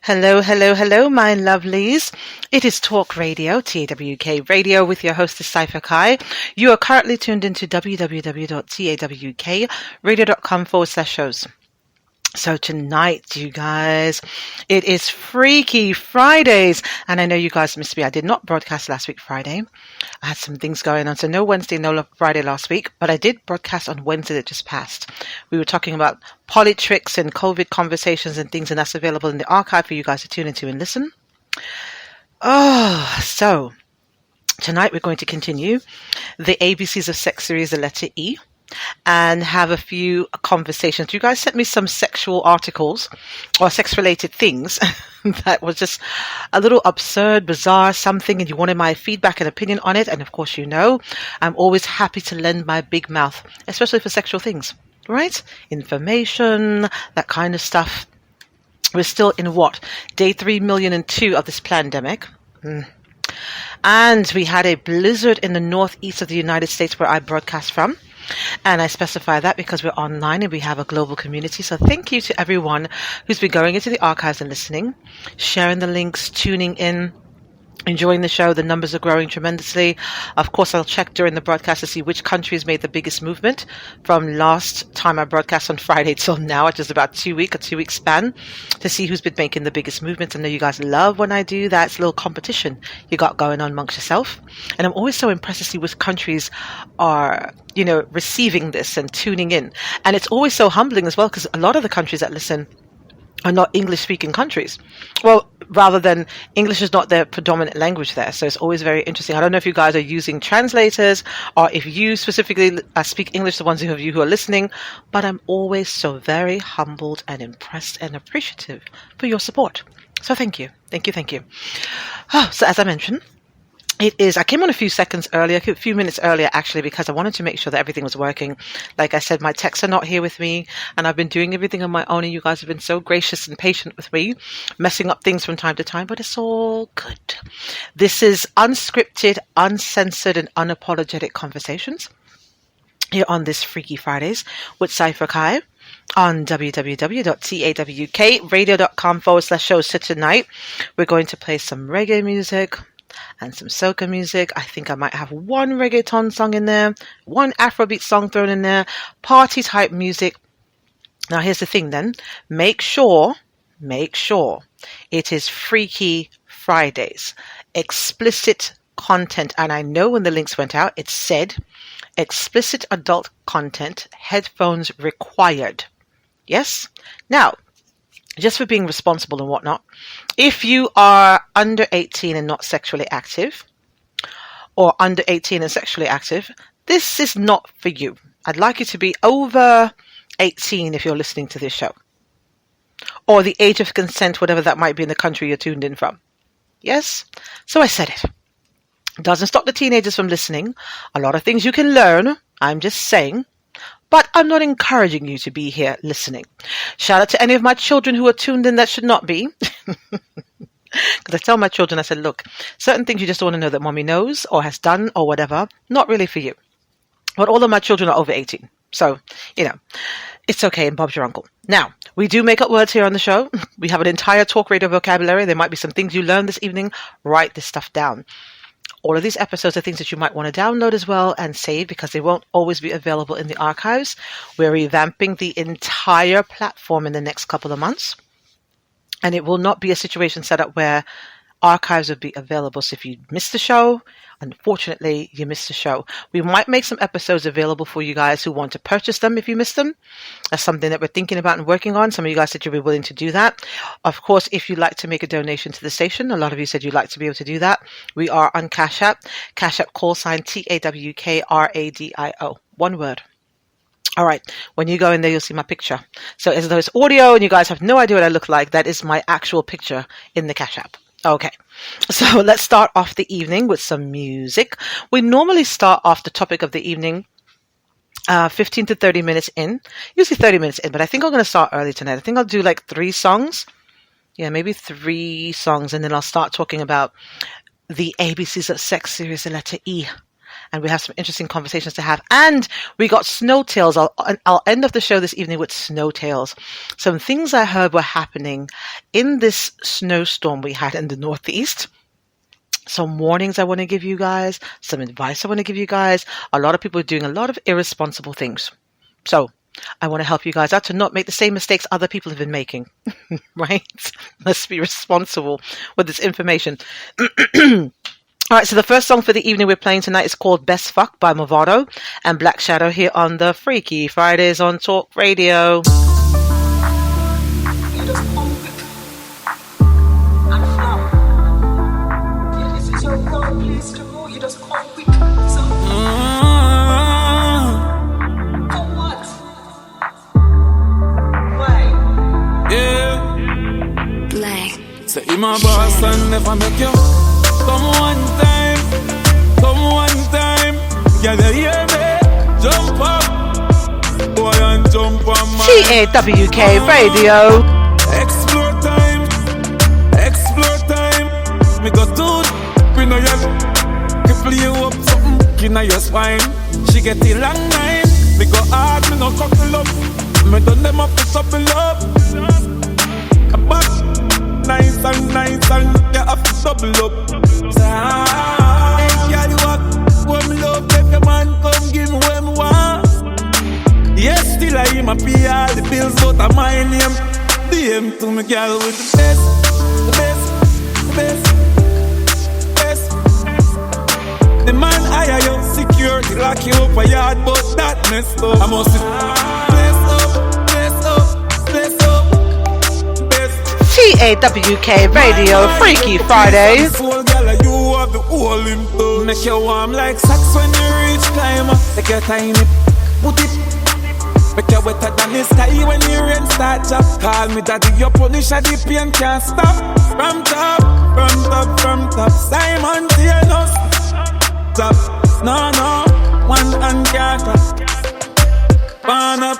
Hello, hello, hello, my lovelies. It is Talk Radio, TAWK Radio, with your hostess, Cypher Kai. You are currently tuned into www.tawkradio.com/shows. So tonight, you guys, it is Freaky Fridays. And I know you guys missed me. I did not broadcast last week, Friday. I had some things going on. So no Wednesday, no Friday last week. But I did broadcast on Wednesday that just passed. We were talking about politics and COVID conversations and things. And that's available in the archive for you guys to tune into and listen. So tonight we're going to continue the ABCs of Sex series, the letter E, and have a few conversations. You guys sent me some sexual articles or sex-related things that was just a little absurd, bizarre, something, and you wanted my feedback and opinion on it. And of course, you know, I'm always happy to lend my big mouth, especially for sexual things, right? Information, that kind of stuff. We're still in what? Day 3,000,002 of this pandemic. And we had a blizzard in the northeast of the United States where I broadcast from. And I specify that because we're online and we have a global community. So thank you to everyone who's been going into the archives and listening, sharing the links, tuning in, enjoying the show. The numbers are growing tremendously. Of course, I'll check during the broadcast to see which countries made the biggest movement from last time I broadcast on Friday till now, which is about 2 week span, to see who's been making the biggest movements. I know you guys love when I do that. It's a little competition you got going on amongst yourself. And I'm always so impressed to see which countries are, you know, receiving this and tuning in. And it's always so humbling as well, because a lot of the countries that listen are not English-speaking countries. Well, rather than English is not their predominant language there. So it's always very interesting. I don't know if you guys are using translators or if you specifically speak English, the ones of you who are listening, but I'm always so very humbled and impressed and appreciative for your support. So thank you. Thank you. Thank you. So as I mentioned, I came on a few minutes earlier, actually, because I wanted to make sure that everything was working. Like I said, my techs are not here with me, and I've been doing everything on my own, and you guys have been so gracious and patient with me, messing up things from time to time, but it's all good. This is unscripted, uncensored, and unapologetic conversations here on this Freaky Fridays with Cypher Kai on www.tawkradio.com/shows. So tonight, we're going to play some reggae music and some soca music. I think I might have one reggaeton song in there, one Afrobeat song thrown in there, party type music. Now here's the thing then, make sure it is Freaky Fridays, explicit content. And I know when the links went out, it said explicit adult content, headphones required. Yes? Now, just for being responsible and whatnot, if you are under 18 and not sexually active, or under 18 and sexually active, this is not for you. I'd like you to be over 18 if you're listening to this show, or the age of consent, whatever that might be in the country you're tuned in from. Yes? So I said it. Doesn't stop the teenagers from listening. A lot of things you can learn. I'm just saying. But I'm not encouraging you to be here listening. Shout out to any of my children who are tuned in that should not be. Because I tell my children, I said, look, certain things you just want to know that mommy knows or has done or whatever, not really for you. But all of my children are over 18. So, you know, it's okay, and Bob's your uncle. Now, we do make up words here on the show. We have an entire talk radio vocabulary. There might be some things you learned this evening. Write this stuff down. All of these episodes are things that you might want to download as well and save, because they won't always be available in the archives. We're revamping the entire platform in the next couple of months. And it will not be a situation set up where archives will be available. So if you missed the show, unfortunately, you missed the show. We might make some episodes available for you guys who want to purchase them if you missed them. That's something that we're thinking about and working on. Some of you guys said you'd be willing to do that. Of course, if you'd like to make a donation to the station, a lot of you said you'd like to be able to do that. We are on Cash App call sign TAWKRADIO. One word. All right. When you go in there, you'll see my picture. So as though it's audio and you guys have no idea what I look like, that is my actual picture in the Cash App. Okay, so let's start off the evening with some music. We normally start off the topic of the evening 15 to 30 minutes in, usually 30 minutes in, but I think I'm going to start early tonight. I think I'll do like 3 songs. Yeah, maybe 3 songs, and then I'll start talking about the ABCs of Sex series, the letter E. And we have some interesting conversations to have. And we got Snow Tales. I'll end off the show this evening with Snow Tales. Some things I heard were happening in this snowstorm we had in the Northeast, some warnings I want to give you guys, some advice I want to give you guys. A lot of people are doing a lot of irresponsible things. So I want to help you guys out to not make the same mistakes other people have been making, right? Let's be responsible with this information. All right, so the first song for the evening we're playing tonight is called Best Fuck by Movado and Black Shadow here on the Freaky Fridays on Talk Radio. So in my boss and never make you come one time, yeah, they hear me, jump up, boy and jump on my TAWK Radio. Explore time, me go to we know you, can play you up something in your spine, she get the long nine, me go hard, me no couple up, me done them up to supple up, back. Nice and you have to double up. Say, yeah, you walk, when me love, if your man come give me what me want. Yes, still I am a pay all the bills, but I my name. DM to me girl with the best. The man hire you, security, lock you up a yard, but that messed up. I must bless up. TAWK Radio, Freaky Fridays. You have the whole impulse. Make you warm like socks when you reach climber. Take your tiny put it. Make you wetter than the sky when the rain start drop. Call me daddy, your punish and the pain can't stop. From top. Simon Tienos. Top. No, one hand can't clap. Pan up.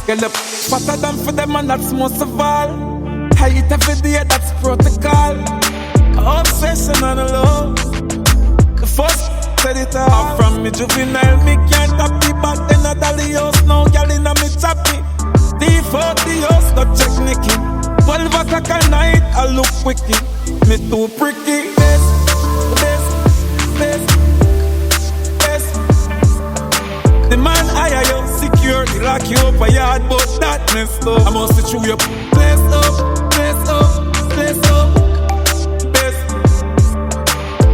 Get up. Fatter than for them and that's most of all. Height every day, that's protocol. Obsession on the low. The first said it all. From me juvenile, me can't tap the back. Then I dolly house, now girl in a me choppy. D40 house, no check Nicky. 12 o'clock at night, I look wicked. Me too pricky. Best. The man hire you, security, lock you up a yard, but that messed up. I must see through your place up. Best.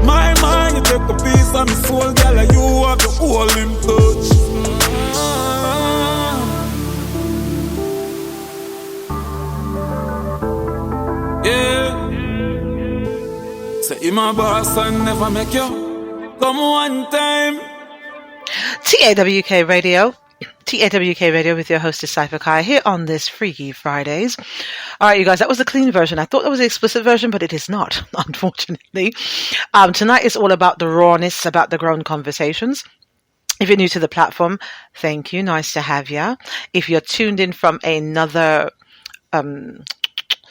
My mind, you take a piece of my soul, girl, and you have the whole in touch. Yeah. Say, in my boss and never make you come one time. TAWK Radio with your hostess Cypher Kai here on this Freaky Fridays. All right, you guys, that was the clean version. I thought that was the explicit version, but it is not, unfortunately. Tonight is all about the rawness, about the grown conversations. If you're new to the platform, thank you. Nice to have you. If you're tuned in from another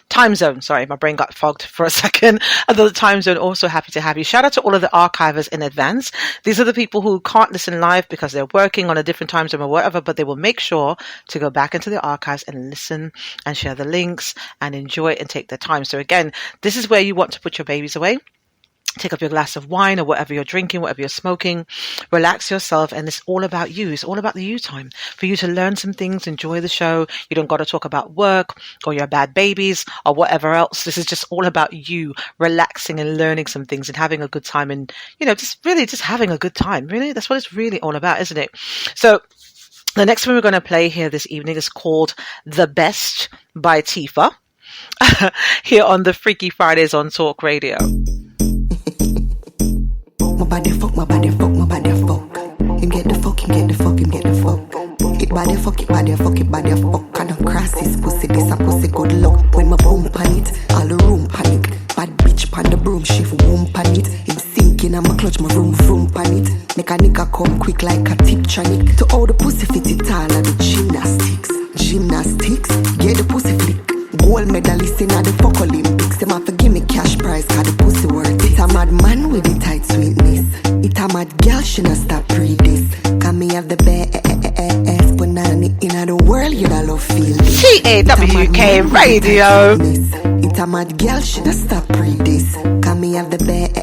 time zone, sorry, my brain got fogged for a second. Another time zone, also happy to have you. Shout out to all of the archivers in advance. These are the people who can't listen live because they're working on a different time zone or whatever, but they will make sure to go back into the archives and listen and share the links and enjoy it and take their time. So again, this is where you want to put your babies away. Take up your glass of wine or whatever you're drinking, whatever you're smoking. Relax yourself, and it's all about you. It's all about the you time for you to learn some things, enjoy the show. You don't got to talk about work or your bad babies or whatever else. This is just all about you relaxing and learning some things and having a good time, and just having a good time. Really, that's what it's really all about, isn't it? So the next one we're going to play here this evening is called The Best by Tifa here on the Freaky Fridays on Talk Radio. My body fuck. Him get the fuck. It body fuck. And I cross his pussy, this a pussy good luck. When my boom pan it, all the room panic. Bad bitch pan the broom, shift womb pan it. Him sinking and my clutch, my room pan it. Make a nigga come quick like a Tiptronic. To all the pussy fit it all and the gymnastics. Get the pussy flick. Gold medalist in the fuck Olympics. Them have to give me cash prize, cause the pussy worth it. It's a mad man with the tight sweetness. It's a mad girl, she not stop pre this. Cause me have the Punani in the world, you don't love feel this. TAWK Radio. It's a mad girl, should have stopped read this. Can me have the best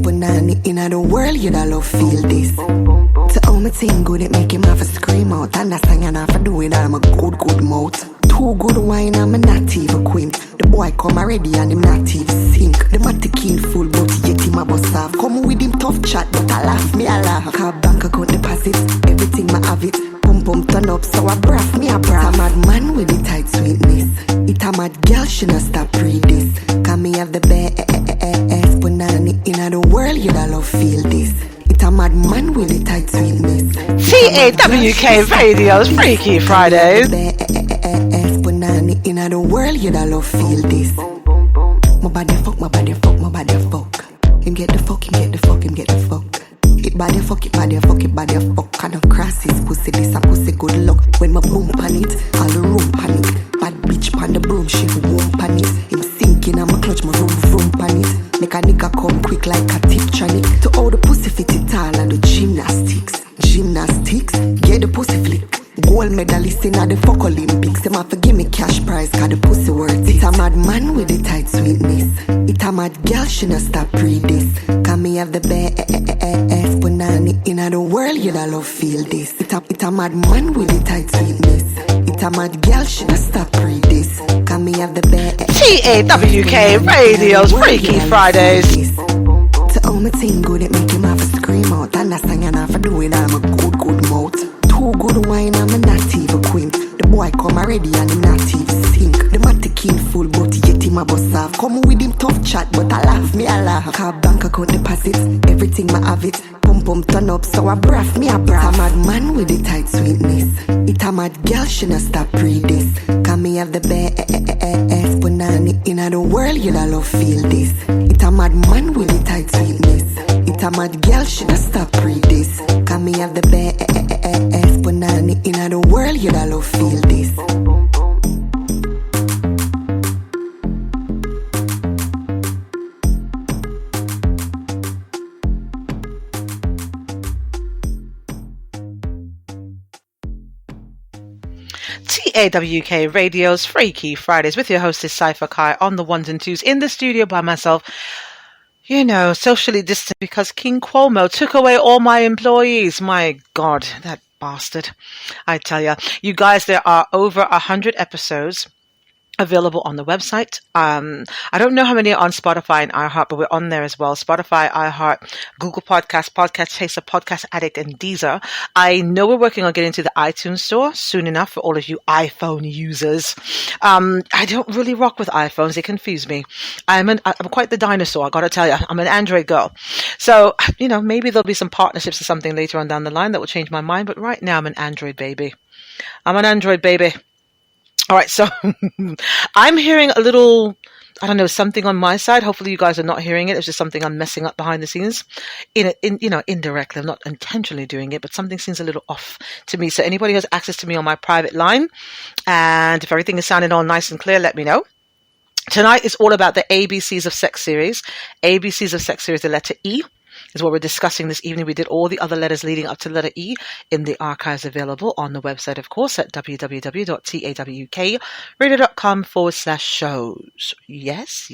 Punani in the world, you don't love feel this. To all my thing good, it make him have a scream out. And that's thing enough for doing that, I'm a good mouth. Too good wine, I'm a native queen. The boy come already and him native sink. The matic king full, but yet him a bust off. Come with him tough chat, but I laugh, me I laugh. Car bank account deposits, everything I have it. Pum turn up, so I braff, me I braff. It's a mad man with the tight sweetness. It's a mad girl, she not stop read this. Can me have the best Punani in the world, you don't love feel this. It's a mad man with the tight sweetness. TAWK Radio's Freaky Fridays. Punani in the world, you don't love feel this. My body fuck, my body fuck, my body fuck. Him get the fuck, him get the fuck, him get the fuck. It body fuck, it body fuck, it body fuck. Kind of cross his pussy, this a pussy good luck. When my boom pan it, all the room pan it. Bad bitch pan the broom, she won't pan it. Him sinking on my clutch, my room pan it. Make a nigga come quick like a Tiptronic. To all the pussy fit it all and the gymnastics. Get the pussy flick. Gold medalist in the fuck Olympics. Them have to give me cash prize, cause the pussy worth it. It's a mad man with the tight sweetness. It's a mad girl, she not stop read this. Can me have the best Punani in the world, you don't love feel this. It's a mad man with the tight sweetness. It's a mad girl, she not stop read this. Can me have the best TAWK Radio's Freaky Fridays. To all my thing good, it make him have a scream out. And that's thing enough for doing, I'm a good mouth. Too good wine, I'm a native queen. The boy come already and him native sink. The matic king full, but yet him a bust off. Come with him tough chat, but I laugh, me I laugh. Car bank account deposits, everything I have it. Pum turn up, so I braff, me I braff. It's a mad man with the tight sweetness. It's a mad girl, she not stop read this. Can me have the best Punani in the world, you don't love feel this. It's a mad man with the tight sweetness. It's a mad girl, she not stop read this. Can me have the best Punani in the world, you don't love feel this. TAWK Radio's Freaky Fridays with your hostess Cypher Kai on the ones and twos in the studio by myself. You know, socially distant because King Cuomo took away all my employees. My God, that bastard. I tell you guys, there are over 100 episodes available on the website. I don't know how many are on Spotify and iHeart, but we're on there as well. Spotify, iHeart, Google Podcasts, Podcast Chaser, Podcast Addict, and Deezer. I know we're working on getting to the iTunes store soon enough for all of you iPhone users. I don't really rock with iPhones. They confuse me. I'm quite the dinosaur, I gotta tell you. I'm an Android girl. So, you know, maybe there'll be some partnerships or something later on down the line that will change my mind, but right now I'm an Android baby. All right, so I'm hearing a little, I don't know, something on my side. Hopefully you guys are not hearing it. It's just something I'm messing up behind the scenes, indirectly. I'm not intentionally doing it, but something seems a little off to me. So anybody who has access to me on my private line, and if everything is sounding all nice and clear, let me know. Tonight is all about the ABCs of Sex series. ABCs of Sex series, the letter E is what we're discussing this evening. We did all the other letters leading up to the letter E in the archives available on the website, of course, at www.tawkradio.com/shows. Yes.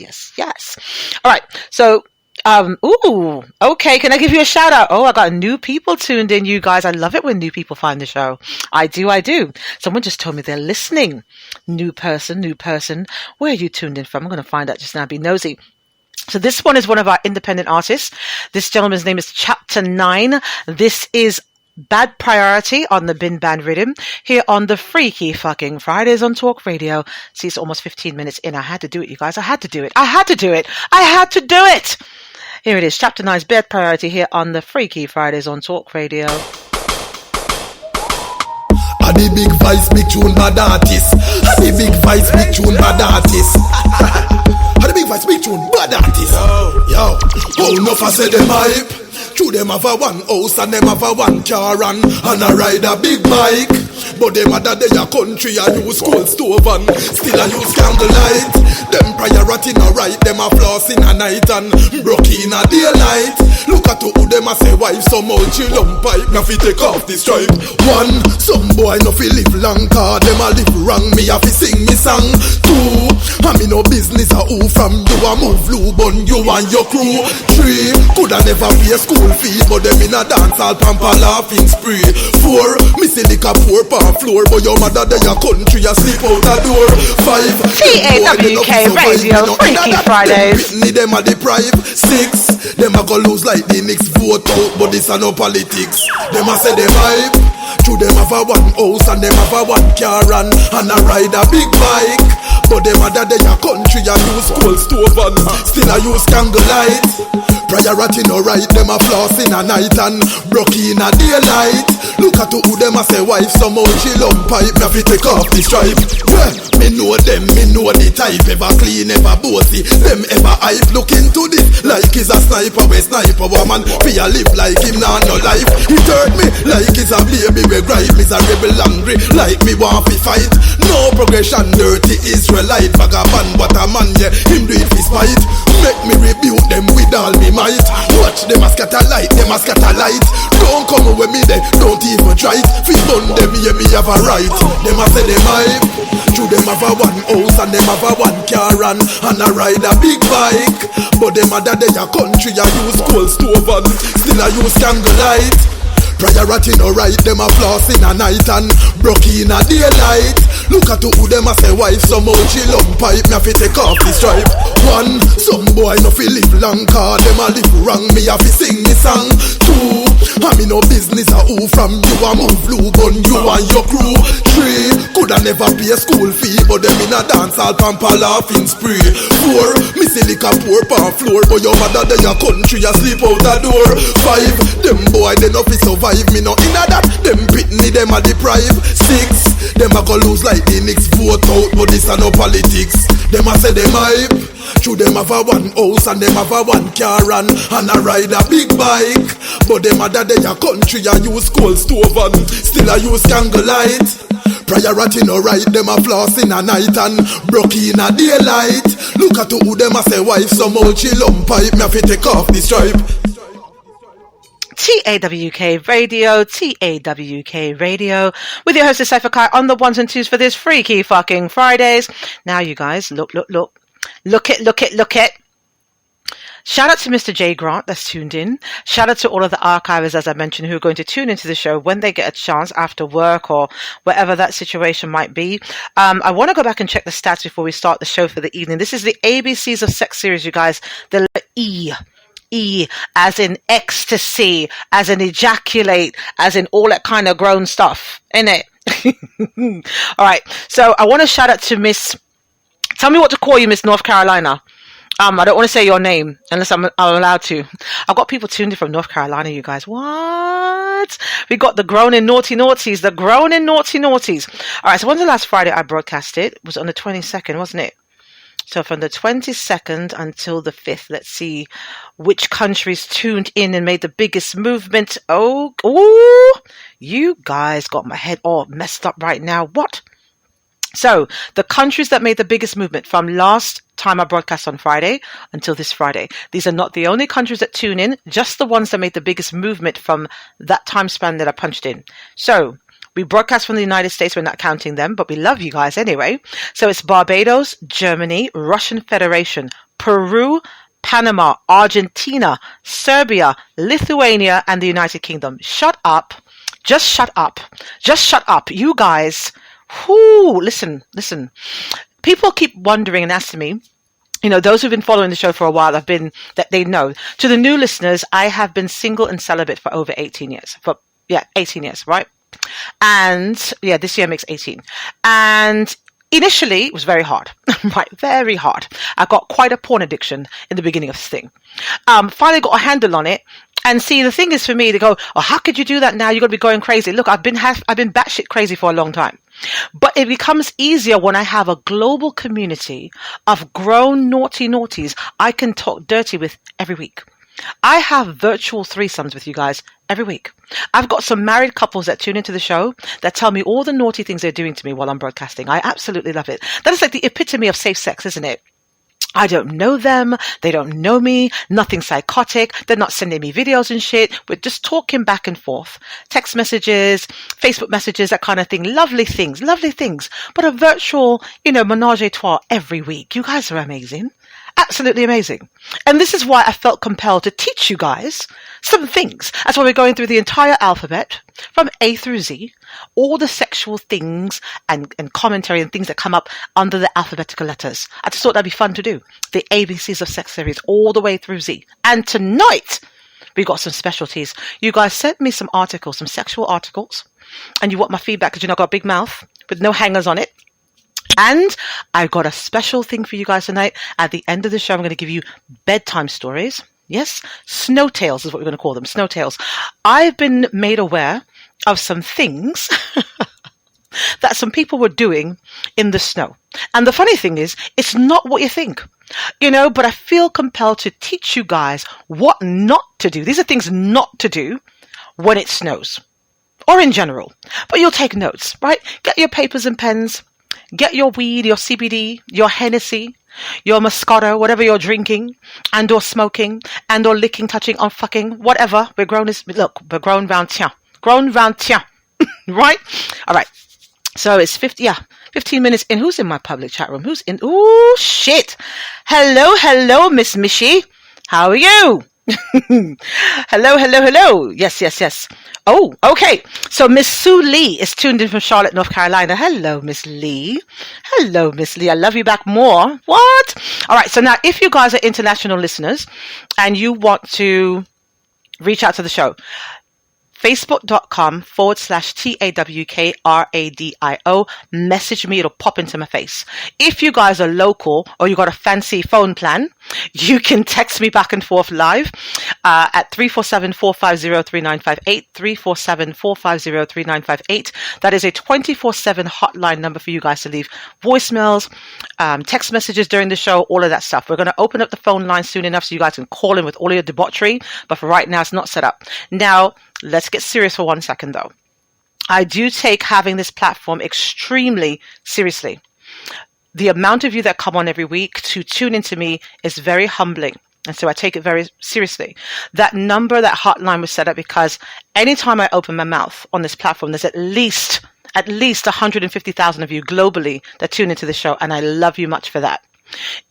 All right. So, okay. Can I give you a shout out? Oh, I got new people tuned in, you guys. I love it when new people find the show. I do. Someone just told me they're listening. New person. Where are you tuned in from? I'm going to find out just now. Be nosy. So this one is one of our independent artists. This gentleman's name is Chapter 9. This is Bad Priority on the Bin Band Rhythm here on the Freaky fucking Fridays on Talk Radio. See, it's almost 15 minutes in. I had to do it, you guys. I had to do it. Here it is. Chapter 9's Bad Priority here on the Freaky Fridays on Talk Radio. The big voice, big tune, bad artist. The big voice, big tune, bad artist. The big voice, big tune, bad artist. Yo, oh, enough I say them hype. True, them have a one house and them have a one car and a ride a big bike. But them other day a country a use cold stove and still a use candlelight. Them prior rotting alright, them a floss in a night and broke in a daylight. Look at who them a say wife so much she lump pipe, now fi take off the stripe. One, some boy no fi live long, cause them a live wrong, me a fi sing me song. Two, I me no business a who from you a move lube on you and your crew. Three, coulda never pay school fee, but them in a dance all pamper laughing spree. Four, me see liquor pour pan floor, but your mother they a country a sleep out the door. Five, TAWK Radio, Freaky Fridays. Them a deprive. Six, them a go lose like the Knicks vote out, but this a no politics. Them a say them hype. True, them have a one house and them have a one car and a ride a big bike. But them other day a country a use coal stove and still a use candle light. Priority no right, them a floss in a night and broke in a daylight. Look at who them a say wife somehow she lump pipe, me fi take off the stripe. Yeah, me know them, me know the type, ever clean, ever bossy. Them ever hype, look into this like he's a sniper, we sniper woman. Fi a live like him nah no life. He hurt me like he's a baby we gripe. He's a rebel angry like me want fi fight. No progression, dirty Israelite vagabond, what a man, yeah, him do it fi spite. Make me rebuke them with all me might. Watch them a scatter light, them a scatter light. Don't come with me there, don't even try it. Fi burn them, yeah, me have a right. Them a say them hype. True, them have a one house and them have a one car and a ride a big bike. But them other day a country a use coal stove and still a use candle light. Priority no right, them a floss in a night and broke in a daylight. Look at who them a say wife somehow she lump pipe, me a fi take off the stripe. One, some boy no fi live long, cause them a live wrong, me a fi sing me song. Two, I me no business a who from you a move lube on you and your crew. Three, coulda never pay school fee, but them in a dance all pamper laughing spree. Four, me see liquor pour pan floor, but your mother they a country a sleep out the door. Five, them boy they no fi survive, me no inna that, them pitney them a deprive. Six, them a go lose like the Knicks vote out, but this a no politics. Them a say them hype. True, them have a one house and them have a one car and a ride a big bike. But them other day a country a use coal stove and still a use candle light. Priority no right, them a floss in a night and broke in a daylight. Look at who them a say wife somehow she lump pipe, me a fi take off the stripe. TAWK Radio, TAWK Radio, with your hostess Cypher Kai on the ones and twos for this Freaky fucking Fridays. Now you guys, look it. Shout out to Mr. J Grant that's tuned in. Shout out to all of the archivers, as I mentioned, who are going to tune into the show when they get a chance after work or whatever that situation might be. I want to go back and check the stats before we start the show for the evening. This is the ABCs of Sex series, you guys. The letter E as in ecstasy, as in ejaculate, as in all that kind of grown stuff, innit? All right. So I want to shout out to Miss, tell me what to call you, Miss North Carolina. I don't want to say your name unless I'm allowed to. I've got people tuned in from North Carolina, you guys. What? We got the groaning naughty naughties, the groaning naughty naughties. All right. So when's the last Friday I broadcast it? It was on the 22nd, wasn't it? So from the 22nd until the 5th, let's see which countries tuned in and made the biggest movement. Oh, you guys got my head all messed up right now. What? So the countries that made the biggest movement from last time I broadcast on Friday until this Friday. These are not the only countries that tune in, just the ones that made the biggest movement from that time span that I punched in. So we broadcast from the United States. We're not counting them, but we love you guys anyway. So it's Barbados, Germany, Russian Federation, Peru, Panama, Argentina, Serbia, Lithuania, and the United Kingdom. Shut up. Just shut up. Just shut up. You guys. Listen. People keep wondering and asking me, you know, those who've been following the show for a while that they know. To the new listeners, I have been single and celibate for over 18 years. 18 years, right? And this year makes 18. And initially it was very hard, right? Very hard. I got quite a porn addiction in the beginning of this thing. Finally got a handle on it. And see, the thing is for me to go, oh, how could you do that now? You're going to be going crazy. Look, I've been batshit crazy for a long time. But it becomes easier when I have a global community of grown naughty naughties I can talk dirty with every week. I have virtual threesomes with you guys every week. I've got some married couples that tune into the show that tell me all the naughty things they're doing to me while I'm broadcasting. I absolutely love it. That is like the epitome of safe sex, isn't it? I don't know them. They don't know me. Nothing psychotic. They're not sending me videos and shit. We're just talking back and forth. Text messages, Facebook messages, that kind of thing. Lovely things. But a virtual, menage a trois every week. You guys are amazing. Absolutely amazing. And this is why I felt compelled to teach you guys some things. That's why we're going through the entire alphabet from A through Z, all the sexual things and commentary and things that come up under the alphabetical letters. I just thought that'd be fun to do. The ABCs of sex series all the way through Z. And tonight, we got some specialties. You guys sent me some articles, some sexual articles, and you want my feedback because I've got a big mouth with no hangers on it. And I've got a special thing for you guys tonight. At the end of the show, I'm going to give you bedtime stories. Yes, snow tales is what we're going to call them, snow tales. I've been made aware of some things that some people were doing in the snow. And the funny thing is, it's not what you think, but I feel compelled to teach you guys what not to do. These are things not to do when it snows or in general. But you'll take notes, right? Get your papers and pens. Get your weed, your CBD, your Hennessy, your Moscato, whatever you're drinking, and or smoking, and or licking, touching, on fucking, whatever. We're grown round tiens. Right? All right. So it's 15 minutes in. Who's in my public chat room? Who's in? Ooh, shit. Hello, Miss Mishi. How are you? Hello. Yes. Oh, okay. So Miss Sue Lee is tuned in from Charlotte, North Carolina. Hello, Miss Lee. I love you back more. What? All right. So now, if you guys are international listeners and you want to reach out to the show, facebook.com/TAWKRADIO. Message me. It'll pop into my face. If you guys are local or you got a fancy phone plan, you can text me back and forth live at 347-450-3958, 347-450-3958. That is a 24/7 hotline number for you guys to leave voicemails, text messages during the show, all of that stuff. We're going to open up the phone line soon enough so you guys can call in with all of your debauchery. But for right now, it's not set up. Now, let's get serious for 1 second, though. I do take having this platform extremely seriously. The amount of you that come on every week to tune into me is very humbling. And so I take it very seriously. That number, that hotline was set up because anytime I open my mouth on this platform, there's at least 150,000 of you globally that tune into the show. And I love you much for that.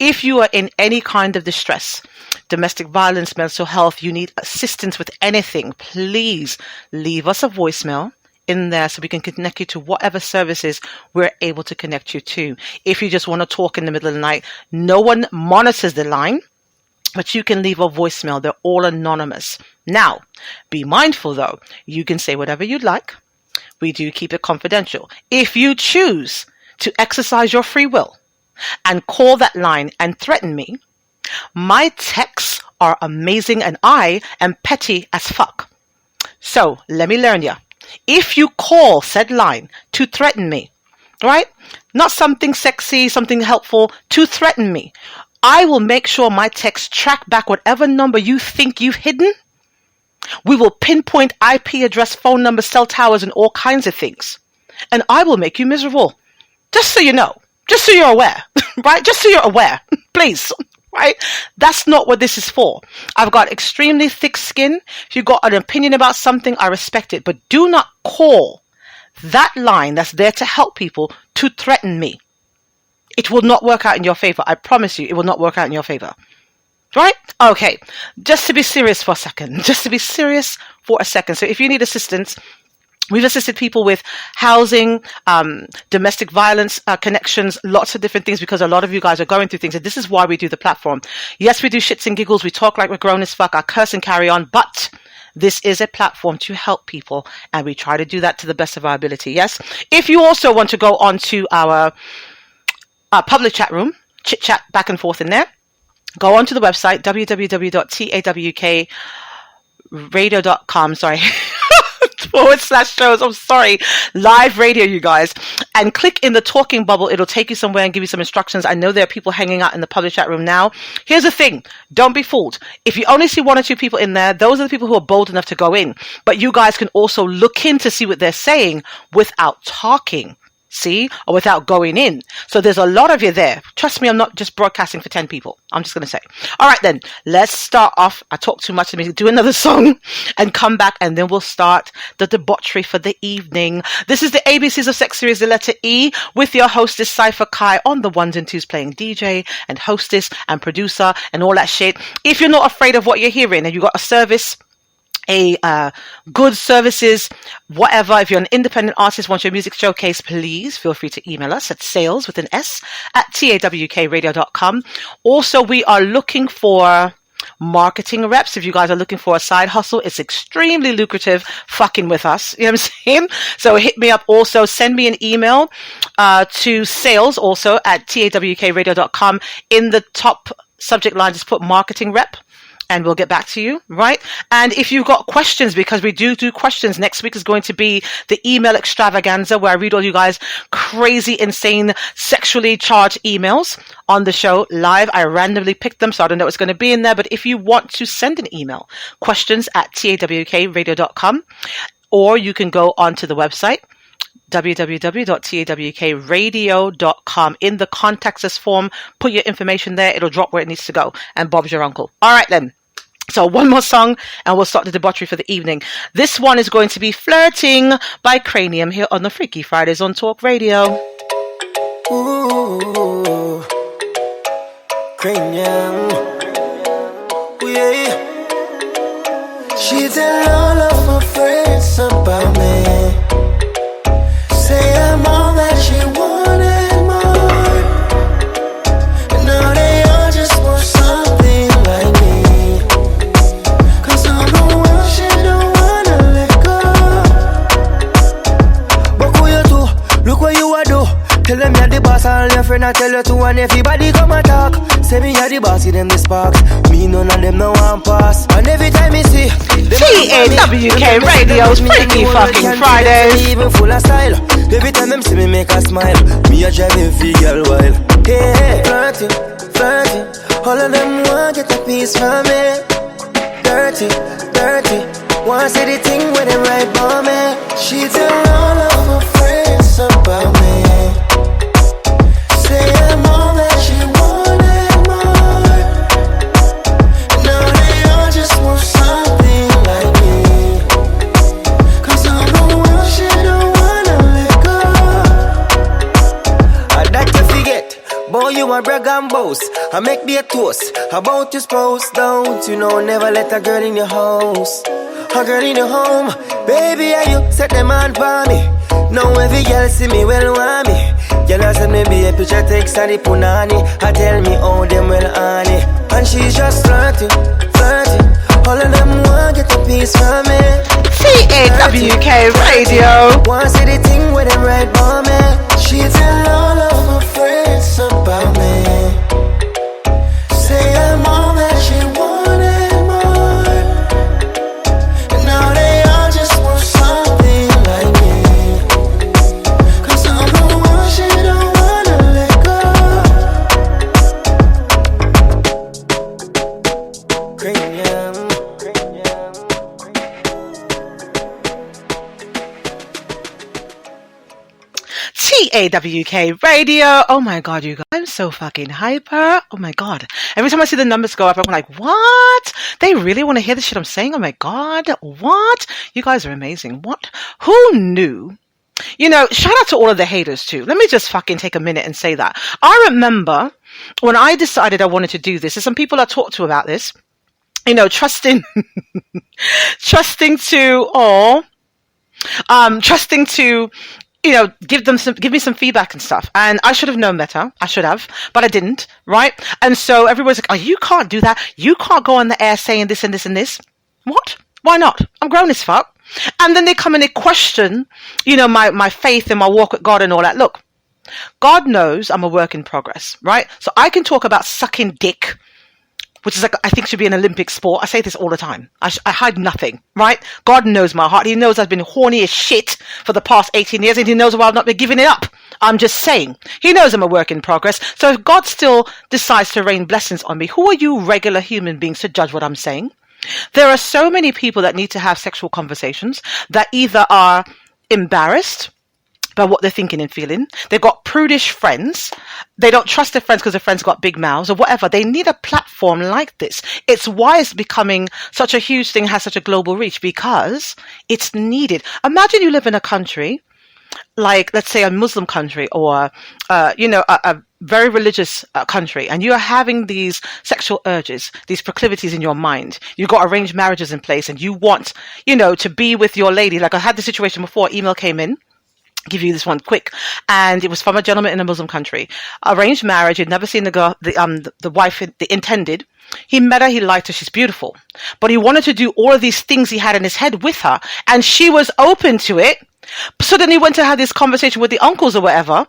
If you are in any kind of distress, domestic violence, mental health, you need assistance with anything, please leave us a voicemail in there so we can connect you to whatever services we're able to connect you to. If you just want to talk in the middle of the night, no one monitors the line, but you can leave a voicemail. They're all anonymous. Now, be mindful though. You can say whatever you'd like. We do keep it confidential. If you choose to exercise your free will and call that line and threaten me, my texts are amazing and I am petty as fuck. So let me learn you. If you call said line to threaten me, right? Not something sexy, something helpful, to threaten me, I will make sure my texts track back whatever number you think you've hidden. We will pinpoint IP address, phone number, cell towers, and all kinds of things. And I will make you miserable. Just so you know. Just so you're aware, right? Just so you're aware, please, right? That's not what this is for. I've got extremely thick skin. If you've got an opinion about something, I respect it. But do not call that line that's there to help people to threaten me. It will not work out in your favor. I promise you, it will not work out in your favor. Right? Okay. Just to be serious for a second. So if you need assistance, we've assisted people with housing, domestic violence connections, lots of different things because a lot of you guys are going through things. And this is why we do the platform. Yes, we do shits and giggles. We talk like we're grown as fuck. I curse and carry on. But this is a platform to help people. And we try to do that to the best of our ability. Yes. If you also want to go on to our public chat room, chit chat back and forth in there, go onto the website, www.tawkradio.com. Sorry. /shows. I'm sorry. Live radio, you guys. And click in the talking bubble. It'll take you somewhere and give you some instructions. I know there are people hanging out in the public chat room now. Here's the thing. Don't be fooled. If you only see 1 or 2 people in there, those are the people who are bold enough to go in. But you guys can also look in to see what they're saying without talking. see, or without going in. So there's a lot of you there. Trust me, I'm not just broadcasting for 10 people. I'm just going to say. All right, then, let's start off. I talk too much. Let me do another song and come back, and then we'll start the debauchery for the evening. This is the ABCs of Sex series, the letter E, with your hostess, Cypher Kai, on the ones and twos, playing DJ and hostess and producer and all that shit. If you're not afraid of what you're hearing and you got a service, good services, whatever, if you're an independent artist, want your music showcased, please feel free to email us at sales with an S at tawkradio.com. Also, we are looking for marketing reps. If you guys are looking for a side hustle, it's extremely lucrative fucking with us. You know what I'm saying? So hit me up. Also, send me an email to sales also at tawkradio.com. In the top subject line, just put marketing rep, and we'll get back to you, right? And if you've got questions, because we do questions, next week is going to be the email extravaganza, where I read all you guys crazy, insane, sexually charged emails on the show live. I randomly picked them, so I don't know what's going to be in there. But if you want to send an email, questions at tawkradio.com, or you can go onto the website, www.tawkradio.com. In the contact us form, put your information there. It'll drop where it needs to go. And Bob's your uncle. All right, then. So one more song and we'll start the debauchery for the evening. This one is going to be Flirting by Cranium here on the Freaky Fridays on Talk Radio. Ooh, Cranium. Yeah. She tell all of her friends about me. Say I'm all that she wanted more. And now they all just want something like me. Cause I'm the one she don't wanna let go. But who you do? Look what you a do. Tell them you're the boss, all your friends I tell you to. And everybody come and talk. Say me you're the boss, see them the sparks. Me none of them no one pass. And every time you see TAWK Radio's Freaky Fucking Fridays. Even full of style. Every time them see me make a smile. Me a drive every girl wild. Hey, flirting, flirting. All of them want get a piece from me. Dirty, dirty. Want see the thing when they right by me. She tell all of her friends about me. Say I'm all that she wanted more. And now they all just want something like me. Cause I'm the one she don't wanna let go. I that you forget. Boy, you a brag and boast. I make me a toast about your spouse. Don't you know, never let a girl in your house. A girl in your home. Baby, are you set them on for me? Now every girl see me well want me. Girl send me be a picture text and the punani. I tell me how them well honey. And she's just flirting, flirting. All of them want get a piece from me. TAWK Radio. Want see the thing with them right by me. She tell all of her friends about me. Say I'm all that she wanted more. And now they all just want something like me. Cause I'm the one she don't wanna let go. Cranium. TAWK Radio. Oh my God, you guys. I'm so fucking hyper. Oh my God. Every time I see the numbers go up, I'm like, what? They really want to hear the shit I'm saying? Oh my God. What? You guys are amazing. What? Who knew? You know, shout out to all of the haters too. Let me just fucking take a minute and say that. I remember when I decided I wanted to do this, there's some people I talked to about this, you know, trusting to, you know, give me some feedback and stuff. And I should have known better. I should have, but I didn't, right? And so everybody's like, oh, you can't do that. You can't go on the air saying this and this and this. What? Why not? I'm grown as fuck. And then they come and they question, you know, my faith and my walk with God and all that. Look, God knows I'm a work in progress, right? So I can talk about sucking dick, which is like, I think should be an Olympic sport. I say this all the time. I hide nothing, right? God knows my heart. He knows I've been horny as shit for the past 18 years, and he knows why I've not been giving it up. I'm just saying. He knows I'm a work in progress. So if God still decides to rain blessings on me, who are you regular human beings to judge what I'm saying? There are so many people that need to have sexual conversations that either are embarrassed, by what they're thinking and feeling. They've got prudish friends. They don't trust their friends because their friends got big mouths or whatever. They need a platform like this. It's why it's becoming such a huge thing, has such a global reach, because it's needed. Imagine you live in a country like, let's say, a Muslim country or, a very religious country, and you are having these sexual urges, these proclivities in your mind. You've got arranged marriages in place and you want, to be with your lady. Like I had the situation before, email came in. Give you this one quick, and it was from a gentleman in a Muslim country. Arranged marriage. He'd never seen the girl, the wife, the intended. He met her. He liked her. She's beautiful, but he wanted to do all of these things he had in his head with her, and she was open to it. So then he went to have this conversation with the uncles or whatever,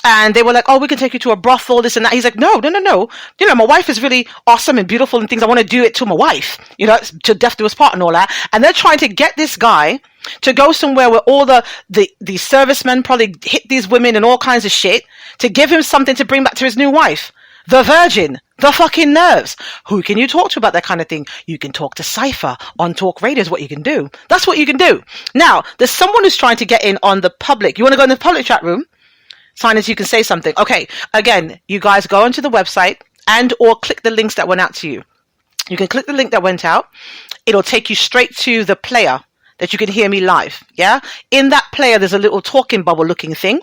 and they were like, "Oh, we can take you to a brothel, this and that." He's like, "No. My wife is really awesome and beautiful and things. I want to do it to my wife, to death do us part and all that." And they're trying to get this guy to go somewhere where all the servicemen probably hit these women and all kinds of shit to give him something to bring back to his new wife. The virgin. The fucking nerves. Who can you talk to about that kind of thing? You can talk to Cypher on Talk Radio is what you can do. That's what you can do. Now, there's someone who's trying to get in on the public. You want to go in the public chat room? Sign as you can say something. Okay. Again, you guys go onto the website and or click the links that went out to you. You can click the link that went out. It'll take you straight to the player that you can hear me live. Yeah. In that player, there's a little talking bubble looking thing.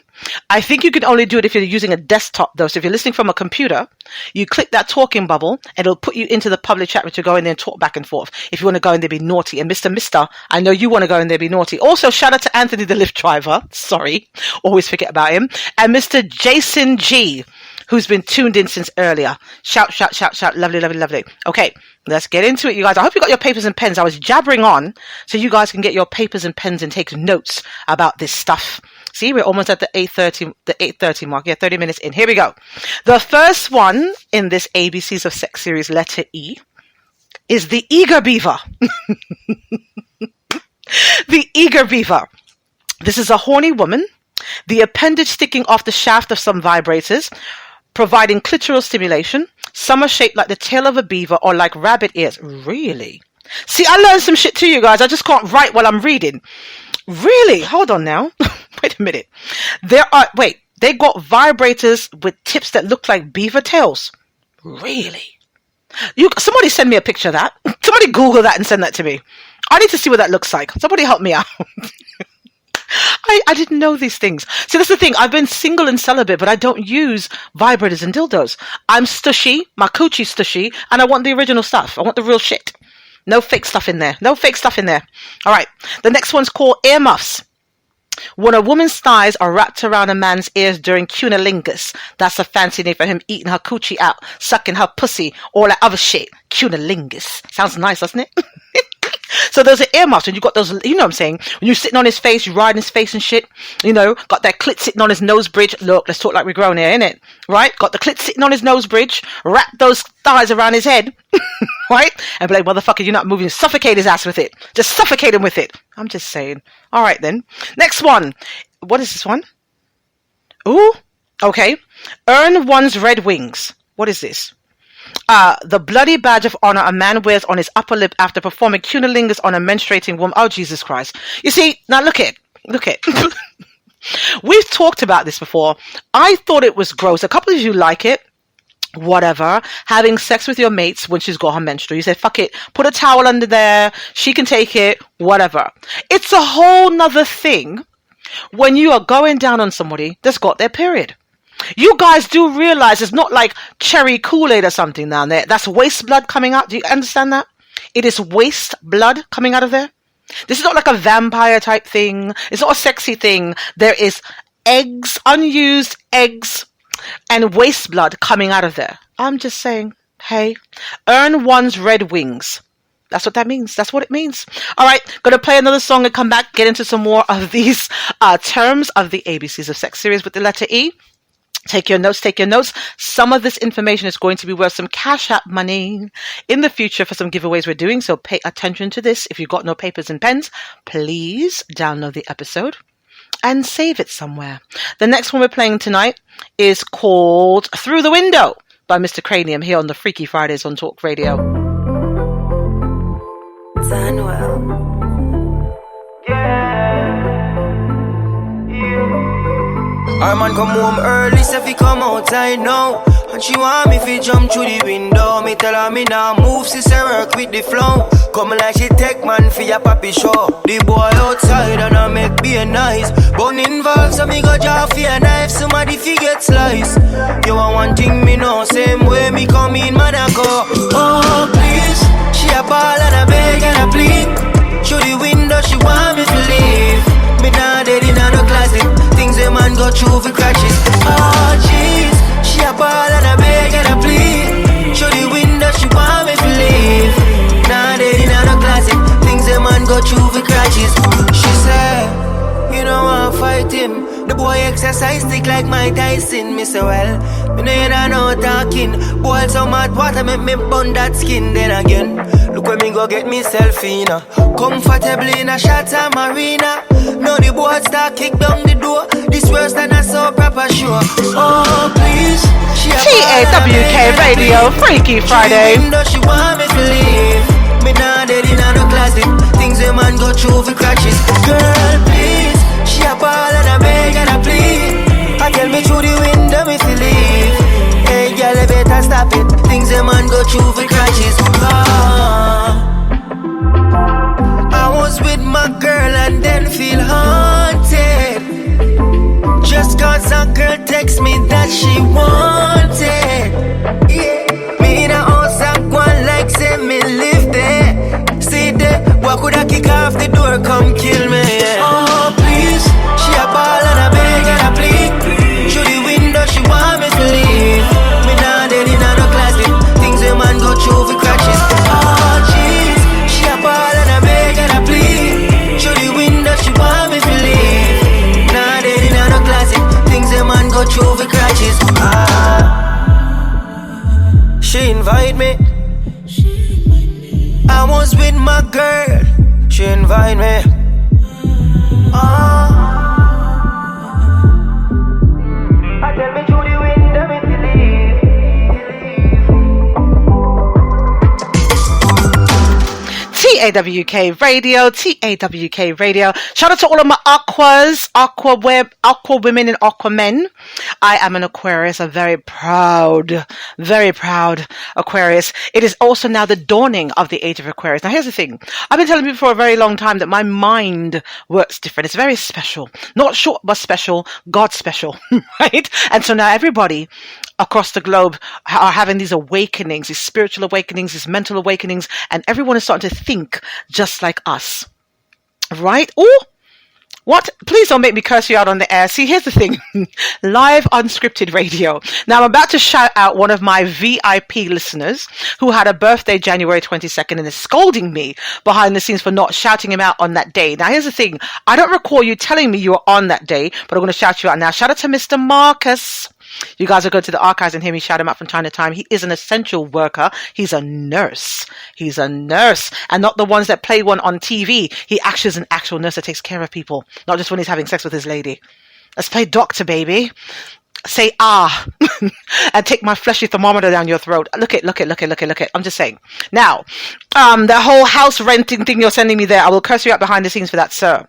I think you can only do it if you're using a desktop though. So if you're listening from a computer, you click that talking bubble and it'll put you into the public chat room to go in there and talk back and forth. If you want to go in there, be naughty. And Mr. I know you want to go in there, be naughty. Also, shout out to Anthony, the Lyft driver. Sorry. Always forget about him. And Mr. Jason G, who's been tuned in since earlier. Shout. Lovely. Okay, let's get into it, you guys. I hope you got your papers and pens. I was jabbering on so you guys can get your papers and pens and take notes about this stuff. See, we're almost at the 8:30 mark. Yeah, 30 minutes in. Here we go. The first one in this ABCs of Sex series, letter E, is the eager beaver. The eager beaver. This is a horny woman. The appendage sticking off the shaft of some vibrators, providing clitoral stimulation. Some are shaped like the tail of a beaver or like rabbit ears. Really? See, I learned some shit too, you guys. I just can't write while I'm reading. Really? Hold on now. Wait a minute. They got vibrators with tips that look like beaver tails. Really? Somebody send me a picture of that. Somebody Google that and send that to me. I need to see what that looks like. Somebody help me out. I didn't know these things. See, that's the thing. I've been single and celibate, but I don't use vibrators and dildos. I'm stushy, my coochie stushy, and I want the original stuff. I want the real shit. No fake stuff in there. All right. The next one's called earmuffs. When a woman's thighs are wrapped around a man's ears during cunnilingus, that's a fancy name for him eating her coochie out, sucking her pussy, all that other shit. Cunnilingus. Sounds nice, doesn't it? So those are earmuffs, and you got those, you know what I'm saying? When you're sitting on his face, you're riding his face and shit, got that clit sitting on his nose bridge. Look, let's talk like we're grown here, innit? Right? Got the clit sitting on his nose bridge, wrap those thighs around his head, right? And be like, motherfucker, you're not moving. Suffocate his ass with it. Just suffocate him with it. I'm just saying. All right, then. Next one. What is this one? Ooh, okay. Earn one's red wings. What is this? The bloody badge of honor a man wears on his upper lip after performing cunnilingus on a menstruating woman. Oh, Jesus Christ. You see, now look at. We've talked about this before. I thought it was gross. A couple of you like it. Whatever. Having sex with your mates when she's got her menstrual. You say, fuck it. Put a towel under there. She can take it. Whatever. It's a whole nother thing when you are going down on somebody that's got their period. You guys do realize it's not like cherry Kool-Aid or something down there. That's waste blood coming out. Do you understand that? It is waste blood coming out of there. This is not like a vampire type thing. It's not a sexy thing. There is eggs, unused eggs, and waste blood coming out of there. I'm just saying, hey, earn one's red wings. That's what that means. That's what it means. All right, going to play another song and come back, get into some more of these terms of the ABCs of Sex series with the letter E. Take your notes. Some of this information is going to be worth some cash app money in the future for some giveaways we're doing. So pay attention to this. If you've got no papers and pens, please download the episode and save it somewhere. The next one we're playing tonight is called Through the Window by Mr. Cranium here on the Freaky Fridays on Talk Radio. Zanwell. Yeah. Our man come home early, so if he come outside now. And she want me fi jump through the window. Me tell her me nah move, sister work with the flow. Come like she take man for your papi show. The boy outside and I make be nice. Bun involved, so me go draw for a knife. Somebody fi get slice. You want one thing me know, same way me come in, man I go. Oh please, she a ball and a beg and a plead. Through the window, she want me to leave. Me nah dead in no closet. Things a man go through for crutches. Oh jeez, she a ball and a beg and a plead. Through the window, she want me to leave. Nah dead in no closet. Things a man go through for crutches. She said, you don't want to fight him. The boy exercise stick like Mike Tyson. Me say well, me know you don't know talking. Boil some hot water make me burn that skin. Then again, look when me go get myself in comfortably in a Shatta Marina. Now the boy start kick down the door. This worse than a so proper show. Oh please, she a TAWK Radio, Freaky Friday. She want me to leave. Me nah dead in no closet. Things a man go through for crutches. Girl please, she a ball and a beg and a plead. I tell me through the window me to leave. Hey girl, you better stop it. Things a man go through for crutches. I was with my girl and then feel haunted. Just cause a girl texts me that she wanted. Yeah. Me in a house I go like say me live there. See there, what could I kick off the door, come kill me, yeah. Oh please, she a ball and a beg and a plead. Through the window she want me to leave. Me nah dead in no closet. Things a man go through for crutches. Oh jeez, she a ball and a beg and a plead. Through the window she want me to leave. Nah dead in no closet. Things a man go through for crutches. She invite me. I was with my girl. She invite me. I tell me through the window me to leave. TAWK Radio, TAWK Radio. Shout out to all of my Aquas, Aqua women and Aqua men. I am an Aquarius, a very proud Aquarius. It is also now the dawning of the age of Aquarius. Now here's the thing. I've been telling people for a very long time that my mind works different. It's very special. Not short, but special. God special, right? And so now everybody across the globe are having these awakenings, these spiritual awakenings, these mental awakenings, and everyone is starting to think just like us. Right? Ooh! What? Please don't make me curse you out on the air. See, here's the thing. Live unscripted radio. Now, I'm about to shout out one of my VIP listeners who had a birthday January 22nd and is scolding me behind the scenes for not shouting him out on that day. Now, here's the thing. I don't recall you telling me you were on that day, but I'm going to shout you out now. Shout out to Mr. Marcus. You guys will go to the archives and hear me shout him out from time to time. He is an essential worker. He's a nurse. He's a nurse. And not the ones that play one on TV. He actually is an actual nurse that takes care of people. Not just when he's having sex with his lady. Let's play doctor, baby. Say ah. And take my fleshy thermometer down your throat. Look it. I'm just saying. Now, the whole house renting thing you're sending me there, I will curse you out behind the scenes for that, sir.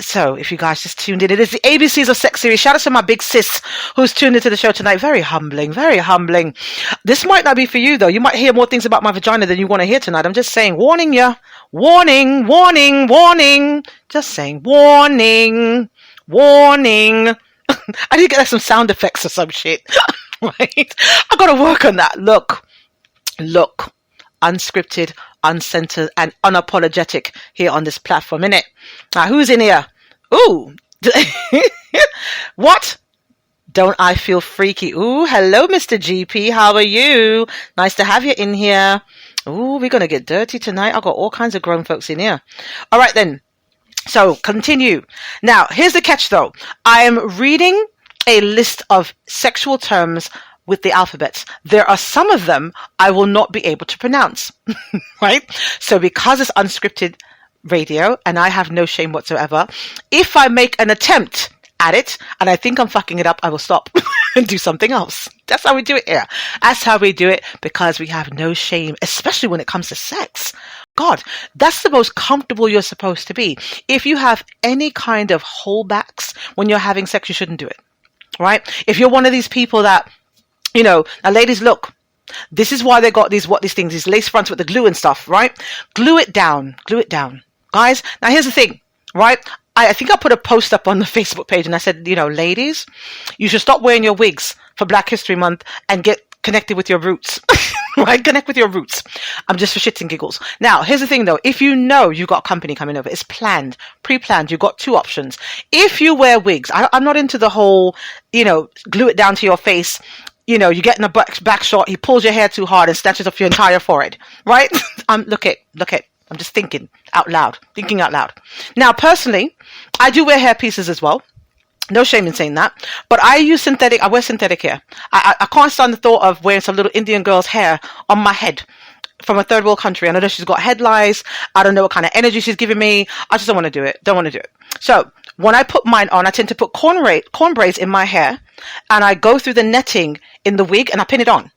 So, if you guys just tuned in, it is the ABCs of Sex series. Shout out to my big sis who's tuned into the show tonight. Very humbling, very humbling. This might not be for you, though. You might hear more things about my vagina than you want to hear tonight. I'm just saying, warning ya. Warning, warning, warning. Just saying, warning, warning. I need to get like some sound effects or some shit. Right? I got to work on that. Look. Unscripted, uncensored, and unapologetic here on this platform, innit? Now, who's in here? Ooh. What? Don't I feel freaky? Ooh, hello, Mr. GP. How are you? Nice to have you in here. Ooh, we're going to get dirty tonight. I've got all kinds of grown folks in here. All right, then. So, continue. Now, here's the catch, though. I am reading a list of sexual terms with the alphabet. There are some of them I will not be able to pronounce, right? So because it's unscripted radio and I have no shame whatsoever, if I make an attempt at it and I think I'm fucking it up, I will stop and do something else. That's how we do it here. That's how we do it because we have no shame, especially when it comes to sex. God, that's the most comfortable you're supposed to be. If you have any kind of holdbacks when you're having sex, you shouldn't do it. right? If you're one of these people that, now ladies, look, this is why they got these things, these lace fronts with the glue and stuff, right? Glue it down, guys. Now here's the thing, right? I think I put a post up on the Facebook page and I said, ladies, you should stop wearing your wigs for Black History Month and get connected with your roots. Right? Connect with your roots. I'm just for shits and giggles. Now, here's the thing though. If you know you've got company coming over, it's planned, pre-planned, you've got two options. If you wear wigs, I'm not into the whole, glue it down to your face. You get in a back shot, he pulls your hair too hard and snatches off your entire forehead. Right? Look it. I'm just thinking out loud. Now, personally, I do wear hair pieces as well. No shame in saying that. But I wear synthetic hair. I can't stand the thought of wearing some little Indian girl's hair on my head from a third world country. I know she's got head lice. I don't know what kind of energy she's giving me. I just don't want to do it. So when I put mine on, I tend to put corn braids in my hair and I go through the netting in the wig and I pin it on.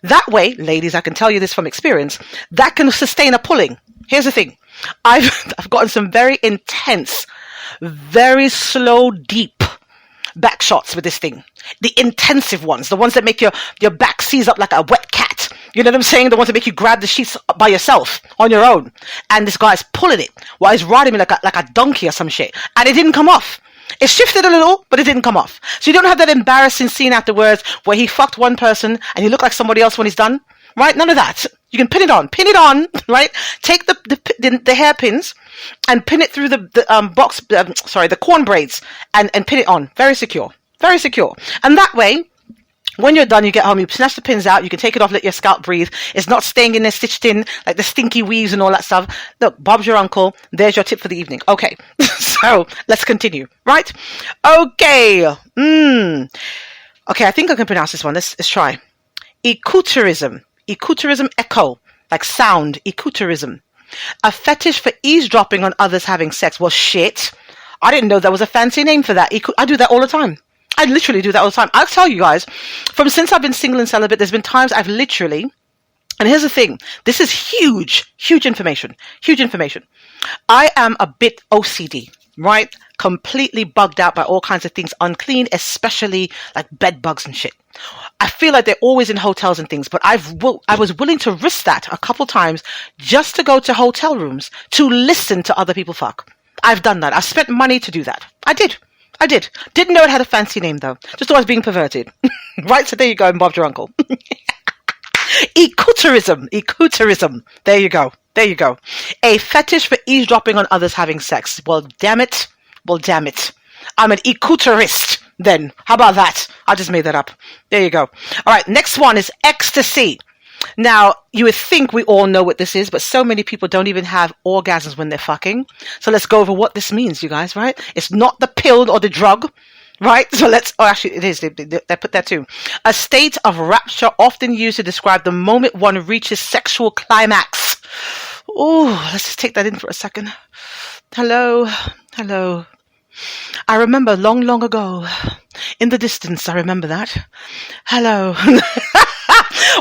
That way, ladies, I can tell you this from experience, that can sustain a pulling. Here's the thing. I've gotten some very intense, very slow, deep back shots with this thing. The intensive ones, the ones that make your back seize up like a wet cat. You know what I'm saying? The ones that make you grab the sheets by yourself on your own. And this guy's pulling it while he's riding me like a donkey or some shit. And it didn't come off. It shifted a little, but it didn't come off. So you don't have that embarrassing scene afterwards where he fucked one person and you look like somebody else when he's done. Right? None of that. You can pin it on, right? Take the hairpins and pin it through the corn braids and pin it on. Very secure. And that way, when you're done, you get home, you snatch the pins out, you can take it off, let your scalp breathe. It's not staying in there stitched in like the stinky weaves and all that stuff. Look, Bob's your uncle. There's your tip for the evening. Okay. So let's continue, right? Okay. Okay, I think I can pronounce this one. Let's try. Ecouterism, echo, like sound, ecouterism. A fetish for eavesdropping on others having sex. Well, shit. I didn't know there was a fancy name for that. I do that all the time. I literally do that all the time. I'll tell you guys, since I've been single and celibate, there's been times I've literally, and here's the thing, this is huge information. I am a bit OCD, right? Completely bugged out by all kinds of things unclean, especially like bed bugs and shit. I feel like they're always in hotels and things, but I was willing to risk that a couple times just to go to hotel rooms to listen to other people fuck. I've done that. I spent money to do that. I did. Didn't know it had a fancy name though. Just thought I was being perverted. Right? So there you go, and Bob's your uncle. Ecouterism. There you go. A fetish for eavesdropping on others having sex. Well, damn it. I'm an ecouterist then. How about that? I just made that up. There you go. All right. Next one is ecstasy. Now, you would think we all know what this is, but so many people don't even have orgasms when they're fucking. So let's go over what this means, you guys, right? It's not the pill or the drug, right? So actually it is. They put that too. A state of rapture often used to describe the moment one reaches sexual climax. Oh, let's just take that in for a second. Hello. I remember long ago. In the distance, I remember that. Hello.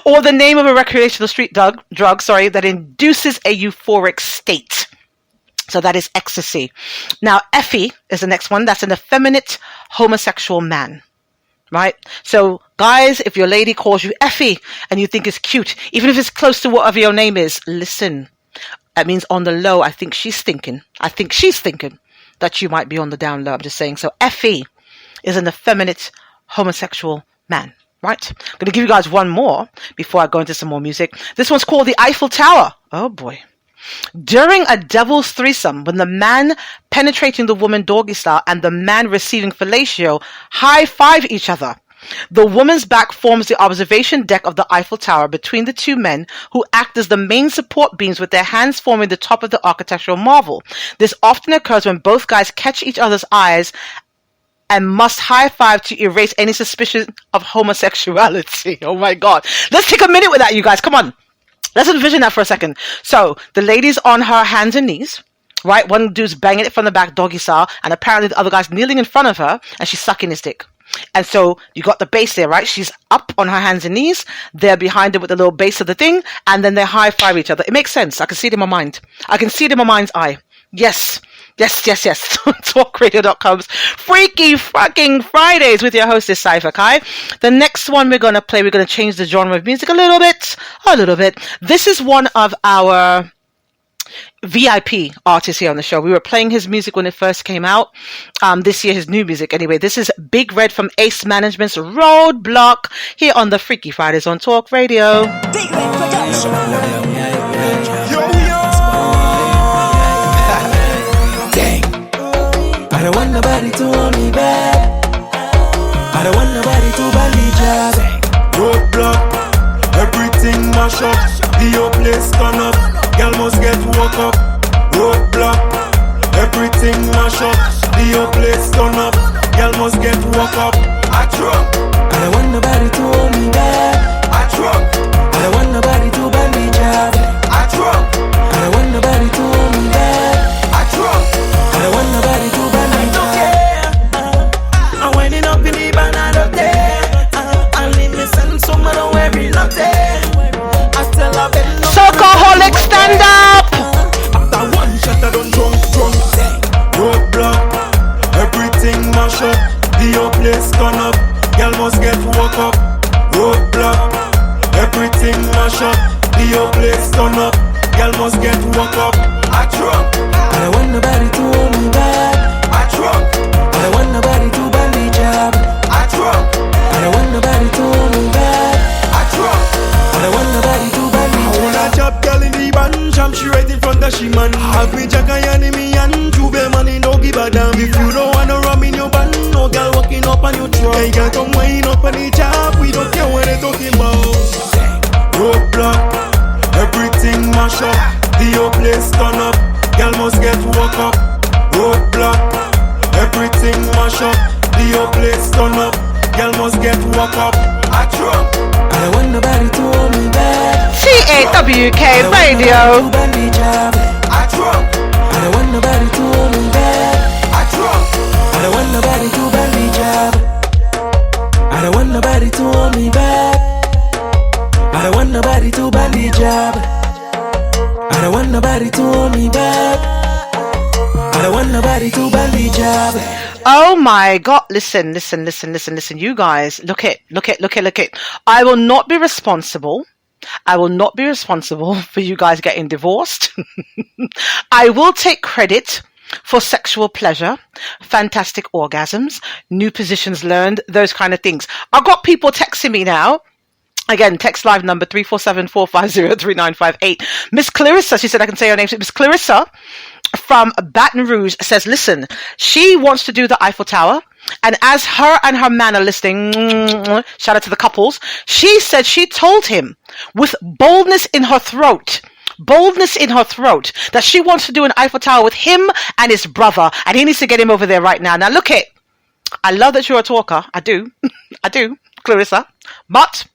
Or the name of a recreational street drug, that induces a euphoric state. So that is ecstasy. Now, Effie is the next one. That's an effeminate homosexual man. Right? So, guys, if your lady calls you Effie and you think it's cute, even if it's close to whatever your name is, listen. That means on the low, I think she's thinking that you might be on the down low. I'm just saying. So, Effie is an effeminate homosexual man. Right? I'm going to give you guys one more before I go into some more music. This one's called the Eiffel Tower. Oh, boy. During a devil's threesome, when the man penetrating the woman doggy style and the man receiving fellatio high-five each other, the woman's back forms the observation deck of the Eiffel Tower between the two men who act as the main support beams with their hands forming the top of the architectural marvel. This often occurs when both guys catch each other's eyes and must high-five to erase any suspicion of homosexuality. Oh my God. Let's take a minute with that, you guys. Come on. Let's envision that for a second. So, the lady's on her hands and knees, right? One dude's banging it from the back, doggy style, and apparently the other guy's kneeling in front of her, and she's sucking his dick. And so, you got the base there, right? She's up on her hands and knees, they're behind her with the little base of the thing, and then they high-five each other. It makes sense. I can see it in my mind. I can see it in my mind's eye. Yes, Yes. Talkradio.com's Freaky Fucking Fridays with your hostess, Cypher Kai. The next one we're going to change the genre of music a little bit. This is one of our VIP artists here on the show. We were playing his music when it first came out. This year, his new music. Anyway, this is Big Red from Ace Management's Roadblock here on the Freaky Fridays on Talk Radio. Big Red Production. I don't want nobody to hold me back. I don't want nobody to ban me job. Roadblock, everything mash up. The whole place turn up. Girl must get woke up. Roadblock, everything mash up. The whole place turn up. Girl must get woke up. I drunk. I don't want nobody to hold me back. I drunk. I don't want nobody to ban me job. I drunk. I don't want nobody to hold me back. I drunk. I don't want nobody to ban me job. I'm winding up in the banana there. I leave me send someone every night there. I tell her bed no. Socoholic, stand up! After one shot I done drunk. Roadblock, everything mash up. The whole place turn up. Girl must get woke up. Roadblock, everything mash up. The whole place turn up. Girl must get woke up. I drunk. I don't want nobody to hold me back. I drunk. I don't want nobody to ban me job. I drunk. I don't want nobody to hold me back. I drunk. I don't want nobody to ban me job. I want a job girl in the band. Jam she right in front of she man. Have me jack and me and Juve money no give a damn. If you don't wanna rum in your band, no girl walking up on your truck. Hey girl come wind up on the job. We don't care what they talking about. Roadblock, everything mash up. The whole place turn up. Girl must get woke up. Roadblock, everything mash up. The whole place turn up. Girl must get woke up. I drunk. I don't want nobody to hold me back. TAWK Radio. I drunk. I don't want nobody to hold me back. I drunk. I don't want nobody to ban me job. I don't want nobody to hold me back. I don't want nobody to ban me job. I don't want nobody to hold me back. I don't want nobody to ban me job. Oh my God. Listen. You guys, look it. I will not be responsible. For you guys getting divorced. I will take credit for sexual pleasure, fantastic orgasms, new positions learned, those kind of things. I've got people texting me now. Again, text live number 347-450-3958. Miss Clarissa, she said I can say her name. Miss Clarissa from Baton Rouge says, listen, she wants to do the Eiffel Tower. And as her and her man are listening, shout out to the couples, she said she told him with boldness in her throat, that she wants to do an Eiffel Tower with him and his brother. And he needs to get him over there right now. Now look it. I love that you're a talker. I do, Clarissa. But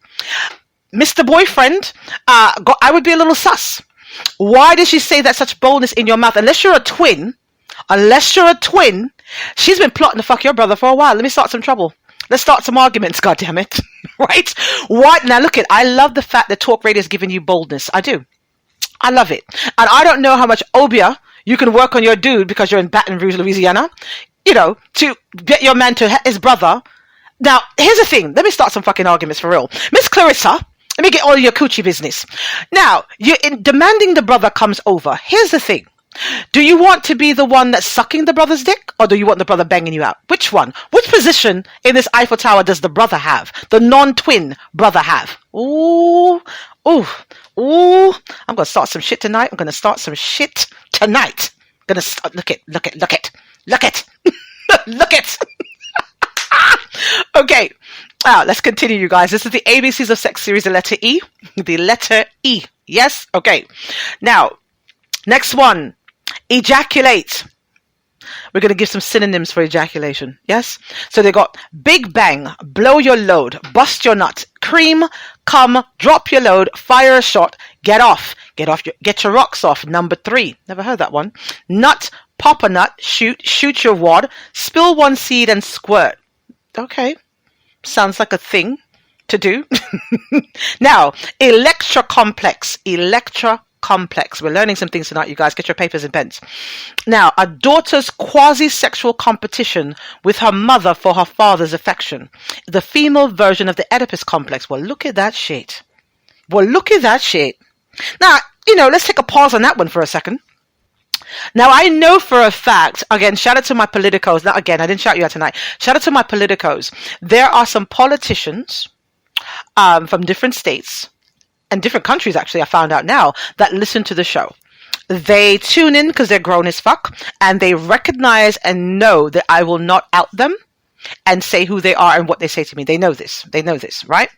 Mr. Boyfriend, I would be a little sus. Why did she say that such boldness in your mouth? Unless you're a twin, she's been plotting to fuck your brother for a while. Let me start some trouble. Let's start some arguments, goddammit. Right? What? Now look it. I love the fact that Talk Radio is giving you boldness. I do. I love it. And I don't know how much obia you can work on your dude because you're in Baton Rouge, Louisiana, to get your man to his brother. Now, here's the thing. Let me start some fucking arguments for real. Miss Clarissa, let me get all your coochie business. Now, you're demanding the brother comes over. Here's the thing. Do you want to be the one that's sucking the brother's dick? Or do you want the brother banging you out? Which one? Which position in this Eiffel Tower does the brother have? The non-twin brother have? Ooh. I'm going to start some shit tonight. Look it. Okay. Let's continue, you guys. This is the ABCs of Sex series, the letter E. The letter E. Yes? Okay. Now, next one. Ejaculate. We're going to give some synonyms for ejaculation. Yes? So they got big bang, blow your load, bust your nut, cream, come, drop your load, fire a shot, get your rocks off. Number 3. Never heard that one. Nut, pop a nut, shoot your wad, spill one seed and squirt. Okay. Sounds like a thing to do. Now, Electra complex. complex. We're learning some things tonight, you guys. Get your papers and pens. Now, a daughter's quasi-sexual competition with her mother for her father's affection. The female version of the Oedipus complex. Well, look at that shit. Well, look at that shit. Now, let's take a pause on that one for a second. Now, I know for a fact, again, shout out to my politicos. Now, again, I didn't shout you out tonight. Shout out to my politicos. There are some politicians from different states and different countries, actually, I found out now, that listen to the show. They tune in because they're grown as fuck, and they recognize and know that I will not out them and say who they are and what they say to me. They know this. They know this, right?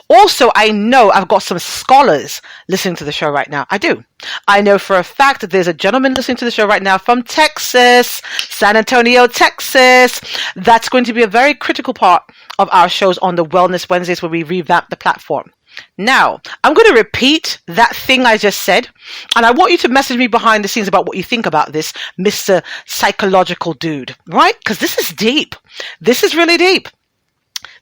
Also, I know I've got some scholars listening to the show right now. I do. I know for a fact that there's a gentleman listening to the show right now from Texas, San Antonio, Texas. That's going to be a very critical part of our shows on the Wellness Wednesdays where we revamp the platform. Now, I'm going to repeat that thing I just said, and I want you to message me behind the scenes about what you think about this, Mr. Psychological Dude, right? Because this is deep. This is really deep.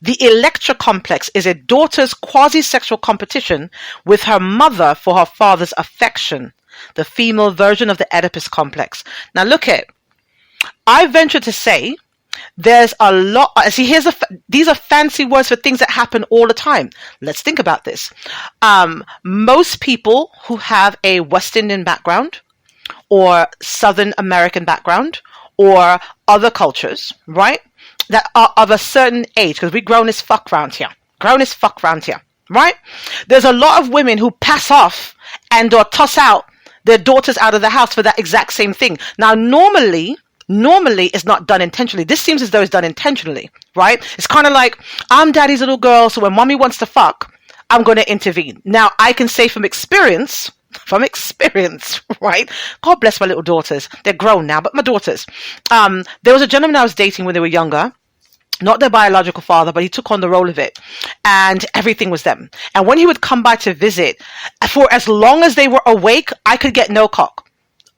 The Electra complex is a daughter's quasi-sexual competition with her mother for her father's affection, the female version of the Oedipus complex. Now, look at, I venture to say, there's a lot. See, these are fancy words for things that happen all the time. Let's think about this. Most people who have a West Indian background or Southern American background or other cultures, right, that are of a certain age, because we're grown as fuck round here. Grown as fuck round here, right? There's a lot of women who pass off and or toss out their daughters out of the house for that exact same thing. Now, normally it's not done intentionally. This seems as though it's done intentionally, right? It's kind of like, I'm daddy's little girl, so when mommy wants to fuck, I'm going to intervene. Now, I can say from experience, right? God bless my little daughters. They're grown now, but my daughters. There was a gentleman I was dating when they were younger, not their biological father, but he took on the role of it, and everything was them. And when he would come by to visit, for as long as they were awake, I could get no cock.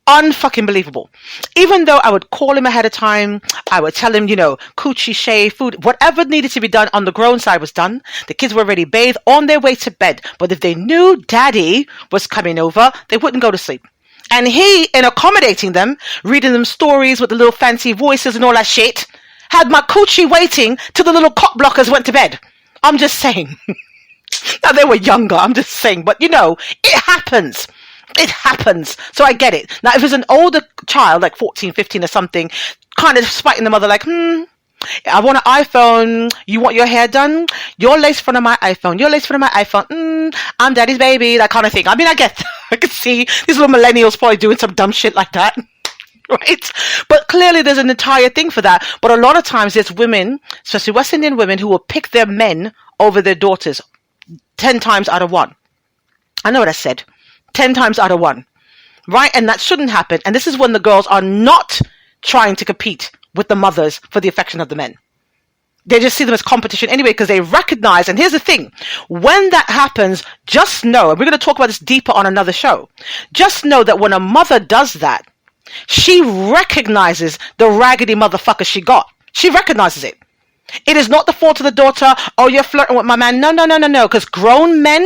Unfucking believable. Even though I would call him ahead of time, I would tell him, coochie, shave, food, whatever needed to be done on the grown side was done. The kids were already bathed on their way to bed. But if they knew daddy was coming over, they wouldn't go to sleep. And he, in accommodating them, reading them stories with the little fancy voices and all that shit, had my coochie waiting till the little cock blockers went to bed. I'm just saying. Now, they were younger, I'm just saying. But, it happens. It happens. So I get it. Now, if it's an older child, like 14, 15 or something, kind of spiting the mother like, I want an iPhone. You want your hair done? You're laced in front of my iPhone. You're laced in front of my iPhone. I'm daddy's baby. That kind of thing. I mean, I get, I can see these little millennials probably doing some dumb shit like that. Right? But clearly there's an entire thing for that. But a lot of times there's women, especially West Indian women, who will pick their men over their daughters 10 times out of 1. I know what I said. 10 times out of 1, right? And that shouldn't happen. And this is when the girls are not trying to compete with the mothers for the affection of the men. They just see them as competition anyway, because they recognize, and here's the thing, when that happens, just know, and we're going to talk about this deeper on another show, just know that when a mother does that, she recognizes the raggedy motherfucker she got. She recognizes it. It is not the fault of the daughter, oh, you're flirting with my man. No, because grown men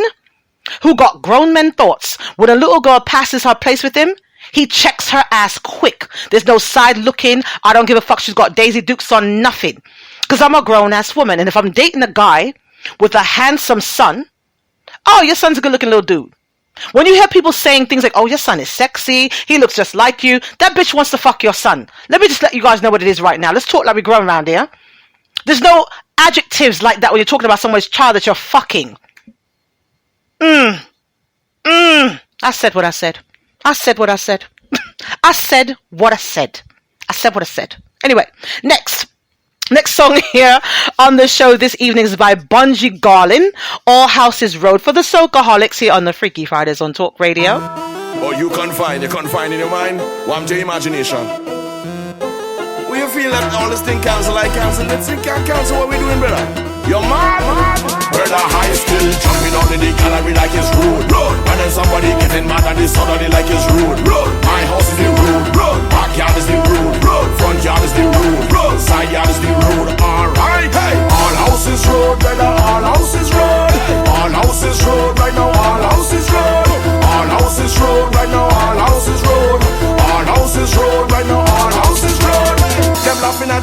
who got grown men thoughts, when a little girl passes her place with him, he checks her ass quick. There's no side looking. I don't give a fuck. She's got Daisy Dukes on, nothing. Because I'm a grown ass woman. And if I'm dating a guy with a handsome son, oh, your son's a good looking little dude. When you hear people saying things like, oh, your son is sexy, he looks just like you, that bitch wants to fuck your son. Let me just let you guys know what it is right now. Let's talk like we're grown around here. There's no adjectives like that when you're talking about someone's child that you're fucking. I said what I said. I said what I said. I said what I said. I said what I said. Anyway, next song here on the show this evening is by Bunji Garlin, All Houses Road, for the Soulcaholics here on the Freaky Fridays on Talk Radio. Oh, you can't find in your mind. Warm to your imagination. Will you feel that all this thing cancel like cancel? Let's think can't cancel what we doing, brother. You're mad. Brother high still jumping on in the gallery like it's rude. And then somebody getting mad at this suddenly like it's rude. My house is the rude. Backyard is the rude. Front yard is the rude. Side yard is the rude. Alright, hey. All houses road, brother. All houses road. All houses road right now. All houses road. All houses road right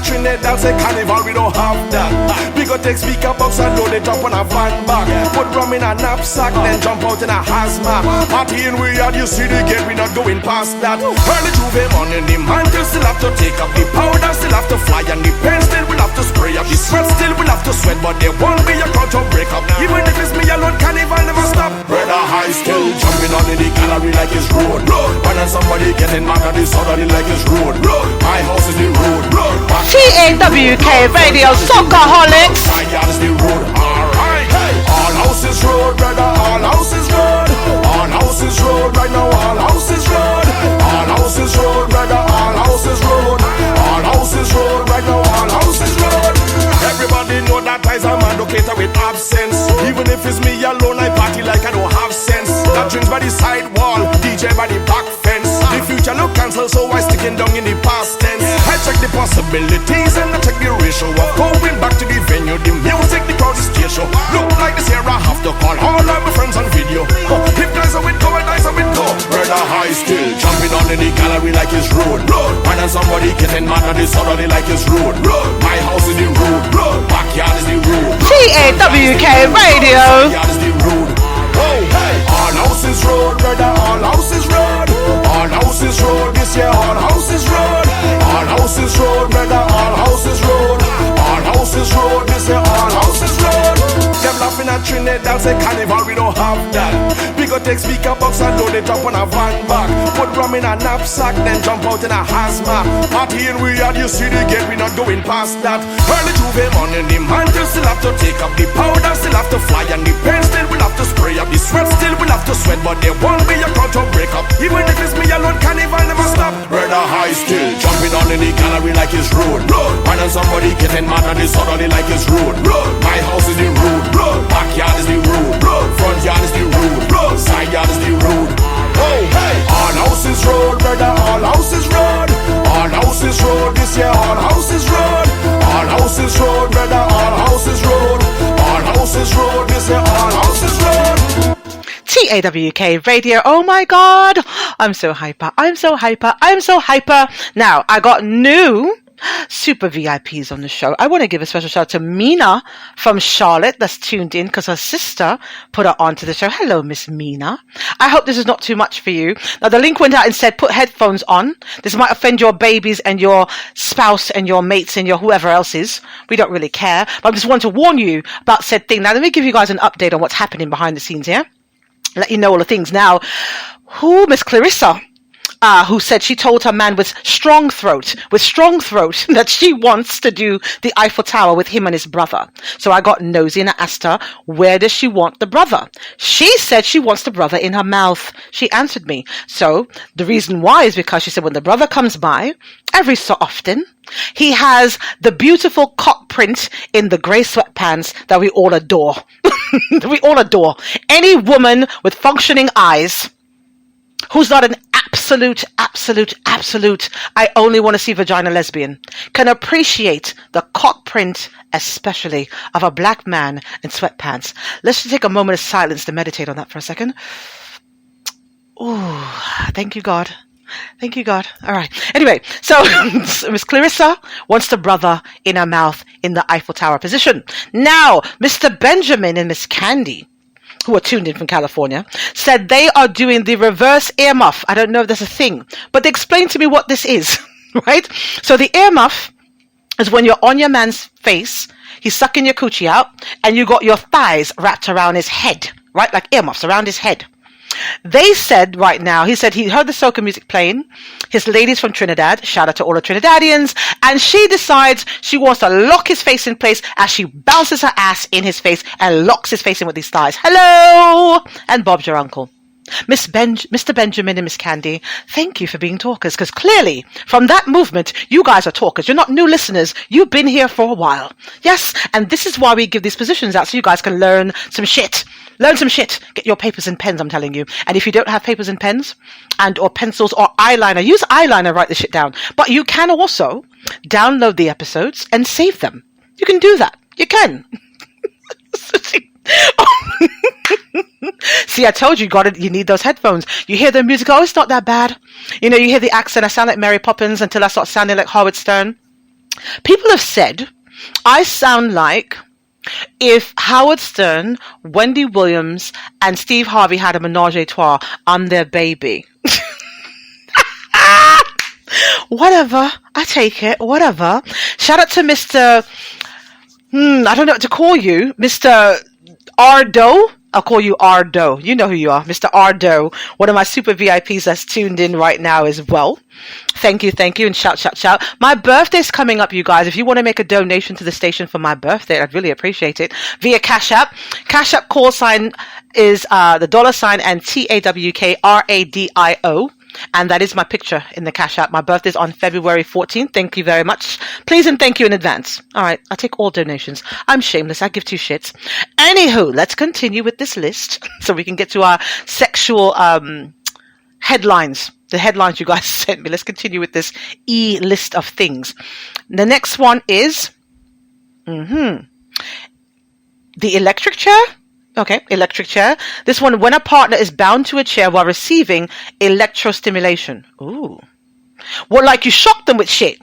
Trinidad say carnival, we don't have that. We go take speaker box and load it up on a van back. Put rum in a knapsack, then jump out in a hazmat. Party in we are, you see the gate, we not going past that. Early Juve morning, the mantle still have to take up the powder, still have to fly, and the pen still will have to spray up. The sweat still will have to sweat, but there won't be a crowd to break up. Even if it's me alone, carnival never stop. Brother High still jumping on in the gallery like it's road. When somebody getting mad at the suddenly like it's road. My house is the road. TAWK Radio Soccerholics. My yard is the road. Alright. All houses road, brother. All houses road. All houses road right now. All houses road. All houses road, brother. All houses road. All houses road right now. All houses road. Everybody know that I's a man located with absence. Even if it's me alone, I party like I don't have sense. That drinks by the side wall, DJ by the back fence. The future look cancel, so I sticking down in the past tense. I check the possibilities and I check the ratio of going back to the venue. The music, the crowd is station. Look like this here, I have to call all of my friends on video. If guys are with go, and guys are with go. Brother High still jumping on in the gallery like it's road. When somebody getting mad at the suddenly like it's road. My house is the road. Backyard is the road. TAWK Radio. Backyard is the road. All houses road, brother. All houses road. All houses road. This year, all houses road. All houses road, brother. All houses road. All houses road. This year, all houses road. Them laughing at Trinidad, say carnival, we don't have that. We go take speaker box and load it up on a van back. Put rum in a knapsack, then jump out in a hazmat. Party in we are, you see the gate, we not going past that. Early Juve morning, the mantle still have to take up the powder, still have to fly, and the pen still will have to spray up. The sweat still will have to sweat, but there won't be a crowd to break up. Even if it's me alone, carnival never stop. Brother High still jumping on in the gallery like it's road. When somebody getting mad at the suddenly like it's road. My house is the road. Backyard is the road. Front yard is the road. Side yard is the road. All houses road, brother. All houses road. All houses road. This year, all houses road. All houses road, brother. All houses road. All houses road. This year, all houses road. TAWK Radio. Oh my God. I'm so hyper. I'm so hyper. I'm so hyper. Now, I got new super VIPs on the show. I want to give a special shout out to Mina from Charlotte that's tuned in because her sister put her onto the show. Hello, Miss Mina. I hope this is not too much for you. Now, the link went out and said put headphones on. This might offend your babies and your spouse and your mates and your whoever else is. We don't really care. But I just want to warn you about said thing. Now, let me give you guys an update on what's happening behind the scenes here. Let you know all the things. Now, Miss Clarissa, who said she told her man with strong throat that she wants to do the Eiffel Tower with him and his brother. So I got nosy and I asked her, where does she want the brother? She said she wants the brother in her mouth. She answered me. So the reason why is because she said when the brother comes by, every so often, he has the beautiful cock print in the grey sweatpants that we all adore. We all adore. Any woman with functioning eyes who's not an absolute, I only want to see vagina lesbian, can appreciate the cock print, especially of a black man in sweatpants. Let's just take a moment of silence to meditate on that for a second. Ooh, thank you, God. Thank you, God. All right. Anyway, so Miss Clarissa wants the brother in her mouth in the Eiffel Tower position. Now, Mr. Benjamin and Miss Candy, who are tuned in from California, said they are doing the reverse earmuff. I don't know if that's a thing, but they explained to me what this is, right? So the earmuff is when you're on your man's face, he's sucking your coochie out, and you got your thighs wrapped around his head, right? Like earmuffs around his head. They said right now, he said he heard the soca music playing, his ladies from Trinidad, shout out to all the Trinidadians, and she decides she wants to lock his face in place as she bounces her ass in his face and locks his face in with these thighs. Hello! And Bob's your uncle. Mr. Benjamin and Miss Candy, thank you for being talkers, because clearly from that movement, you guys are talkers. You're not new listeners. You've been here for a while. Yes, and this is why we give these positions out so you guys can learn some shit. Learn some shit. Get your papers and pens, I'm telling you. And if you don't have papers and pens and or pencils or eyeliner, use eyeliner, write this shit down. But you can also download the episodes and save them. You can do that. You can. See, I told you, you need those headphones. You hear the music, oh, it's not that bad. You know, you hear the accent, I sound like Mary Poppins until I start sounding like Howard Stern. People have said I sound like if Howard Stern, Wendy Williams, and Steve Harvey had a menage a trois, I'm their baby. Whatever. I take it. Whatever. Shout out to Mr. I don't know what to call you. Mr. Ardo. I'll call you Ardo. You know who you are. Mr. Ardo. One of my super VIPs that's tuned in right now as well. Thank you. And shout. My birthday's coming up, you guys. If you want to make a donation to the station for my birthday, I'd really appreciate it. Via Cash App. Cash App call sign is the $ and TAWKRADIO. And that is my picture in the Cash App. My birthday's on February 14th. Thank you very much. Please and thank you in advance. All right. I take all donations. I'm shameless. I give two shits. Anywho, let's continue with this list so we can get to our sexual headlines. The headlines you guys sent me. Let's continue with this list of things. The next one is the electric chair. Okay, electric chair. This one, when a partner is bound to a chair while receiving electrostimulation. Ooh. Well, like you shock them with shit.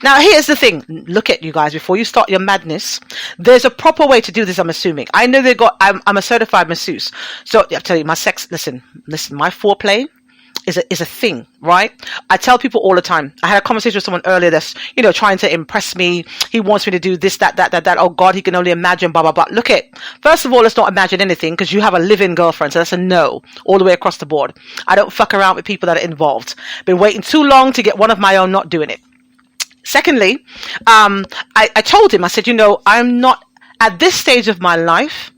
Now, here's the thing. Look at you guys, before you start your madness, there's a proper way to do this, I'm assuming. I know I'm a certified masseuse. So, I tell you, listen, my foreplay is a thing, right? I tell people all the time. I had a conversation with someone earlier that's, trying to impress me. He wants me to do this, that. Oh God, he can only imagine, blah, blah, blah. Look first of all, let's not imagine anything because you have a live-in girlfriend. So that's a no all the way across the board. I don't fuck around with people that are involved. Been waiting too long to get one of my own, not doing it. Secondly, I told him, I said, I'm not at this stage of my life.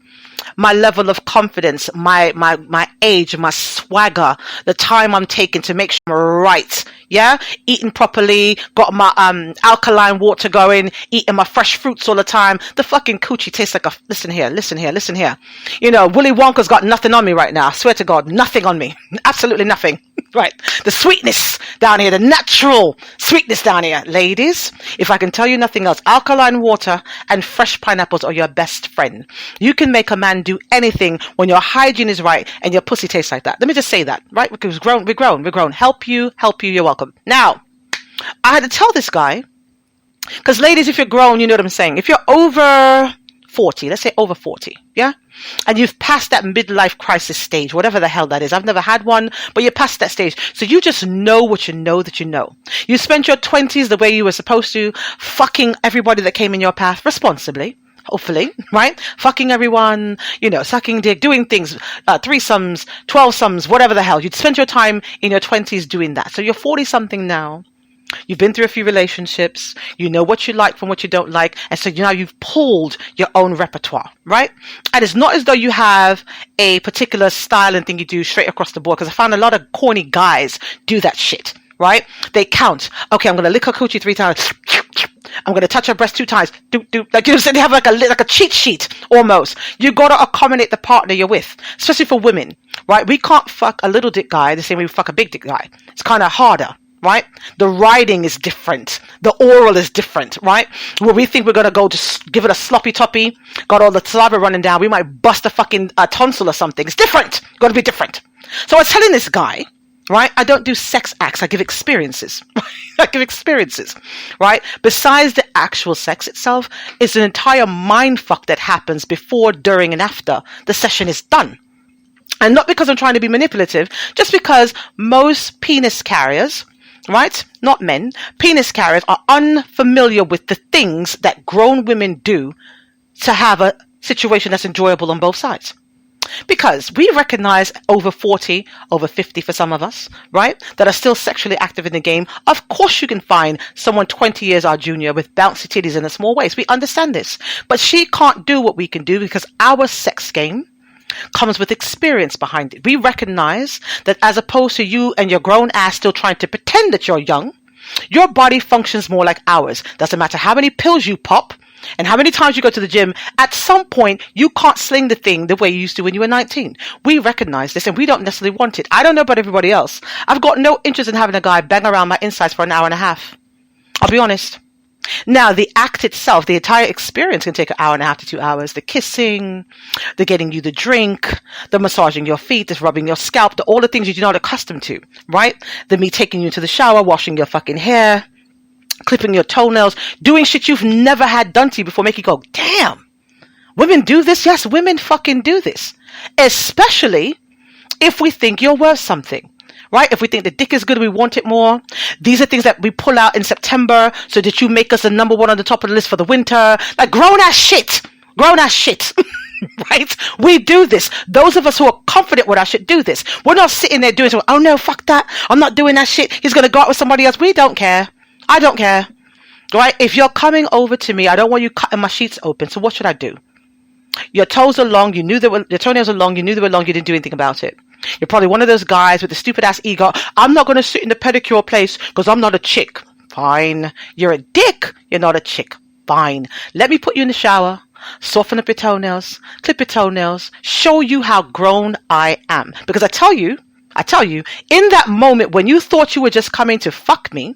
My level of confidence, my age, my swagger, the time I'm taking to make sure I'm right. Yeah. Eating properly, got my alkaline water going, eating my fresh fruits all the time. The fucking coochie tastes like listen here. Willy Wonka's got nothing on me right now. I swear to God, nothing on me. Absolutely nothing. Right. The sweetness down here, the natural sweetness down here. Ladies, if I can tell you nothing else, alkaline water and fresh pineapples are your best friend. You can make a man do anything when your hygiene is right and your pussy tastes like that. Let me just say that, right? Because we're grown. Help you, you're welcome. Now, I had to tell this guy, because ladies, if you're grown, you know what I'm saying. If you're over 40, let's say over 40, yeah? And you've passed that midlife crisis stage, whatever the hell that is. I've never had one, but you're past that stage. So you just know what you know that you know. You spent your 20s the way you were supposed to, fucking everybody that came in your path responsibly. Hopefully, right? Fucking everyone, sucking dick, doing things, threesomes, 12-somes, whatever the hell. You'd spend your time in your 20s doing that. So you're 40-something now. You've been through a few relationships. You know what you like from what you don't like. And so now you've pulled your own repertoire, right? And it's not as though you have a particular style and thing you do straight across the board. Because I found a lot of corny guys do that shit, right? They count. Okay, I'm going to lick her coochie 3 times. I'm going to touch her breast 2 times. Like, they have like a cheat sheet almost. You got to accommodate the partner you're with, especially for women, right? We can't fuck a little dick guy the same way we fuck a big dick guy. It's kind of harder, right? The riding is different. The oral is different, right? Where we think we're going to go just give it a sloppy toppy, got all the saliva running down. We might bust a fucking tonsil or something. It's different. Got to be different. So I was telling this guy, right? I don't do sex acts. I give experiences. Right? Besides the actual sex itself, it's an entire mind fuck that happens before, during, and after the session is done. And not because I'm trying to be manipulative, just because most penis carriers, right? Not men. Penis carriers are unfamiliar with the things that grown women do to have a situation that's enjoyable on both sides. Because we recognize over 40, over 50 for some of us, right, that are still sexually active in the game. Of course you can find someone 20 years our junior with bouncy titties in a small waist. We understand this. But she can't do what we can do because our sex game comes with experience behind it. We recognize that as opposed to you and your grown ass still trying to pretend that you're young, your body functions more like ours. Doesn't matter how many pills you pop and how many times you go to the gym, at some point you can't sling the thing the way you used to when you were 19. We recognize this and we don't necessarily want it. I don't know about everybody else. I've got no interest in having a guy bang around my insides for an hour and a half. I'll be honest. Now, the act itself, the entire experience can take an hour and a half to 2 hours. The kissing, the getting you the drink, the massaging your feet, the rubbing your scalp, all the things you're not accustomed to, right? The me taking you to the shower, washing your fucking hair, clipping your toenails, doing shit you've never had done to you before, make you go, damn, women do this? Yes, women fucking do this. Especially if we think you're worth something, right? If we think the dick is good, we want it more. These are things that we pull out in September so that you make us the number one on the top of the list for the winter. Like grown ass shit. Right? We do this. Those of us who are confident with our shit do this. We're not sitting there doing something, oh no, fuck that. I'm not doing that shit. He's going to go out with somebody else. We don't care. I don't care. Right? If you're coming over to me, I don't want you cutting my sheets open. So what should I do? Your toes are long. You knew your toenails are long. You knew they were long. You didn't do anything about it. You're probably one of those guys with the stupid ass ego. I'm not going to sit in the pedicure place because I'm not a chick. Fine. You're a dick. You're not a chick. Fine. Let me put you in the shower. Soften up your toenails, clip your toenails, show you how grown I am. Because I tell you, in that moment when you thought you were just coming to fuck me,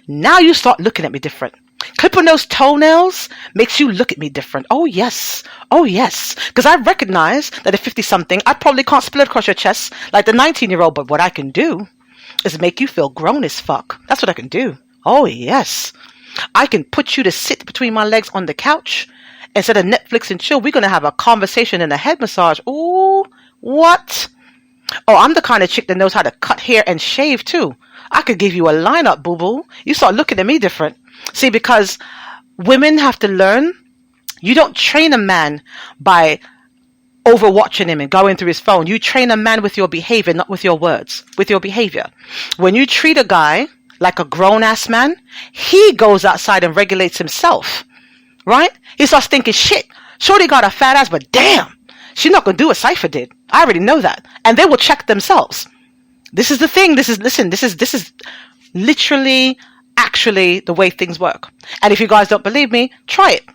now you start looking at me different. Clipping those toenails makes you look at me different. Oh yes. Because I recognize that at 50-something, I probably can't split across your chest like the 19-year-old, but what I can do is make you feel grown as fuck. That's what I can do. Oh yes. I can put you to sit between my legs on the couch. Instead of Netflix and chill, we're going to have a conversation and a head massage. Ooh, what? Oh, I'm the kind of chick that knows how to cut hair and shave too. I could give you a lineup, boo-boo. You start looking at me different. See, because women have to learn. You don't train a man by overwatching him and going through his phone. You train a man with your behavior, not with your words, with your behavior. When you treat a guy like a grown-ass man, he goes outside and regulates himself. Right? He starts thinking, shit, shorty got a fat ass, but damn, she's not going to do what Cypher did. I already know that. And they will check themselves. This is the thing. This is literally, actually the way things work. And if you guys don't believe me, try it.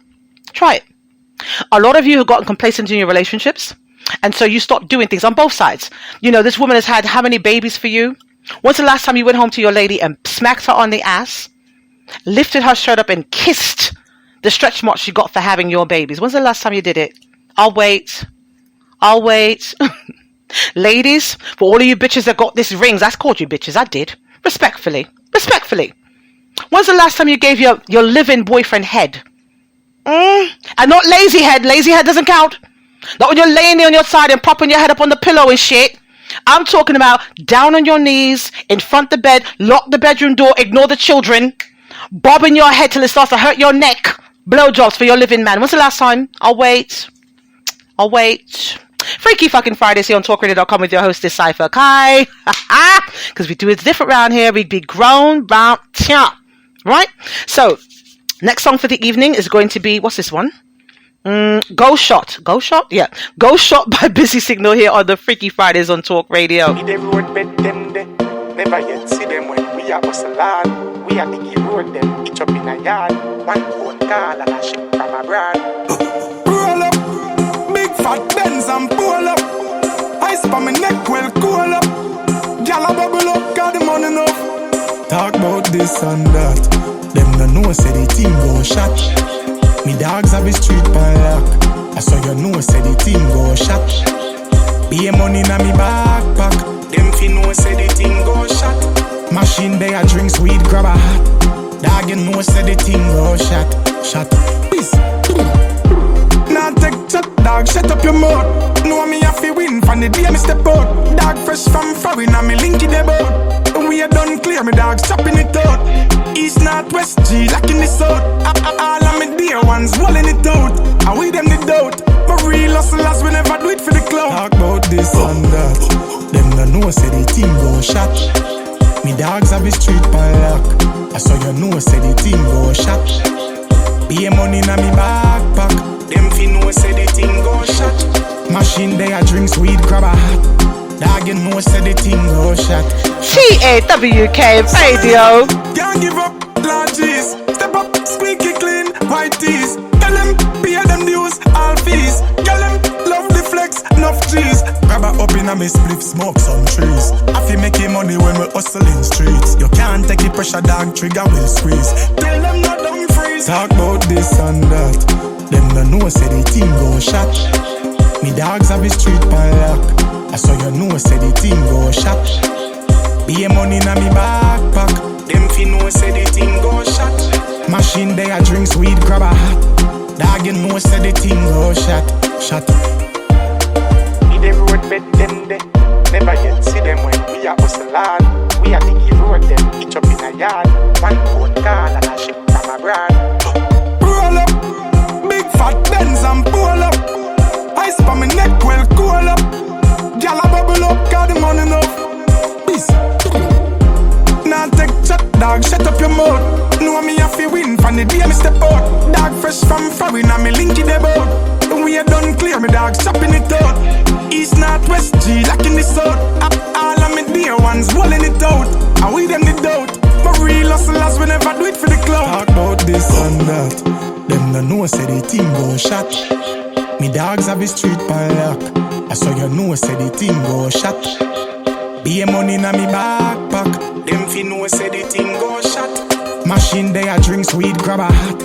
A lot of you have gotten complacent in your relationships. And so you stop doing things on both sides. You know, this woman has had how many babies for you? When's the last time you went home to your lady and smacked her on the ass, lifted her shirt up and kissed the stretch marks she got for having your babies? When's the last time you did it? I'll wait. Ladies, for all of you bitches that got this rings, I called you bitches. I did. Respectfully. When's the last time you gave your living boyfriend head? And not lazy head. Lazy head doesn't count. Not when you're laying there on your side and propping your head up on the pillow and shit. I'm talking about down on your knees, in front of the bed, lock the bedroom door, ignore the children, bobbing your head till it starts to hurt your neck. Blowjobs for your living man. When's the last time? I'll wait. Freaky fucking Fridays here on talkradio.com with your hostess Cypher Kai. Because we do it different around here. We'd be grown round here. Right? So, next song for the evening is going to be, what's this one? Go Shot. Yeah. Go Shot by Busy Signal here on the Freaky Fridays on Talk Radio. Never yet see them when we are hustling. We are Diggy Road them, each up in a yard. One phone call and a ship from abroad. Roll up, big fat Benz and pull up. Ice on my neck well cool up. Gyal a bubble up, got the money enough. Talk about this and that. Them no know say the team go shot. Me dogs have a street pan lock. I saw you know say the team go shot. Be money na me backpack. Them fi know say the thing go shot. Machine there drinks weed, grab a hat. Dog you know say the thing go shot. Peace. Now take chat, dog, shut up your mouth. Know me have to win from the day me step out. Dog fresh from foreign and me link it about. We are done clear, me dog chopping it out. East, north, west, G, locking the south. All of me dear ones rolling it out. And we them the doubt. But real hustlers we never do it for the clout. Talk about this and that. Them no know say the team go shot. Me dogs have a street pan lock. I saw you know say the team go shot. Be money na me backpack. Them fi know say the thing go shot. Machine there drinks weed, grab a hat. Dog you know say the thing go shot. TAWK Radio. Can't give up, Lord G's. Step up, squeaky clean, white tees. Tell them, pay them dues, all fees. Tell them, love the flex, enough G's. Grab a up in a me spliff, smoke some trees. I feel making money when we hustling streets. You can't take it pressure, dog, trigger will squeeze. Tell them not dumb freeze. Talk about this and that. Them no know say the team go shot. Me dogs have a street pan lock. I saw you know say the team go shot. Be a money na me backpack. Them fi know say the thing go shot. Machine there a drinks, weed, grab a hat. Dog you know say the thing go shot. Shot. Me them road bed them there. Never yet see them when we are hustle hard. We are thinking road them, each up in a yard. One phone call and a ship from abroad. Roll up, big fat Benz and pull up. Ice pa me neck well cool up. Gyal a bubble up, got the money enough. Peace. Now take chat, dog, shut up your mouth. Know me have to win from the day me step out. Dog fresh from foreign and me linky the boat. We are done clear, me dog chopping it out. East, north, west, G, locking the south. All of me dear ones rolling it out. And we them the doubt. But real hustlers we never do it for the clout. Talk about this and that. Them no know say the thing go shot. Me dogs have the street pan lock. I saw you know say the thing go shot. Be a money na me backpack. Them fi know say the thing go shot. Machine there a drinks, weed, grab a hat.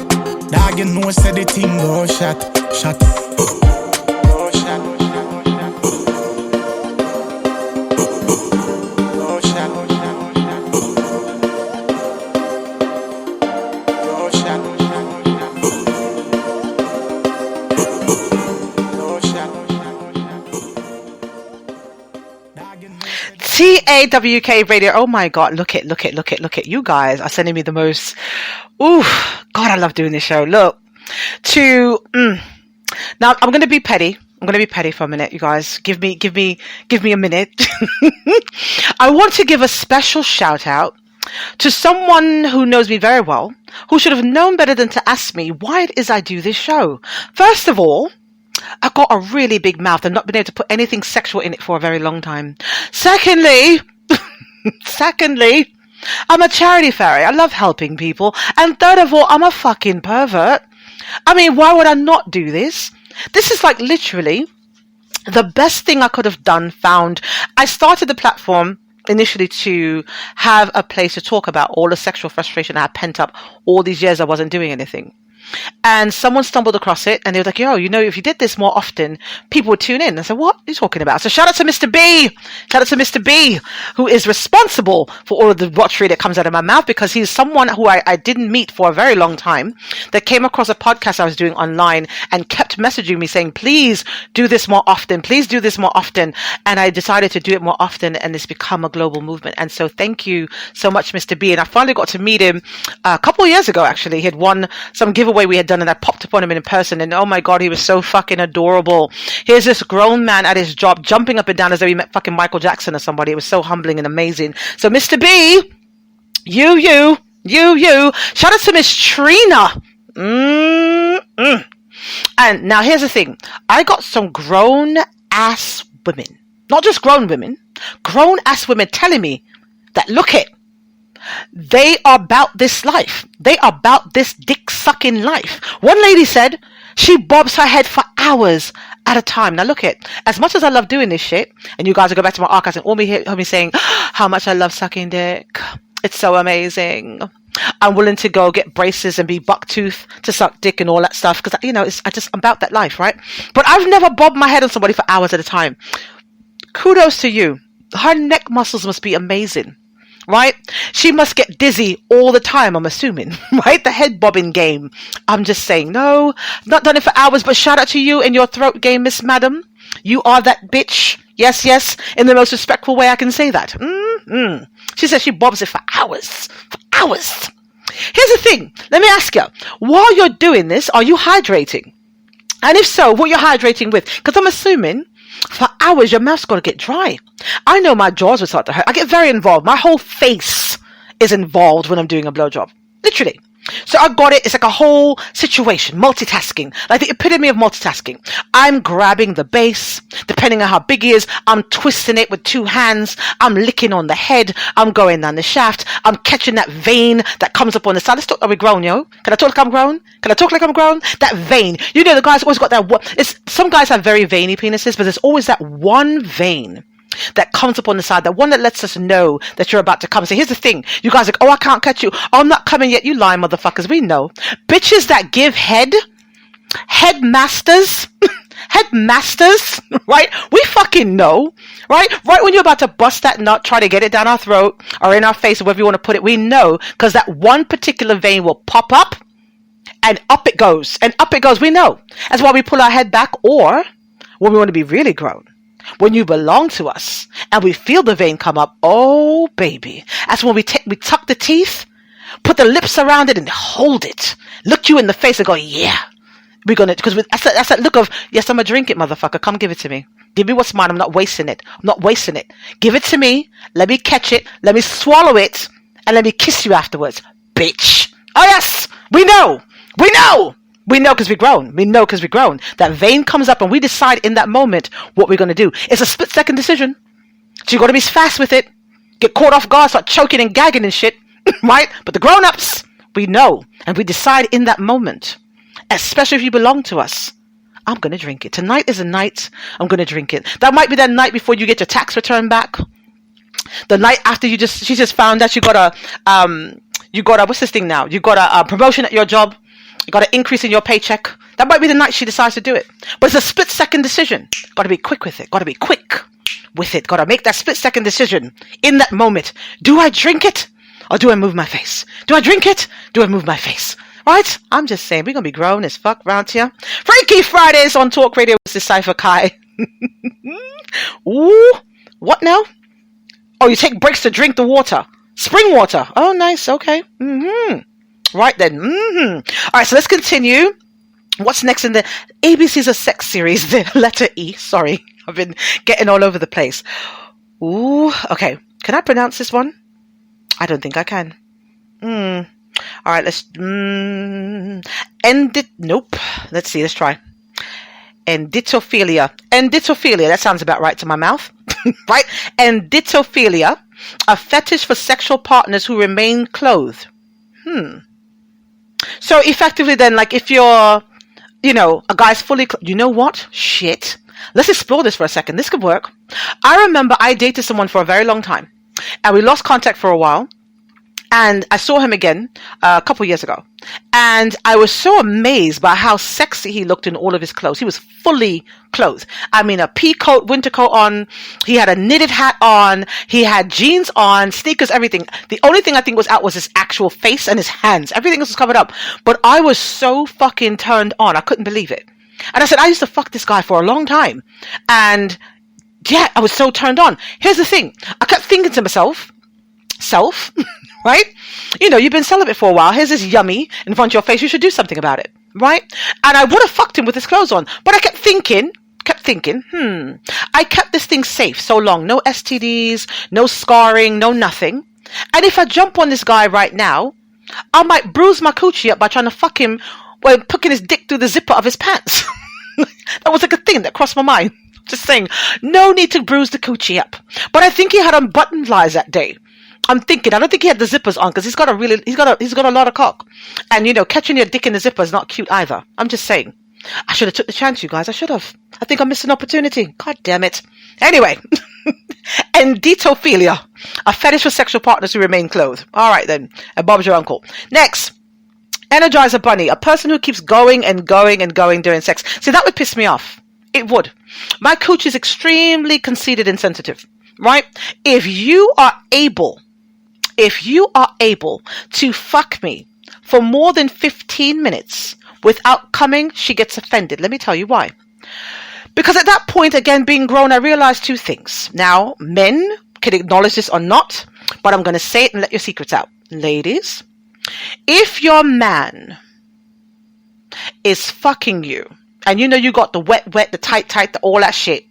Dog you know say the thing go shot. Shot. Go shot. Go shot. Go shot. TAWK Radio. Oh my God, look it. You guys are sending me the most. Ooh, God, I love doing this show. Look, now I'm going to be petty. For a minute, you guys. Give me a minute. I want to give a special shout out to someone who knows me very well, who should have known better than to ask me why it is I do this show. First of all, I've got a really big mouth and not been able to put anything sexual in it for a very long time. Secondly, I'm a charity fairy. I love helping people. And third of all, I'm a fucking pervert. I mean, why would I not do this? This is like literally the best thing I could have done, found. I started the platform initially to have a place to talk about all the sexual frustration I had pent up all these years I wasn't doing anything. And someone stumbled across it and they were like, yo, you know, if you did this more often, people would tune in. I said, what are you talking about? So shout out to Mr. B. Shout out to Mr. B, who is responsible for all of the rotary that comes out of my mouth, because he's someone who I didn't meet for a very long time, that came across a podcast I was doing online and kept messaging me saying, please do this more often. Please do this more often. And I decided to do it more often, and it's become a global movement. And so thank you so much, Mr. B. And I finally got to meet him a couple of years ago, actually. He had won some giveaway we had done, and I popped up on him in person, and oh my God, he was so fucking adorable. Here's this grown man at his job jumping up and down as though he met fucking Michael Jackson or somebody. It was so humbling and amazing. So Mr. B, you. Shout out to Miss Trina. And now here's the thing. I got some grown ass women, not just grown women, grown ass women telling me that, look it, they are about this life. They are about this dick sucking life. One lady said she bobs her head for hours at a time. Now look it, as much as I love doing this shit, and you guys will go back to my archives and all me hear me saying how much I love sucking dick. It's so amazing. I'm willing to go get braces and be bucktooth to suck dick and all that stuff, because you know I'm about that life, right? But I've never bobbed my head on somebody for hours at a time. Kudos to you. Her neck muscles must be amazing. Right? She must get dizzy all the time, I'm assuming, right? The head bobbing game. I'm just saying, no, not done it for hours, but shout out to you and your throat game, Miss Madam. You are that bitch. Yes, in the most respectful way I can say that. She says she bobs it for hours. Here's the thing. Let me ask you, while you're doing this, are you hydrating? And if so, what you're hydrating with? Because I'm assuming for hours, your mouth's got to get dry. I know my jaws will start to hurt. I get very involved. My whole face is involved when I'm doing a blowjob. Literally. So I got it. It's like a whole situation. Multitasking. Like the epitome of multitasking. I'm grabbing the base. Depending on how big he is, I'm twisting it with two hands. I'm licking on the head. I'm going down the shaft. I'm catching that vein that comes up on the side. Let's talk. Are we grown, yo? Can I talk like I'm grown? That vein. You know, the guys always got that. Some guys have very veiny penises, but there's always that one vein that comes up on the side, the one that lets us know that you're about to come. So here's the thing. You guys are like, oh, I can't catch you. Oh, I'm not coming yet. You lying motherfuckers. We know. Bitches that give headmasters, headmasters, right? We fucking know, right? Right when you're about to bust that nut, try to get it down our throat or in our face, or wherever you want to put it, we know because that one particular vein will pop up and up it goes. And up it goes. We know. That's why we pull our head back, or when we want to be really grown. When you belong to us and we feel the vein come up, oh baby, that's when we tuck the teeth, put the lips around it and hold it. Look you in the face and go, yeah, we're going to, because that's that look of, yes, I'm going to drink it, motherfucker. Come give it to me. Give me what's mine. I'm not wasting it. I'm not wasting it. Give it to me. Let me catch it. Let me swallow it. And let me kiss you afterwards, bitch. Oh yes, we know. We know. We know because we've grown. We know because we've grown. That vein comes up and we decide in that moment what we're going to do. It's a split-second decision. So you've got to be fast with it. Get caught off guard, start choking and gagging and shit. Right? But the grown-ups, we know. And we decide in that moment, especially if you belong to us, I'm going to drink it. Tonight is a night I'm going to drink it. That might be that night before you get your tax return back. The night after she just found out you got a, what's this thing now? You got a promotion at your job. You got an increase in your paycheck. That might be the night she decides to do it. But it's a split-second decision. Got to be quick with it. Got to be quick with it. Got to make that split-second decision in that moment. Do I drink it or do I move my face? Do I drink it? Do I move my face? Right? I'm just saying, we're going to be grown as fuck round here. Freaky Fridays on Talk Radio. This is Cypher Kai. Ooh. What now? Oh, you take breaks to drink the water. Spring water. Oh, nice. Okay. Mm-hmm. Right then. Mm-hmm. All right, so let's continue. What's next in the ABCs of Sex series? The letter E. Sorry, I've been getting all over the place. Ooh, okay. Can I pronounce this one? I don't think I can. All right, let's end it. Nope. Let's see. Let's try. Enditophilia. Enditophilia. That sounds about right to my mouth. Right? Enditophilia. A fetish for sexual partners who remain clothed. So effectively then, like if you're, a guy's fully, you know what? Shit. Let's explore this for a second. This could work. I remember I dated someone for a very long time and we lost contact for a while. And I saw him again a couple years ago. And I was so amazed by how sexy he looked in all of his clothes. He was fully clothed. I mean, a pea coat, winter coat on. He had a knitted hat on. He had jeans on, sneakers, everything. The only thing I think was out was his actual face and his hands. Everything else was covered up. But I was so fucking turned on. I couldn't believe it. And I said, I used to fuck this guy for a long time. And yeah, I was so turned on. Here's the thing. I kept thinking to myself, right? You've been celibate for a while. Here's this yummy in front of your face. You should do something about it, right? And I would have fucked him with his clothes on. But I kept thinking, I kept this thing safe so long. No STDs, no scarring, no nothing. And if I jump on this guy right now, I might bruise my coochie up by trying to fuck him while putting his dick through the zipper of his pants. That was like a thing that crossed my mind. Just saying, no need to bruise the coochie up. But I think he had on button flies that day. I'm thinking, I don't think he had the zippers on because he's got a lot of cock. And, catching your dick in the zipper is not cute either. I'm just saying. I should have took the chance, you guys. I should have. I think I missed an opportunity. God damn it. Anyway. Enditophilia. A fetish for sexual partners who remain clothed. All right, then. And Bob's your uncle. Next. Energizer Bunny. A person who keeps going and going and going during sex. See, that would piss me off. It would. My cooch is extremely conceited and sensitive. Right? If you are able to fuck me for more than 15 minutes without coming, she gets offended. Let me tell you why. Because at that point, again, being grown, I realized two things. Now, men can acknowledge this or not, but I'm going to say it and let your secrets out. Ladies, if your man is fucking you, and you got the wet, the tight, the all that shit,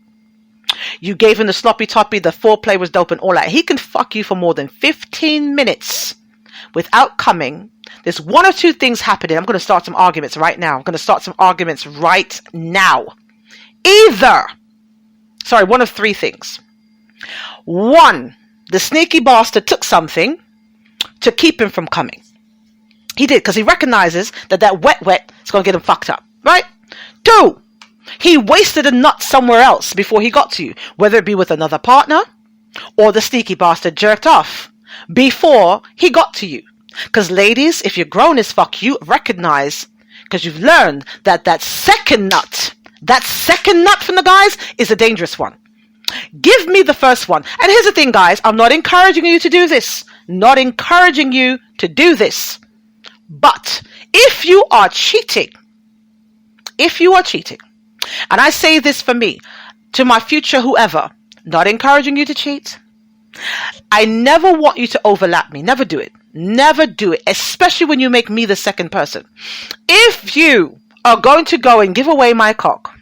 you gave him the sloppy toppy, the foreplay was dope and all that. He can fuck you for more than 15 minutes without coming. There's one or two things happening. I'm going to start some arguments right now. One of three things. One, the sneaky bastard took something to keep him from coming. He did, because he recognizes that wet is going to get him fucked up. Right? Two, he wasted a nut somewhere else before he got to you, whether it be with another partner or the sneaky bastard jerked off before he got to you. Because ladies, if you're grown as fuck, you recognize, because you've learned that second nut That second nut from the guys is a dangerous one. Give me the first one. And here's the thing, guys. I'm not encouraging you to do this. Not encouraging you to do this. But if you are cheating, and I say this for me, to my future whoever, not encouraging you to cheat. I never want you to overlap me. Never do it. Never do it, especially when you make me the second person. If you are going to go and give away my cock,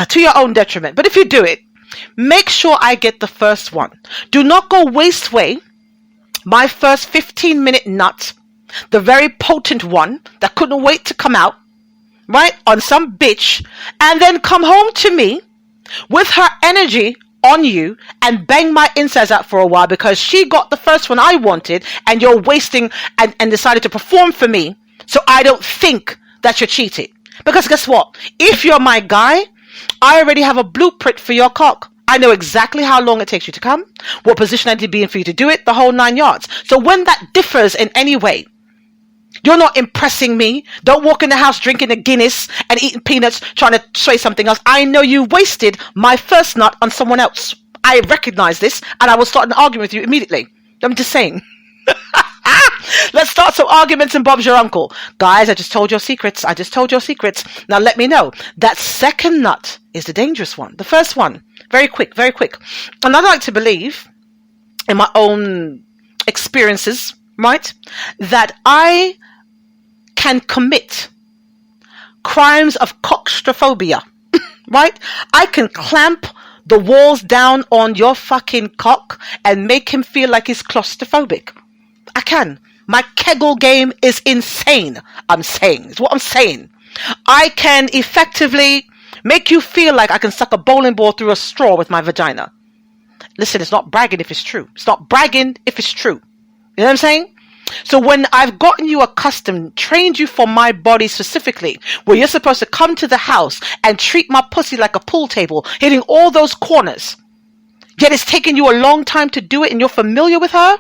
to your own detriment, but if you do it, make sure I get the first one. Do not go waste away my first 15-minute nut, the very potent one that couldn't wait to come out, right, on some bitch, and then come home to me with her energy on you and bang my insides out for a while because she got the first one I wanted and you're wasting and decided to perform for me so I don't think that you're cheating. Because guess what? If you're my guy, I already have a blueprint for your cock. I know exactly how long it takes you to come, what position I need to be in for you to do it, the whole 9 yards. So when that differs in any way, you're not impressing me. Don't walk in the house drinking a Guinness and eating peanuts trying to say something else. I know you wasted my first nut on someone else. I recognize this and I will start an argument with you immediately. I'm just saying. Let's start some arguments and Bob's your uncle. Guys, I just told your secrets. Now let me know. That second nut is the dangerous one. The first one, very quick. And I'd like to believe in my own experiences, right, that I can commit crimes of cockstrophobia, right? I can clamp the walls down on your fucking cock and make him feel like he's claustrophobic. I can. My Kegel game is insane. It's what I'm saying. I can effectively make you feel like I can suck a bowling ball through a straw with my vagina. Listen, it's not bragging if it's true. You know what I'm saying? So when I've gotten you accustomed, trained you for my body specifically, where you're supposed to come to the house and treat my pussy like a pool table, hitting all those corners, yet it's taken you a long time to do it and you're familiar with her,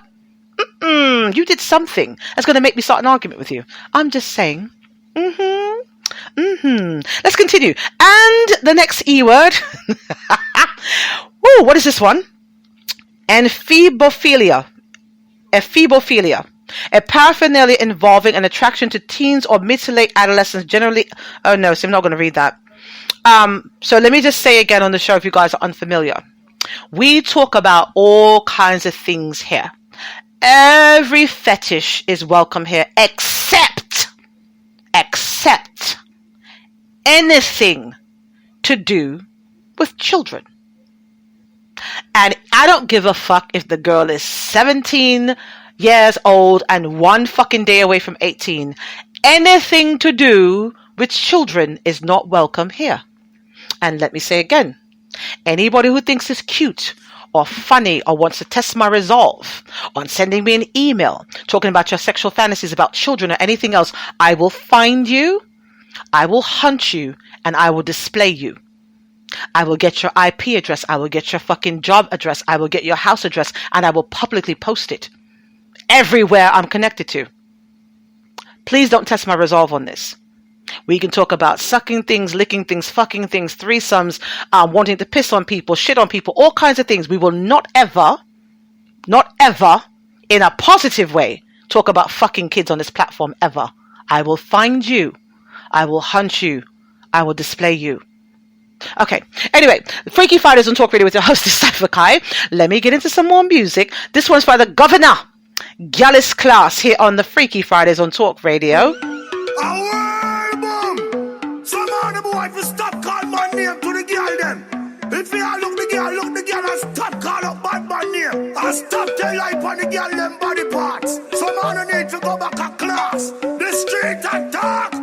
you did something that's going to make me start an argument with you. I'm just saying. Let's continue. And the next E word. What is this one? Amphibophilia. A paraphernalia involving an attraction to teens or mid to late adolescents generally. Oh no, so I'm not going to read that. So let me just say again on the show if you guys are unfamiliar. We talk about all kinds of things here. Every fetish is welcome here except anything to do with children. And I don't give a fuck if the girl is 17 years old and one fucking day away from 18. Anything to do with children is not welcome here. And let me say again, anybody who thinks it's cute or funny or wants to test my resolve on sending me an email talking about your sexual fantasies about children or anything else, I will find you, I will hunt you, and I will display you. I will get your IP address, I will get your fucking job address, I will get your house address, and I will publicly post it everywhere I'm connected to. Please don't test my resolve on this. We can talk about sucking things, licking things, fucking things, threesomes, wanting to piss on people, shit on people, all kinds of things. We will not ever, in a positive way, talk about fucking kids on this platform ever. I will find you. I will hunt you. I will display you. Okay. Anyway, Freaky Fridays on Talk Radio with your host, Cypher Kai. Let me get into some more music. This one's by the Governor, Gallus Class, here on the Freaky Fridays on Talk Radio. Some of the boy for stop call my name to the girl them. If you all look the girl and stop call up bad man name. And stop tell life on the girl them body parts. Some of them need to go back a class. The street and talk.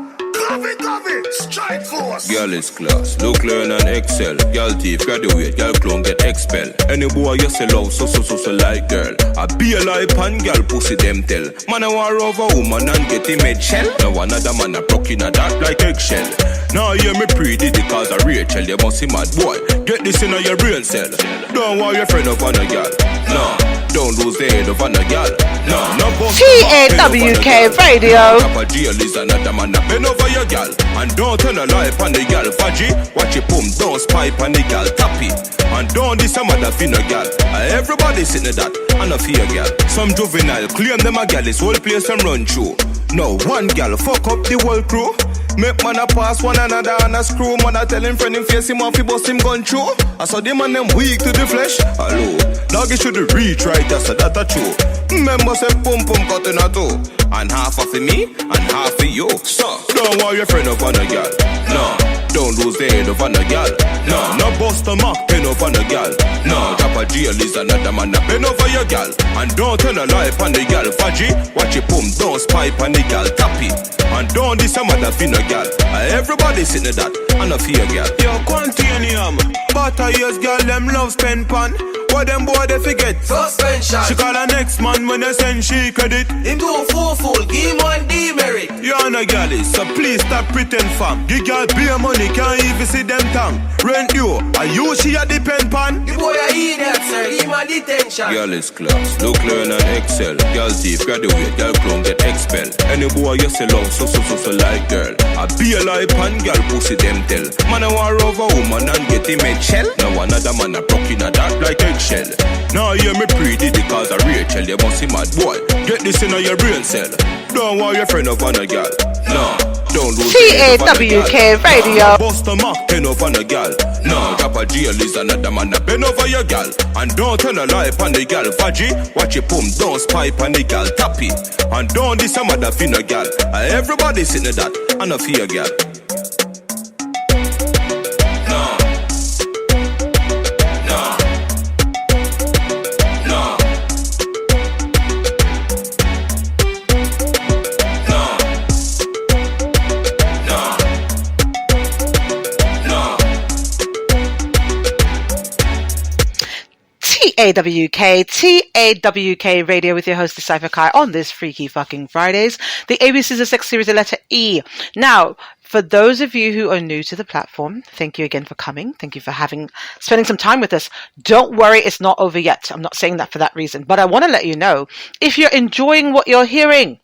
Govy, strike force. Girl is class, look, learn and excel. Girl thief, graduate, girl clone get expel. Any boy you say love, so like girl. I be a life and girl pussy them tell. Man I war over woman and get him head shell. Now another man a broke in a dark like eggshell. Now hear me pretty cause a Rachel. You must see mad boy, get this in your brain cell. Don't want your friend up on a girl, no. don't lose the head of a girl. No bust TAWK Radio. Papa jail is another man a bend over your girl. And don't tell a lie on the girl. Faji, watch your boom, don't spy on the girl. Tappy, and don't this some other finna girl. Everybody sitting that, and a fear girl. Some juvenile claim them a girl is whole place and run through. No, one girl fuck up the whole crew. Make man a pass one another and a screw. Man a tell him friend him face him off, he bust him gun through. I saw them and them weak to the flesh. Hello, dog it should reach right, that's a that a true. Remember say pum pum cut in a two. And half of me, and half of you. So, don't want your friend up on a girl. No, don't lose the head up on a girl. No bust a mark, pen up on a girl. No, Papa jail is another man a bend over your girl. And don't tell a lie on the girl. Faji, watch your boom, don't spy on the girl. Tappy, and don't this some other finna girl. Everybody sitting that, and a fear girl. Yo, Quantinium, but I use girl, them love spend pan. What them boy they forget? Suspension. She call her next man when they send she credit. Him do fool, give him one demerit. You on a gal is, so please stop pretend fam. Give girl beer money, can't even see them tongue. Rent you, are you she a depend pan? The boy a idiot, sir, give him a detention. Girl is class, look learn and excel. Girl thief, graduate, girl clone get expelled. Any boy you sell out, so like girl. I be a lie pan, girl pussy them tell. Man I war over woman and get him a shell. Now another man a broke in a dark like eggshell. Now hear me pretty because of Rachel. You must see mad boy, get this in your brain cell. Don't want your friend up on a girl. No, don't lose TAWK Radio. Bust a mark, pen up on a girl. No, Papa jail is another man a bend over your girl. And don't tell a lie on the girl. Faji, watch your pum, don't spy on the girl. Tappy, and don't this some other finna girl. Everybody sitting that, and a fear girl. TAWK Radio with your host Decipher Kai on this freaky fucking Fridays. The ABCs of Sex series, the letter E. Now, for those of you who are new to the platform, thank you again for coming. Thank you for spending some time with us. Don't worry, it's not over yet. I'm not saying that for that reason, but I want to let you know if you're enjoying what you're hearing,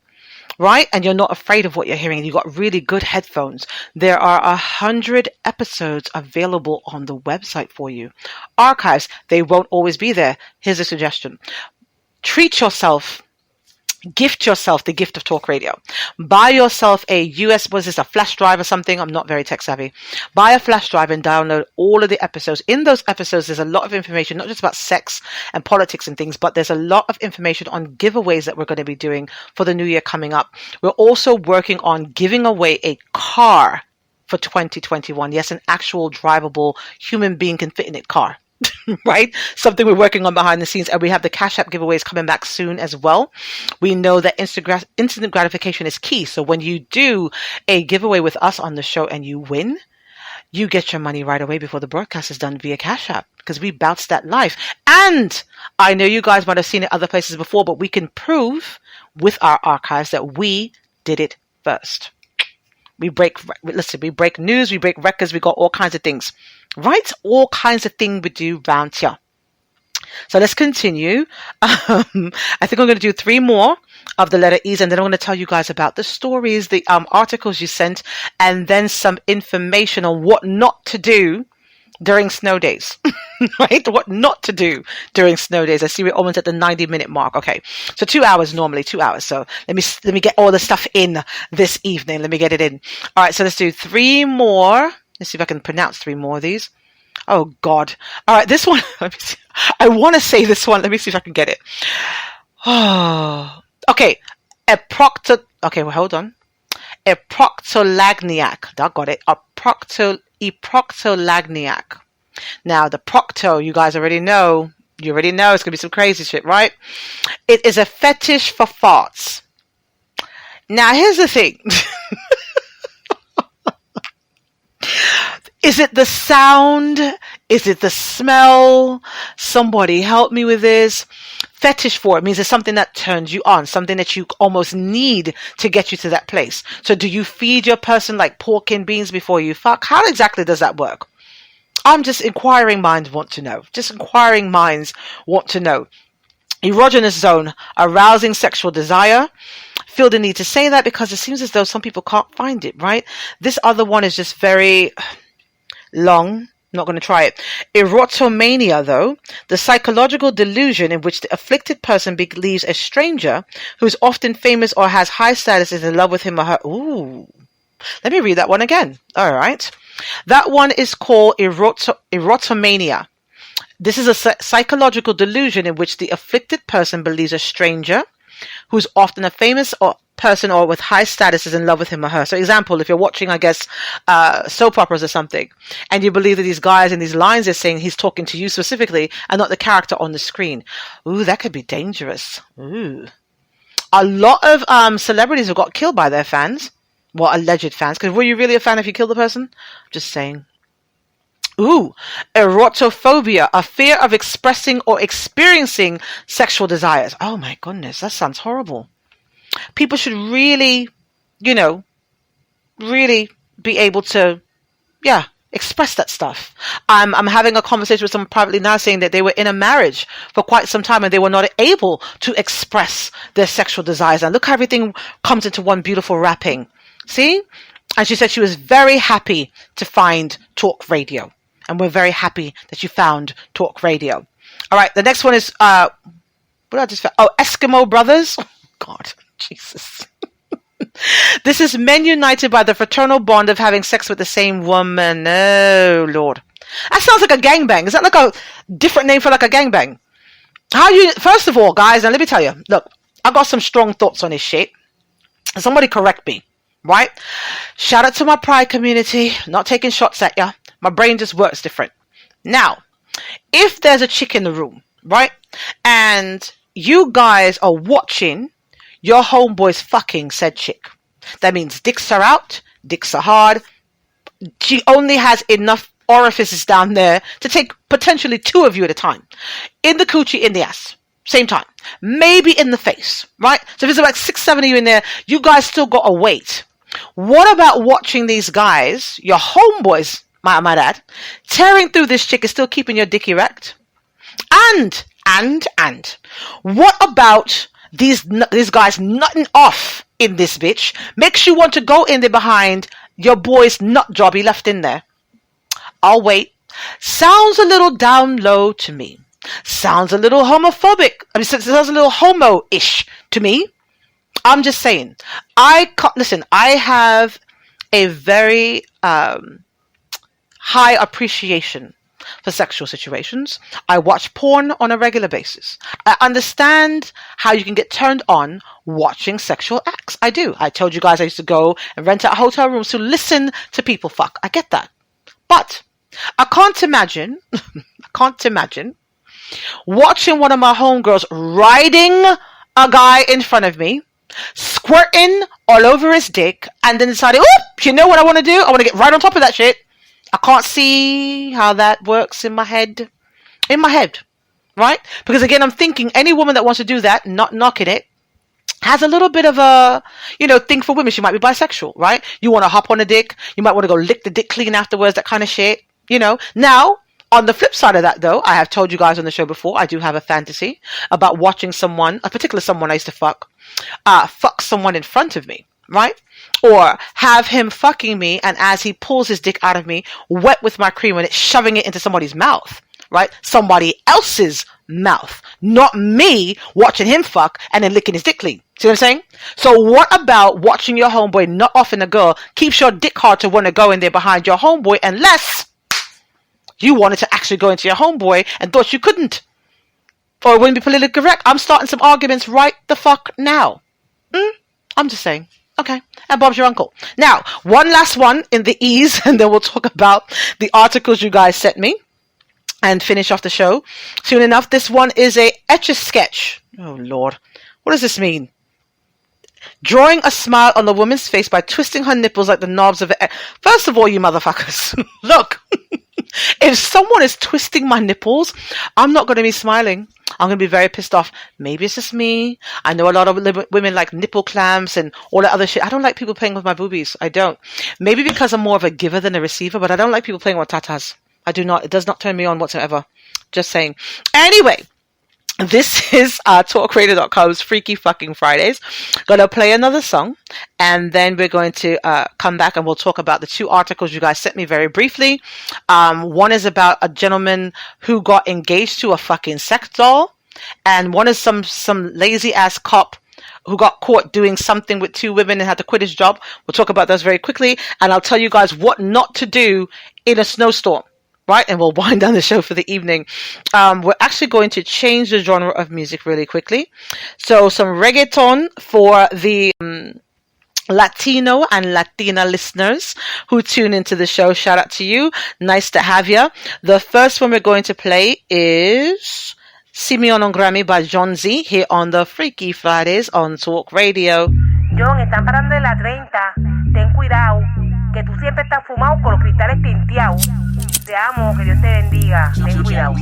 right? And you're not afraid of what you're hearing, and you've got really good headphones. There are 100 episodes available on the website for you. Archives, they won't always be there. Here's a suggestion. Treat yourself. Gift yourself the gift of talk radio. Buy yourself a a flash drive or something. I'm not very tech savvy. Buy a flash drive and download all of the episodes. In those episodes, there's a lot of information, not just about sex and politics and things, but there's a lot of information on giveaways that we're going to be doing for the new year coming up. We're also working on giving away a car for 2021. Yes, an actual drivable human being can fit in it car. Right? Something we're working on behind the scenes, and we have the Cash App giveaways coming back soon as well. We know that instant gratification is key. So when you do a giveaway with us on the show and you win, you get your money right away before the broadcast is done via Cash App, because we bounce that live. And I know you guys might have seen it other places before, but we can prove with our archives that we did it first. We break news, we break records, we got all kinds of things. Right? All kinds of things we do round here. So let's continue. I think I'm going to do 3 more of the letter E's, and then I'm going to tell you guys about the stories, the articles you sent, and then some information on what not to do during snow days. Right? What not to do during snow days. I see we're almost at the 90-minute mark. Okay. So 2 hours normally, 2 hours. So let me get all the stuff in this evening. Let me get it in. All right. So let's do 3 more. Let's see if I can pronounce 3 more of these. Oh God. All right. This one, let me see. I want to say this one. Let me see if I can get it. Oh, okay. Okay. Well, hold on. A proctolagniac. I got it. Proctolagniac. Now, the procto, you guys already know. You already know it's going to be some crazy shit, right? It is a fetish for farts. Now, here's the thing. Is it the sound? Is it the smell? Somebody help me with this. Fetish for it means it's something that turns you on, something that you almost need to get you to that place. So do you feed your person like pork and beans before you fuck? How exactly does that work? I'm just inquiring minds want to know. Just inquiring minds want to know. Erogenous zone, arousing sexual desire. Feel the need to say that because it seems as though some people can't find it, right? This other one is just very long. Not going to try it. Erotomania, though, the psychological delusion in which the afflicted person believes a stranger who is often famous or has high status is in love with him or her. Ooh. Let me read that one again. All right. That one is called erotomania. This is a psychological delusion in which the afflicted person believes a stranger who is often a famous person or with high status is in love with him or her. So example, if you're watching, I guess, soap operas or something, and you believe that these guys and these lines are saying he's talking to you specifically and not the character on the screen. Ooh, that could be dangerous. Ooh. A lot of celebrities have got killed by their fans. Well, alleged fans. Because were you really a fan if you killed the person? Just saying. Ooh, erotophobia, a fear of expressing or experiencing sexual desires. Oh my goodness, that sounds horrible. People should really, really be able to, express that stuff. I'm having a conversation with someone privately now saying that they were in a marriage for quite some time and they were not able to express their sexual desires. And look how everything comes into one beautiful wrapping. See? And she said she was very happy to find talk radio. And we're very happy that you found talk radio. All right, the next one is, what did I just find? Oh, Eskimo Brothers. Oh, God, Jesus. This is men united by the fraternal bond of having sex with the same woman. Oh, Lord. That sounds like a gangbang. Is that like a different name for like a gangbang? First of all, guys, and let me tell you, look, I got some strong thoughts on this shit. Somebody correct me, right? Shout out to my pride community. Not taking shots at ya. My brain just works different. Now, if there's a chick in the room, right? And you guys are watching your homeboys fucking said chick. That means dicks are out, dicks are hard. She only has enough orifices down there to take potentially 2 of you at a time. In the coochie, in the ass. Same time. Maybe in the face, right? So if there's like 6, 7 of you in there, you guys still got to wait. What about watching these guys, your homeboys, my dad, tearing through this chick is still keeping your dick erect? And what about these guys nutting off in this bitch makes you want to go in there behind your boy's nut job he left in there? I'll wait. Sounds a little down low to me. Sounds a little homophobic. I mean, sounds a little homo-ish to me. I'm just saying. I have a very high appreciation for sexual situations. I watch porn on a regular basis. I understand how you can get turned on watching sexual acts. I do. I told you guys I used to go and rent out hotel rooms to listen to people fuck. I get that. But I can't imagine watching one of my homegirls riding a guy in front of me, squirting all over his dick, and then deciding, you know what I want to do? I want to get right on top of that shit. I can't see how that works in my head. Right? Because again, I'm thinking any woman that wants to do that, not knocking it, has a little bit of a, thing for women. She might be bisexual, right? You want to hop on a dick. You might want to go lick the dick clean afterwards, that kind of shit, Now, on the flip side of that, though, I have told you guys on the show before, I do have a fantasy about watching someone, a particular someone I used to fuck someone in front of me, right? Or have him fucking me, and as he pulls his dick out of me, wet with my cream, and it's shoving it into somebody's mouth, right? Somebody else's mouth. Not me watching him fuck and then licking his dick clean. See what I'm saying? So what about watching your homeboy nut off in a girl keeps your dick hard to want to go in there behind your homeboy unless you wanted to actually go into your homeboy and thought you couldn't? Or it wouldn't be politically correct. I'm starting some arguments right the fuck now. I'm just saying. Okay. And Bob's your uncle. Now, one last one in the ease, and then we'll talk about the articles you guys sent me and finish off the show soon enough. This one is a Etch-a-Sketch. Oh, Lord. What does this mean? Drawing a smile on the woman's face by twisting her nipples like the knobs of it. First of all, you motherfuckers, look, if someone is twisting my nipples, I'm not going to be smiling. I'm going to be very pissed off. Maybe it's just me. I know a lot of women like nipple clamps and all that other shit. I don't like people playing with my boobies. I don't. Maybe because I'm more of a giver than a receiver, but I don't like people playing with tatas. I do not. It does not turn me on whatsoever. Just saying. Anyway, This is talkradio.com's Freaky Fucking Fridays. Gonna play another song, and then we're going to come back and we'll talk about the 2 articles you guys sent me very briefly. One is about a gentleman who got engaged to a fucking sex doll, and one is some lazy ass cop who got caught doing something with 2 women and had to quit his job. We'll talk about those very quickly, and I'll tell you guys what not to do in a snowstorm. Right, and we'll wind down the show for the evening. We're actually going to change the genre of music really quickly. So some reggaeton for the Latino and Latina listeners who tune into the show. Shout out to you. Nice to have you. The first one we're going to play is Simeon on Grammy by John Z here on the Freaky Fridays on Talk Radio. John, están parando en la 30. Ten cuidado, que tú siempre estás fumado con los cristales tinteados. Te amo, que Dios te bendiga. Ten cuidado.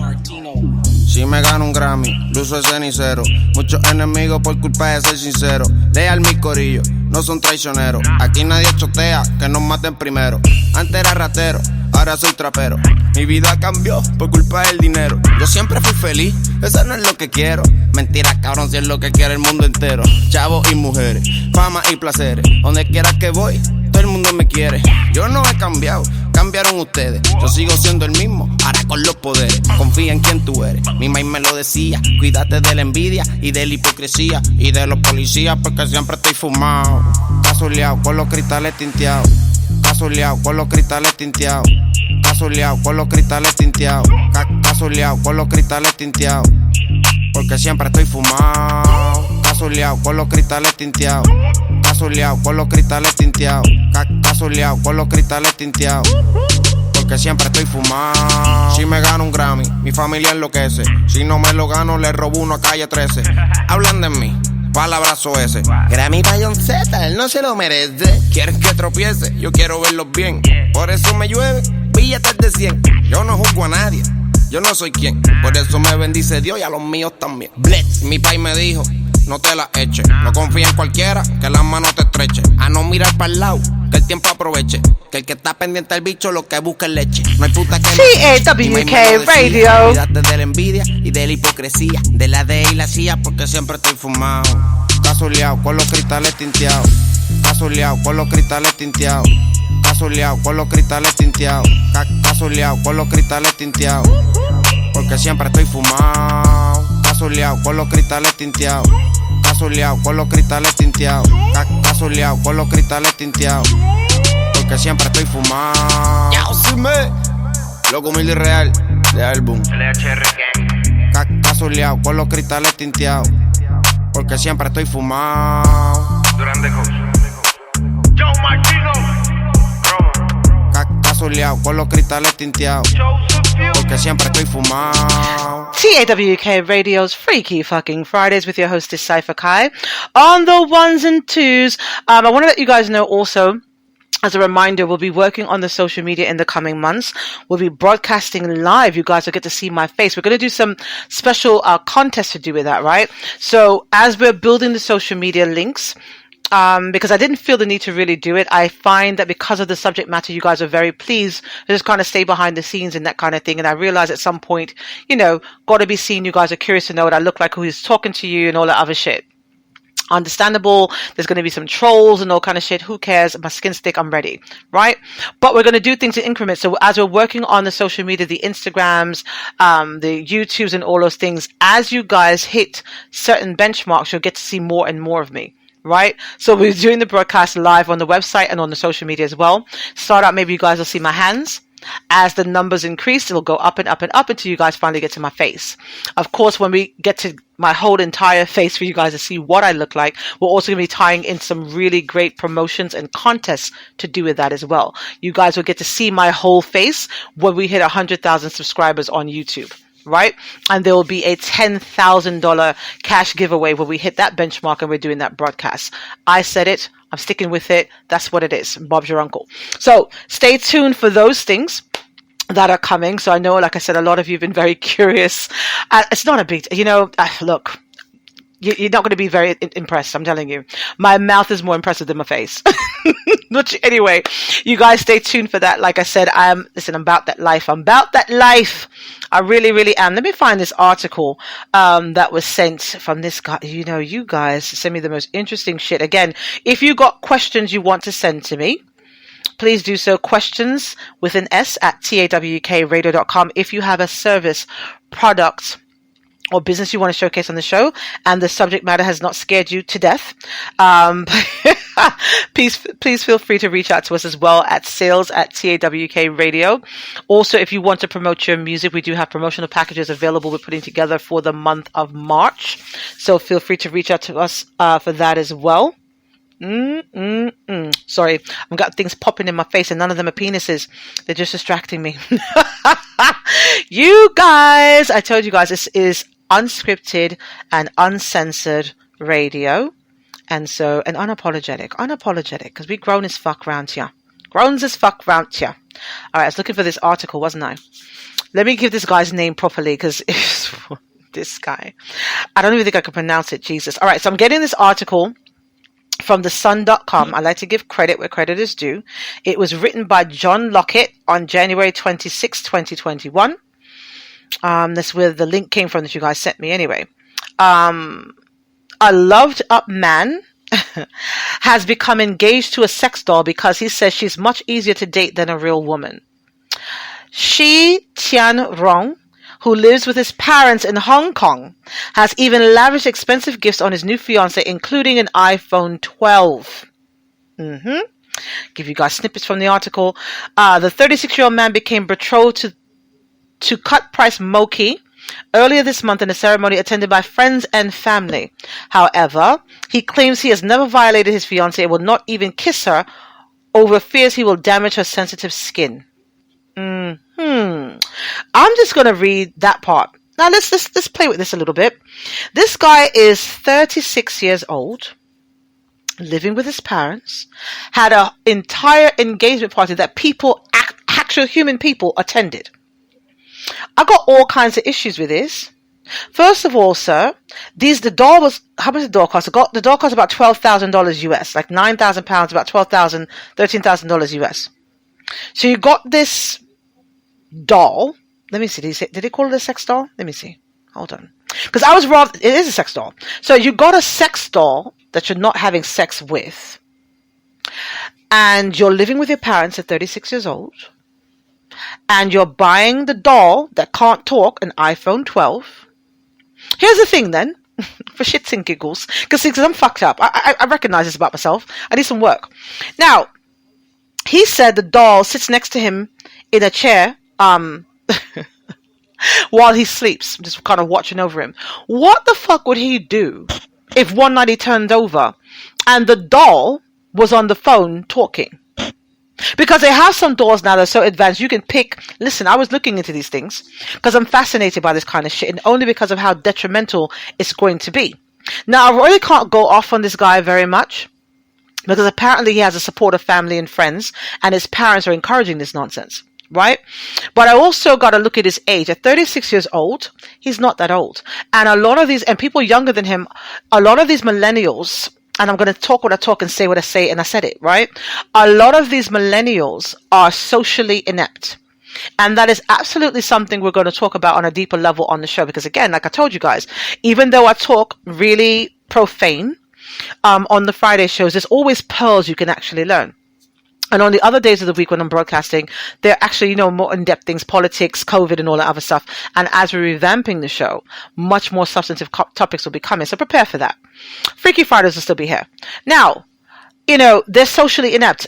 Si me gano un Grammy, luzo el cenicero. Muchos enemigos por culpa de ser sincero. Leal mi corillo, no son traicioneros. Aquí nadie chotea, que nos maten primero. Antes era ratero, ahora soy trapero. Mi vida cambió por culpa del dinero. Yo siempre fui feliz, eso no es lo que quiero. Mentira, cabrón, si es lo que quiere el mundo entero. Chavos y mujeres, fama y placeres. Donde quiera que voy, todo el mundo me quiere. Yo no he cambiado, cambiaron ustedes. Yo sigo siendo el mismo, ahora con los poderes. Confía en quien tú eres, mi maíz me lo decía. Cuídate de la envidia y de la hipocresía. Y de los policías porque siempre estoy fumado. Cazuleado con los cristales tinteados. Cazuleado con los cristales tinteados. Cazuleado con los cristales tinteados. Cazuleado con los cristales tinteados. Porque siempre estoy fumado. Cazuleado con los cristales tinteados. Cazuleado con los cristales tinteados. Cazuleado con los cristales tinteados. Porque siempre estoy fumado. Si me gano un Grammy, mi familia enloquece. Si no me lo gano, le robo uno a Calle 13. Hablan de mí, palabrazo ese. Grammy pa' John Z, él no se lo merece. Quieren que tropiece, yo quiero verlos bien. Por eso me llueve, billetes de 100. Yo no juzgo a nadie, yo no soy quien. Por eso me bendice Dios y a los míos también. Blitz, mi país me dijo, no te la eches. No confía en cualquiera, que las manos te estrechen. A no mirar para el lado, que el tiempo aproveche. Que el que está pendiente al bicho lo que busca es leche. No hay puta que TAWK Radio. Cuídate de la envidia y de la hipocresía. De la D y la CIA porque siempre estoy fumado. Cazuleado con los cristales tinteados. Cazuleado con los cristales tinteados. Cazuleado con los cristales tinteados. Cazuleado con los cristales tinteados. Porque siempre estoy fumado. Cazuleado con los cristales tinteados. Cazuleado con los cristales tinteados. Cazuleado con los cristales tinteados. Porque siempre estoy fumado. Loco humilde y real de álbum. Cazuleado con los cristales tinteados. Porque siempre estoy fumado. Durante Joe Martino. Cazuleado con los cristales tinteados. Porque siempre estoy fumado. TAWK Radio's Freaky Fucking Fridays with your hostess Cypher Kai on the ones and twos. I want to let you guys know also, as a reminder, we'll be working on the social media in the coming months. We'll be broadcasting live. You guys will get to see my face. We're going to do some special contests to do with that, right? So as we're building the social media links, because I didn't feel the need to really do it. I find that because of the subject matter, you guys are very pleased to just kind of stay behind the scenes and that kind of thing. And I realized at some point, you know, got to be seen. You guys are curious to know what I look like, who's talking to you and all that other shit. Understandable. There's going to be some trolls and all kind of shit. Who cares? My skin's thick. I'm ready. Right? But we're going to do things in increments. So as we're working on the social media, the Instagrams, the YouTubes and all those things, as you guys hit certain benchmarks, you'll get to see more and more of me. Right? So we're doing the broadcast live on the website and on the social media as well. Start out, maybe you guys will see my hands. As the numbers increase, it'll go up and up and up until you guys finally get to my face. Of course, when we get to my whole entire face for you guys to see what I look like, we're also going to be tying in some really great promotions and contests to do with that as well. You guys will get to see my whole face when we hit 100,000 subscribers on YouTube. Right? And there will be a $10,000 cash giveaway when we hit that benchmark and we're doing that broadcast. I said it. I'm sticking with it. That's what it is. Bob's your uncle. So stay tuned for those things that are coming. So I know, like I said, a lot of you have been very curious. It's not a big, look, You're not going to be very impressed, I'm telling you. My mouth is more impressive than my face. But anyway, you guys stay tuned for that. Like I said, I'm about that life. I'm about that life. I really, really am. Let me find this article that was sent from this guy. You know, you guys send me the most interesting shit. Again, if you got questions you want to send to me, please do so. Questions with an S at tawkradio.com. If you have a service, product, or business you want to showcase on the show and the subject matter has not scared you to death, please feel free to reach out to us as well at sales@TAWK-radio. Also, if you want to promote your music, we do have promotional packages available we're putting together for the month of March. So feel free to reach out to us for that as well. Sorry, I've got things popping in my face and none of them are penises. They're just distracting me. You guys, I told you guys, this is unscripted and uncensored radio. And unapologetic, because we grown as fuck round here. All right, I was looking for this article, wasn't I? Let me give this guy's name properly, because this guy, I don't even think I can pronounce it, Jesus. All right, so I'm getting this article from thesun.com. I like to give credit where credit is due. It was written by John Lockett on January 26, 2021. That's where the link came from that you guys sent me anyway. A loved up man has become engaged to a sex doll because he says she's much easier to date than a real woman. Shi Tian-rong, who lives with his parents in Hong Kong, has even lavished expensive gifts on his new fiancée, including an iPhone 12. Give you guys snippets from the article. The 36-year-old man became betrothed to cut-price Moki earlier this month in a ceremony attended by friends and family. However, he claims he has never violated his fiancée and will not even kiss her over fears he will damage her sensitive skin. I'm just going to read that part. Now let's play with this a little bit. This guy is 36 years old, living with his parents, had an entire engagement party that actual human people attended. I got all kinds of issues with this. First of all, sir, the doll was, how much did the doll cost? The doll cost about $12,000 US, like £9,000, about $12,000, $13,000 US. So you got this doll. Let me see. Did he call it a sex doll? Let me see. Hold on. Because it is a sex doll. So you got a sex doll that you're not having sex with. And you're living with your parents at 36 years old. And you're buying the doll that can't talk, an iPhone 12. Here's the thing then, for shits and giggles, because I'm fucked up. I recognize this about myself. I need some work. Now, he said the doll sits next to him in a chair while he sleeps, just kind of watching over him. What the fuck would he do if one night he turned over and the doll was on the phone talking? Because they have some dolls now that are so advanced, you can pick. Listen, I was looking into these things because I'm fascinated by this kind of shit, and only because of how detrimental it's going to be. Now, I really can't go off on this guy very much because apparently he has a supportive family and friends, and his parents are encouraging this nonsense, right? But I also got to look at his age. At 36 years old, he's not that old. And a lot of these, and people younger than him, a lot of these millennials, and I'm going to talk what I talk and say what I say, and I said it, right? A lot of these millennials are socially inept. And that is absolutely something we're going to talk about on a deeper level on the show. Because again, like I told you guys, even though I talk really profane on the Friday shows, there's always pearls you can actually learn. And on the other days of the week when I'm broadcasting, they're actually, more in-depth things, politics, COVID, and all that other stuff. And as we're revamping the show, much more substantive topics will be coming. So prepare for that. Freaky Fridays will still be here. Now, they're socially inept.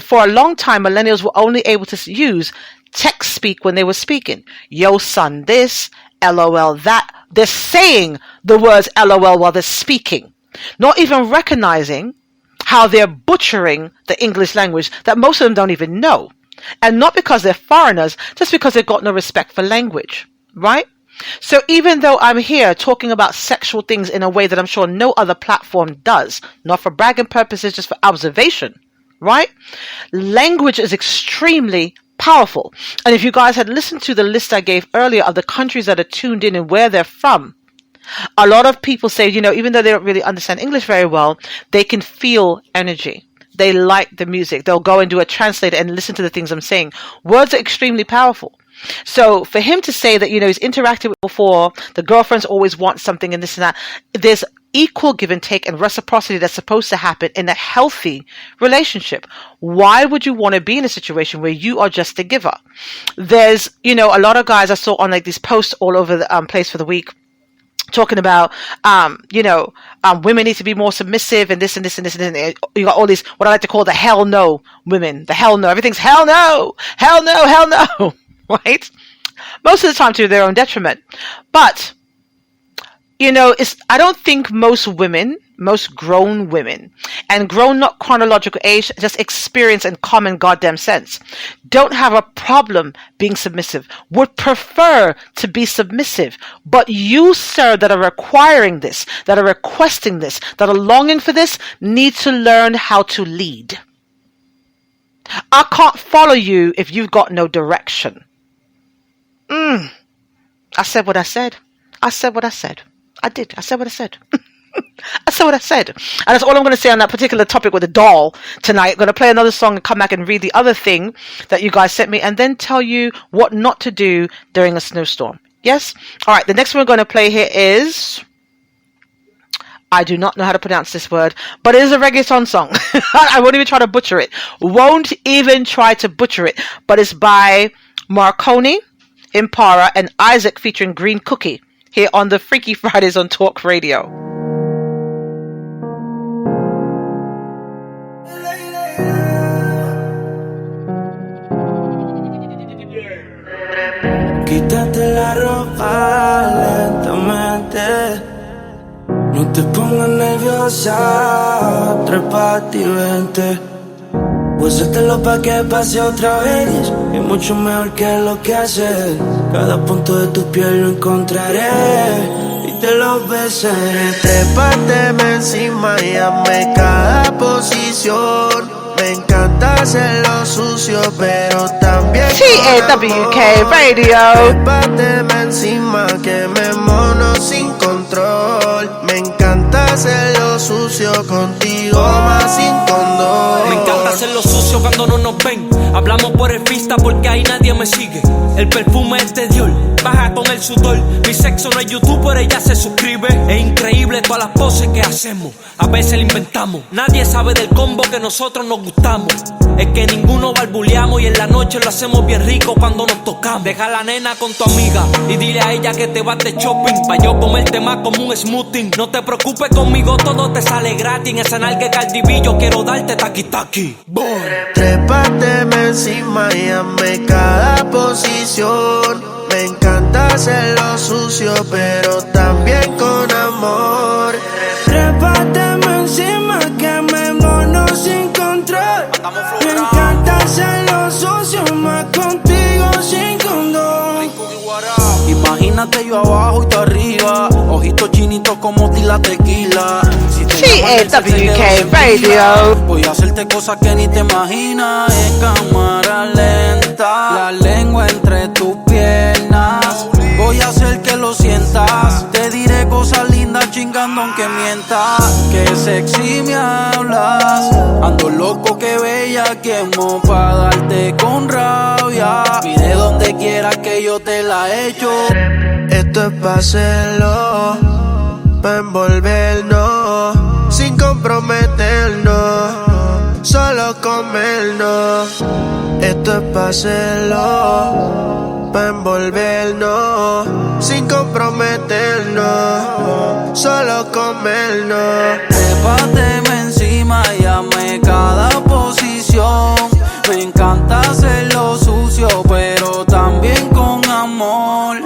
For a long time, millennials were only able to use text speak when they were speaking. Yo, son, this, LOL, that. They're saying the words LOL while they're speaking, not even recognizing how they're butchering the English language that most of them don't even know. And not because they're foreigners, just because they've got no respect for language, right? So even though I'm here talking about sexual things in a way that I'm sure no other platform does, not for bragging purposes, just for observation, right? Language is extremely powerful. And if you guys had listened to the list I gave earlier of the countries that are tuned in and where they're from, A lot of people say, even though they don't really understand English very well, they can feel energy. They like the music. They'll go and do a translator and listen to the things I'm saying. Words are extremely powerful. So for him to say that, he's interacted with before, the girlfriends always want something and this and that, there's equal give and take and reciprocity that's supposed to happen in a healthy relationship. Why would you want to be in a situation where you are just a giver? There's, a lot of guys I saw on like these posts all over the place for the week talking about, women need to be more submissive and this and this and this and this. You got all these, what I like to call the hell no women, the hell no, everything's hell no, hell no, hell no, right? Most of the time to their own detriment. But, I don't think most grown women, and grown not chronological age, just experience and common goddamn sense, don't have a problem being submissive, would prefer to be submissive. But you, sir, that are requiring this, that are requesting this, that are longing for this, need to learn how to lead. I can't follow you if you've got no direction. I said what I said. I said what I said. I did. I said what I said. I said what I said. And that's all I'm going to say on that particular topic with the doll tonight. I'm going to play another song and come back and read the other thing that you guys sent me and then tell you what not to do during a snowstorm. Yes? All right. The next one we're going to play here is... I do not know how to pronounce this word, but it is a reggaeton song. I won't even try to butcher it. Won't even try to butcher it. But it's by Marconi, Impara, and Isaac featuring Green Cookie here on the Freaky Fridays on Talk Radio. Quítate la ropa lentamente. No te pongas nerviosa, trépate y vente. Púsatelo pa' que pase otra vez. Es mucho mejor que lo que haces. Cada punto de tu piel lo encontraré y te lo besaré. Trépateme encima y hazme cada posición. Me encanta hacerlo sucio, pero también TAWK Radio. Trépateme encima que me mono sin control. Me encanta hacerlo sucio contigo, más sin condón. Me encanta hacerlo sucio cuando no nos ven. Hablamos por el Insta porque ahí nadie me sigue. El perfume es de Dior, baja con el sudor. Mi sexo no es YouTube, pero ella se suscribe. Es increíble todas las poses que hacemos. A veces la inventamos. Nadie sabe del combo que nosotros nos gustamos. Es que ninguno barbuleamos y en la noche lo hacemos bien rico cuando nos tocamos. Deja a la nena con tu amiga y dile a ella que te vas de shopping pa' yo comerte más como un smoothie. No te preocupes conmigo, todo te sale gratis. En esa nalga Cardi B yo quiero darte taqui-taqui. Trépateme encima y hazme cada posición. Me encanta hacerlo sucio, pero también con amor. Trépateme encima que me mono sin control. Me encanta hacerlo sucio, más contigo sin condón. Imagínate yo abajo y tú arriba, ojitos chinitos como Tila Tequila. Si TAWK Radio. Voy a hacerte cosas que ni te imaginas. En cámara lenta, la lengua entre tus piernas. Voy a hacer que lo sientas. Te diré cosas lindas chingando aunque mientas. Que sexy me hablas. Ando loco, que bella quemo pa' darte con rabia. Pide donde quieras que yo te la echo. Esto es pa' hacerlo, pa' envolvernos, sin comprometernos, solo comernos. Esto es pa' hacerlo, pa' envolvernos, sin comprometernos, solo comernos. Trépateme encima y hazme cada posición. Me encanta hacerlo sucio, pero también con amor.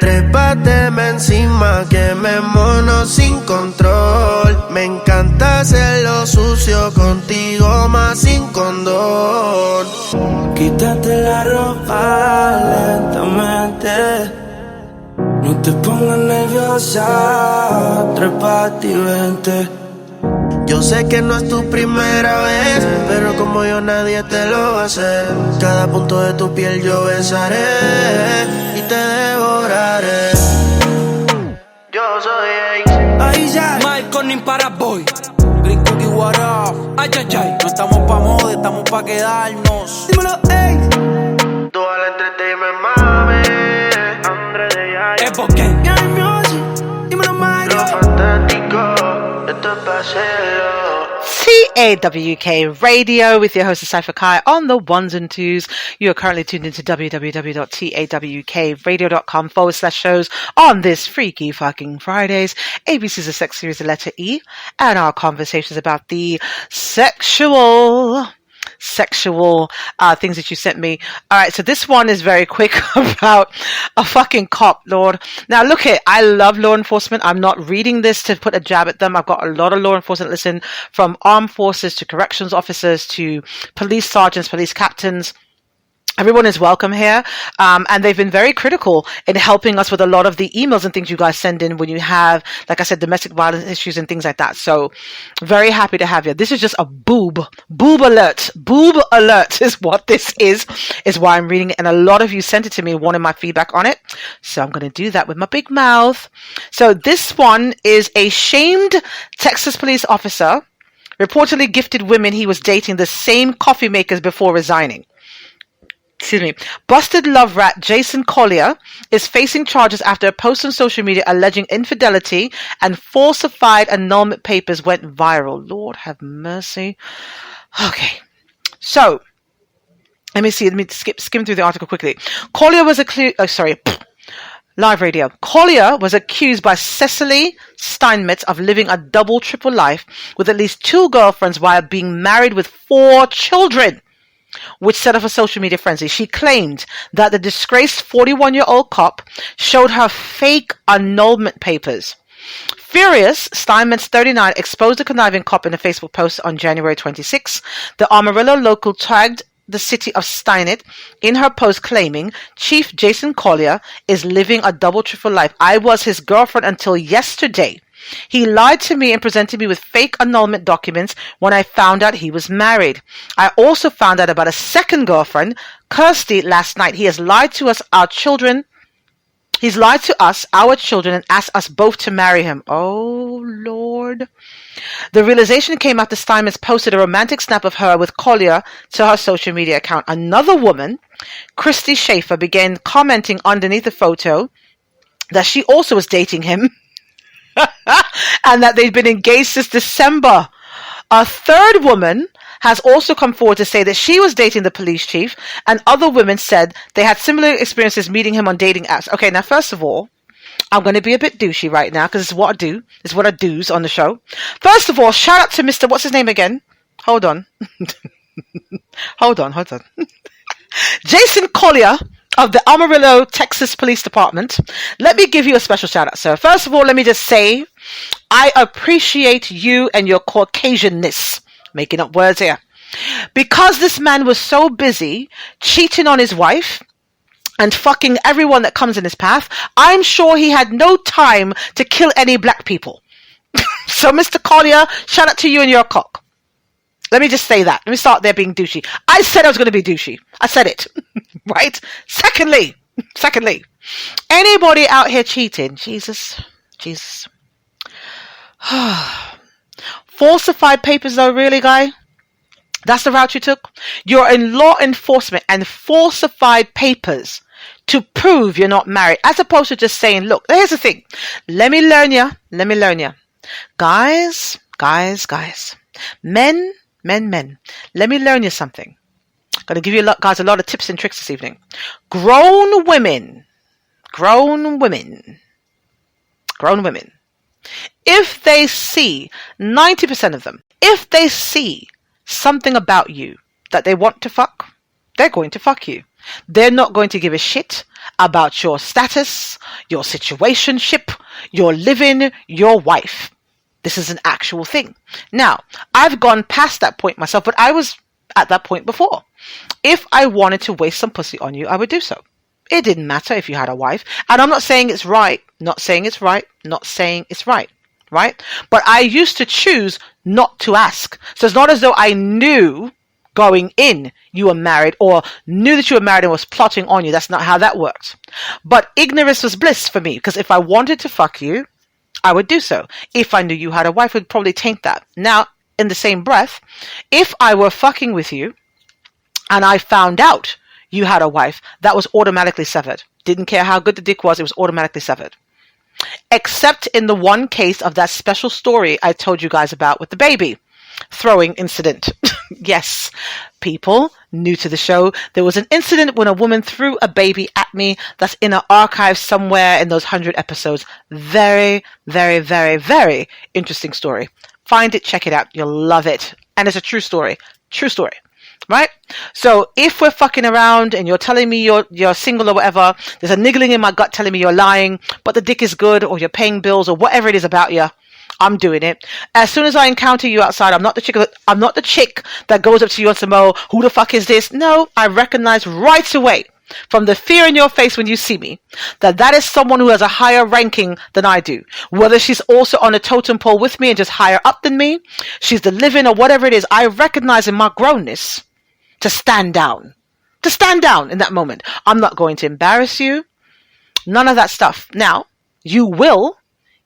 Trépateme encima que me mono sin control. Me encanta hacerlo sucio contigo, más sin condón. Quítate la ropa lentamente. No te pongas nerviosa, trépate y vente. Yo sé que no es tu primera vez, pero como yo nadie te lo va a hacer. Cada punto de tu piel yo besaré y te devoraré. Yo soy Ahí ya. Malcolm para boy. Green Cookie, what up? Ay, ay, ay. No estamos pa' moda, estamos pa' quedarnos. Dímelo, ey. Toda la entertainment, mami. Andre de Yaya. Es porque. Gary Music. Dímelo, Mario. Lo fantástico. Esto es pa' hacerlo. TAWK Radio with your host Cypher Kai on the ones and twos. You are currently tuned into www.tawkradio.com/shows on this freaky fucking Fridays. ABC's a sex series, the letter E, and our conversations about the sexual things that you sent me. All right, so this one is very quick about a fucking cop, Lord. Now look here, I love law enforcement. I'm not reading this to put a jab at them. I've got a lot of law enforcement listen, from armed forces to corrections officers to police sergeants, police captains. Everyone is welcome here, and they've been very critical in helping us with a lot of the emails and things you guys send in when you have, like I said, domestic violence issues and things like that. So very happy to have you. This is just a boob alert. Boob alert is what this is why I'm reading it. And a lot of you sent it to me, wanting my feedback on it. So I'm going to do that with my big mouth. So this one is a shamed Texas police officer reportedly gifted women he was dating the same coffee makers before resigning. Excuse me. Busted love rat Jason Collier is facing charges after a post on social media alleging infidelity and falsified annulment papers went viral. Lord have mercy. Okay. So, let me skim through the article quickly. Collier was live radio. Collier was accused by Cecily Steinmetz of living a double, triple life with at least 2 girlfriends while being married with 4 children, which set off a social media frenzy. She claimed that the disgraced 41-year-old cop showed her fake annulment papers. Furious, Steinmetz, 39, exposed the conniving cop in a Facebook post on January 26. The Amarillo local tagged the city of Steinitz in her post, claiming Chief Jason Collier is living a double, triple life. I was his girlfriend until yesterday. He lied to me and presented me with fake annulment documents when I found out he was married. I also found out about a second girlfriend, Kirsty, last night. He has lied to us, our children. He's lied to us, our children, and asked us both to marry him. Oh, Lord. The realization came after Steinmetz posted a romantic snap of her with Collier to her social media account. Another woman, Christy Schaefer, began commenting underneath the photo that she also was dating him and that they'd been engaged since December. A third woman has also come forward to say that she was dating the police chief, and other women said they had similar experiences meeting him on dating apps. Okay, now first of all, I'm going to be a bit douchey right now because it's what I do. It's what I do's on the show. First of all, shout out to Mr. What's his name again? Hold on. Hold on. Jason Collier of the Amarillo, Texas Police Department. Let me give you a special shout out, sir. First of all, let me just say, I appreciate you and your Caucasianness. Making up words here. Because this man was so busy cheating on his wife and fucking everyone that comes in his path, I'm sure he had no time to kill any black people. So, Mr. Collier, shout out to you and your cock. Let me just say that. Let me start there being douchey. I said I was going to be douchey. I said it. Right? Secondly, anybody out here cheating? Jesus. Falsified papers though, really, guy? That's the route you took? You're in law enforcement and falsified papers to prove you're not married, as opposed to just saying, look, here's the thing. Let me learn ya. Guys. Men. Let me learn you something. I'm going to give you guys a lot of tips and tricks this evening. Grown women. If they see, 90% of them, if they see something about you that they want to fuck, they're going to fuck you. They're not going to give a shit about your status, your situationship, your living, your wife. This is an actual thing. Now, I've gone past that point myself, but I was at that point before. If I wanted to waste some pussy on you, I would do so. It didn't matter if you had a wife. And I'm not saying it's right. Not saying it's right. Right? But I used to choose not to ask. So it's not as though I knew going in you were married or knew that you were married and was plotting on you. That's not how that worked. But ignorance was bliss for me, because if I wanted to fuck you, I would do so. If I knew you had a wife, it would probably taint that. Now, in the same breath, if I were fucking with you and I found out you had a wife, that was automatically severed. Didn't care how good the dick was, it was automatically severed. Except in the one case of that special story I told you guys about with the baby throwing incident. Yes, people new to the show, there was an incident when a woman threw a baby at me that's in an archive somewhere in those 100 episodes. Very, very, very, very interesting story. Find it, check it out. You'll love it. And it's a true story. True story. Right? So if we're fucking around and you're telling me you're single or whatever, there's a niggling in my gut telling me you're lying, but the dick is good, or you're paying bills, or whatever it is about you, I'm doing it. As soon as I encounter you outside, I'm not the chick that goes up to you and says, "Mo, who the fuck is this?" No, I recognize right away from the fear in your face when you see me that is someone who has a higher ranking than I do. Whether she's also on a totem pole with me and just higher up than me, she's the living or whatever it is, I recognize in my grownness to stand down. To stand down in that moment. I'm not going to embarrass you. None of that stuff. Now, you will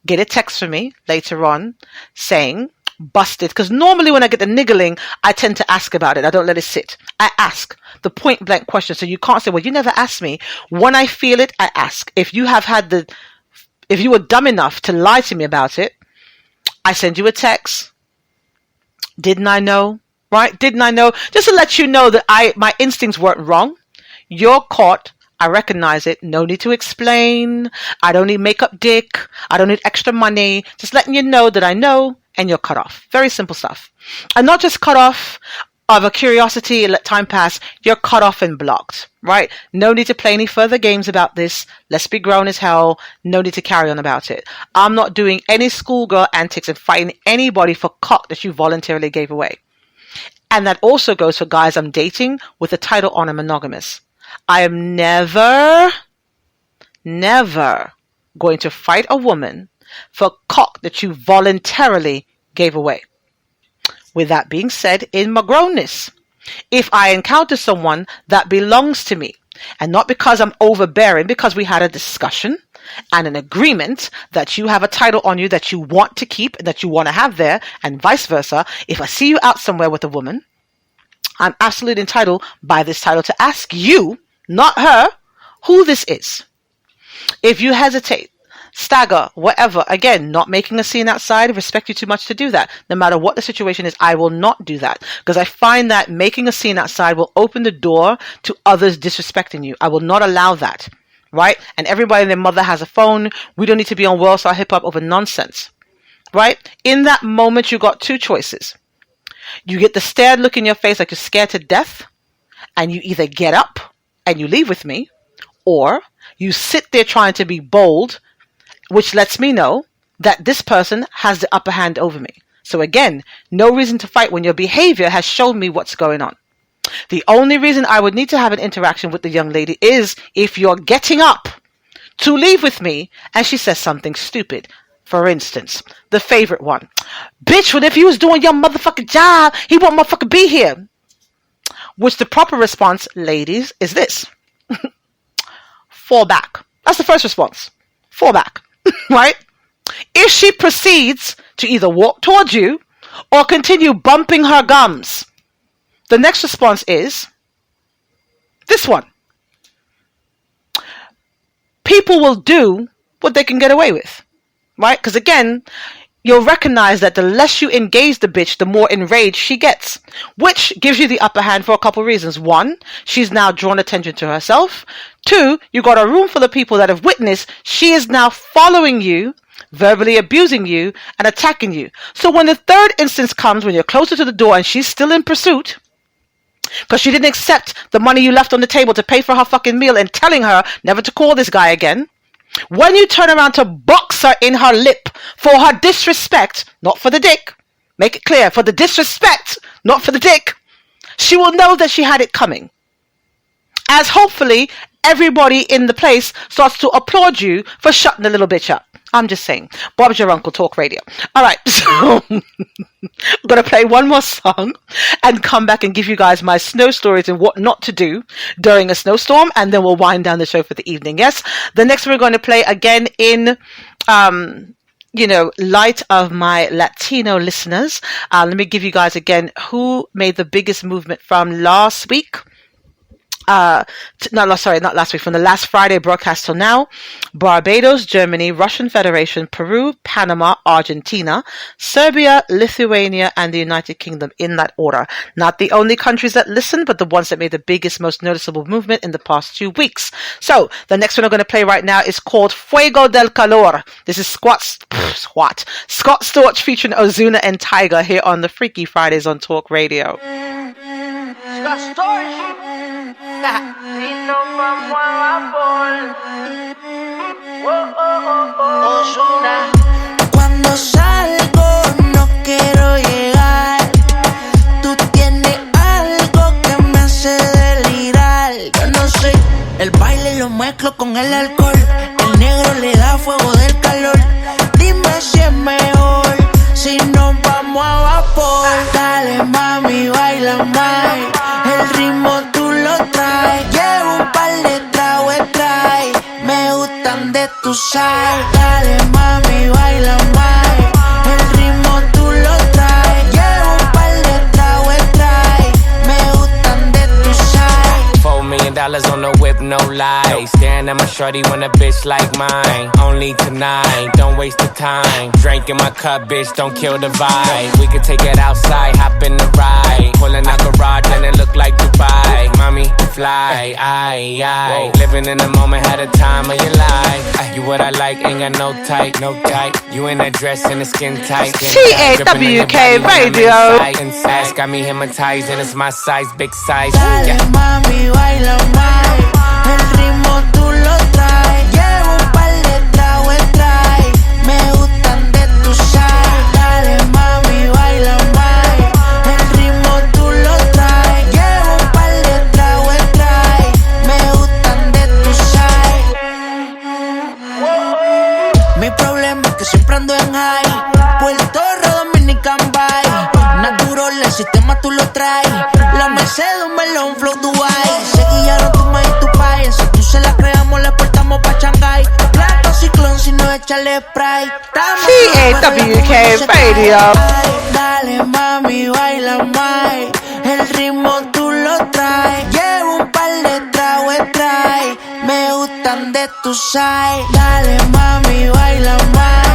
get a text from me later on saying, busted. Because normally when I get the niggling, I tend to ask about it. I don't let it sit. I ask the point blank question. So you can't say, well, you never asked me. When I feel it, I ask. If you were dumb enough to lie to me about it, I send you a text. Didn't I know? Right? Didn't I know? Just to let you know that my instincts weren't wrong. You're caught. I recognize it. No need to explain. I don't need makeup dick. I don't need extra money. Just letting you know that I know, and you're cut off. Very simple stuff. And not just cut off of a curiosity and let time pass. You're cut off and blocked. Right? No need to play any further games about this. Let's be grown as hell. No need to carry on about it. I'm not doing any schoolgirl antics and fighting anybody for cock that you voluntarily gave away. And that also goes for guys I'm dating with the title on a monogamous. I am never going to fight a woman for cock that you voluntarily gave away. With that being said, in my grownness, if I encounter someone that belongs to me, and not because I'm overbearing, because we had a discussion and an agreement that you have a title on you that you want to keep and that you want to have there, and vice versa, if I see you out somewhere with a woman, I'm absolutely entitled by this title to ask you, not her, who this is. If you hesitate, stagger, whatever, again, not making a scene outside, respect you too much to do that. No matter what the situation is, I will not do that. Because I find that making a scene outside will open the door to others disrespecting you. I will not allow that. Right? And everybody and their mother has a phone. We don't need to be on World Star Hip Hop over nonsense. Right? In that moment, you got two choices. You get the stared look in your face like you're scared to death, and you either get up and you leave with me, or you sit there trying to be bold, which lets me know that this person has the upper hand over me. So again, no reason to fight when your behavior has shown me what's going on. The only reason I would need to have an interaction with the young lady is if you're getting up to leave with me and she says something stupid. For instance, the favorite one. Bitch, what if he was doing your motherfucking job? He won't motherfucking be here. Which the proper response, ladies, is this. Fall back. That's the first response. Fall back. Right? If she proceeds to either walk towards you or continue bumping her gums, the next response is this one. People will do what they can get away with. Right? Because again, you'll recognize that the less you engage the bitch, the more enraged she gets. Which gives you the upper hand for a couple reasons. One, she's now drawn attention to herself. Two, you got a room full of people that have witnessed she is now following you, verbally abusing you, and attacking you. So when the third instance comes, when you're closer to the door and she's still in pursuit, because she didn't accept the money you left on the table to pay for her fucking meal and telling her never to call this guy again, when you turn around to box her in her lip for her disrespect, not for the dick, make it clear, for the disrespect, not for the dick, she will know that she had it coming. As hopefully everybody in the place starts to applaud you for shutting the little bitch up. I'm just saying. Bob's your uncle, talk radio. All right, so I'm going to play one more song and come back and give you guys my snow stories and what not to do during a snowstorm, and then we'll wind down the show for the evening. Yes, the next we're going to play again in light of my Latino listeners, let me give you guys again who made the biggest movement from last week. Not last week, from the last Friday broadcast till now. Barbados, Germany, Russian Federation, Peru, Panama, Argentina, Serbia, Lithuania, and the United Kingdom, in that order. Not the only countries that listened, but the ones that made the biggest, most noticeable movement in the past 2 weeks. So, the next one I'm going to play right now is called Fuego del Calor. This is Scott Storch featuring Ozuna and Tiger here on the Freaky Fridays on Talk Radio. Scott Storch. Si nos vamos a vapor. Ozuna. Cuando salgo no quiero llegar. Tú tienes algo que me hace delirar. Yo no sé, el baile lo mezclo con el alcohol. El negro le da fuego del calor. Dime si es mejor si nos vamos a vapor. Dale mami, baila más. El ritmo tú lo traes. Llevo un par de tragos trae. Me gustan de tu sal. Dale mami, baila más. El ritmo tú lo traes. Llevo un par de tragos trae. Me gustan de tu sal. $4 million on the whip, no lies. Staring at my shorty when a bitch like mine. Only tonight, don't waste the time. Drink in my cup, bitch, don't kill the vibe. We could take it outside, hop in the ride. Pulling out garage and it look like Dubai. Mommy, fly, aye. Living in the moment, had a time of your life. You what I like, ain't got no type. You in that dress and the skin tight. TAWK Radio. Ass got me hypnotized and it's my size, big size. Dale mami, baila más. El ritmo tú lo traes. Llevo un par de tragos trae. Me gustan de tu sal. Dale mami, baila más. El ritmo tú lo traes. Llevo un par de tragos trae. Me gustan de tu sal. Mi problema es que siempre ando en high. Puerto Dominican Bay. Natural, el sistema tú lo traes. La Mercedes, un melón, flow Dubai. Seguillaron tu maíz, tu país. Si tú se la creamos, le exportamos pa' Shanghai. Plato ciclón, si no échale spray. TAWK Radio. Dale mami, baila más. El ritmo tú lo traes. Llevo un par de tragos trae. Me gustan de tu side. Dale mami, baila más.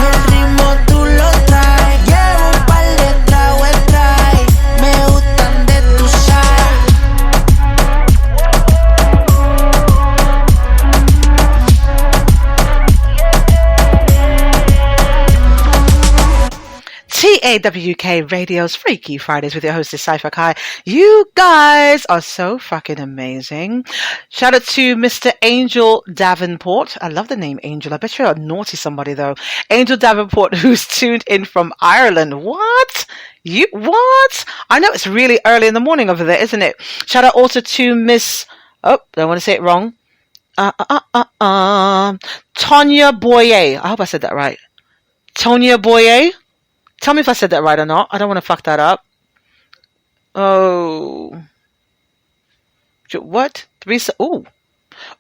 El ritmo tú lo traes. Llevo un par de tragos trae. Me gustan de tu side. TAWK Radio's Freaky Fridays with your hostess Cypher Kai. You guys are so fucking amazing. Shout out to Mr. Angel Davenport. I love the name Angel. I bet you're a naughty somebody though. Angel Davenport, who's tuned in from Ireland. What? What? I know it's really early in the morning over there, isn't it? Shout out also to Miss, don't want to say it wrong. Tonya Boyer. I hope I said that right. Tonya Boyer. Tell me if I said that right or not. I don't want to fuck that up. Oh. What? Threesome?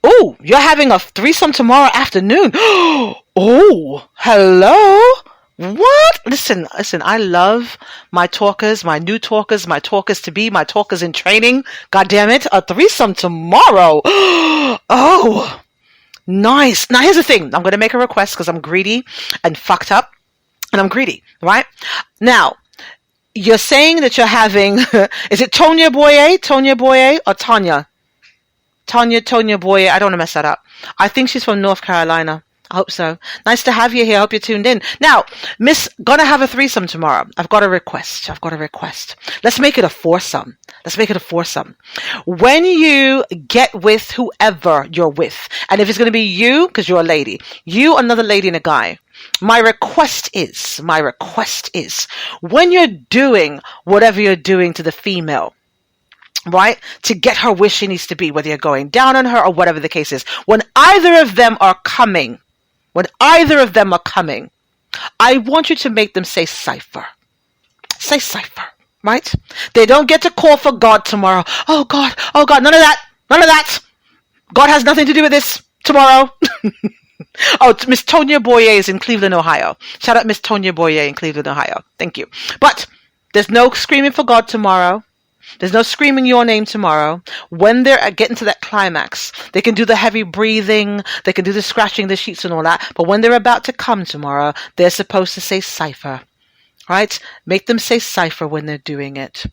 Ooh, you're having a threesome tomorrow afternoon. Oh, hello? What? Listen, I love my talkers, my new talkers, my talkers to be, my talkers in training. God damn it, a threesome tomorrow. Oh, nice. Now here's the thing. I'm going to make a request because I'm greedy and fucked up. And I'm greedy, right? Now, you're saying that you're having, is it Tonya Boyer, or Tanya? Tonya Boyer. I don't want to mess that up. I think she's from North Carolina. I hope so. Nice to have you here. I hope you're tuned in. Now, Miss, gonna have a threesome tomorrow. I've got a request. Let's make it a foursome. When you get with whoever you're with, and if it's going to be you, because you're a lady, you, another lady, and a guy, my request is, when you're doing whatever you're doing to the female, right, to get her where she needs to be, whether you're going down on her or whatever the case is, when either of them are coming, I want you to make them say cipher. Say cipher, right? They don't get to call for God tomorrow. Oh God, none of that. God has nothing to do with this tomorrow. Oh, Miss Tonya Boyer is in Cleveland, Ohio. Shout out Miss Tonya Boyer in Cleveland, Ohio. Thank you. But there's no screaming for God tomorrow. There's no screaming your name tomorrow. When they're getting to that climax, they can do the heavy breathing, they can do the scratching the sheets and all that. But when they're about to come tomorrow, they're supposed to say cipher. Right? Make them say cipher when they're doing it.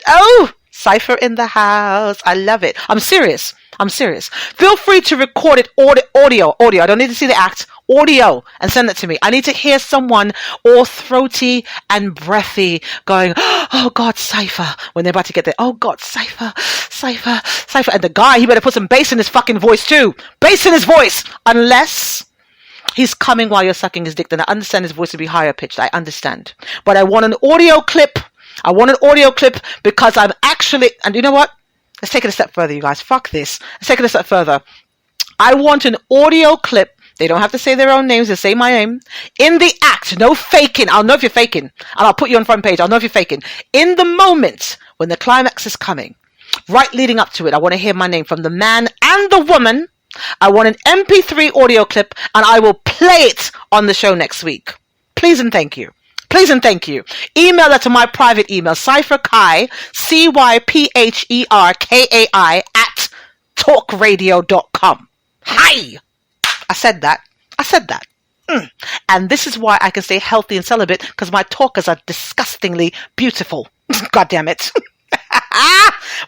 Oh! Cipher in the house. I love it. I'm serious. Feel free to record it audio. I don't need to see the act. Audio and send it to me. I need to hear someone all throaty and breathy going, oh God, cipher, when they're about to get there. Oh God, cipher. And the guy, he better put some bass in his fucking voice too. Bass in his voice. Unless he's coming while you're sucking his dick, then I understand his voice to be higher pitched. I understand. But I want an audio clip. Because I'm actually, and you know what? Let's take it a step further, you guys. Fuck this. Let's take it a step further. I want an audio clip. They don't have to say their own names. They say my name. In the act. No faking. I'll know if you're faking. And I'll put you on front page. I'll know if you're faking. In the moment when the climax is coming, right leading up to it, I want to hear my name from the man and the woman. I want an MP3 audio clip, and I will play it on the show next week. Please and thank you. Email that to my private email, cypherkai, CYPHERKAI @talkradio.com. Hi! I said that. And this is why I can stay healthy and celibate, because my talkers are disgustingly beautiful. God damn it.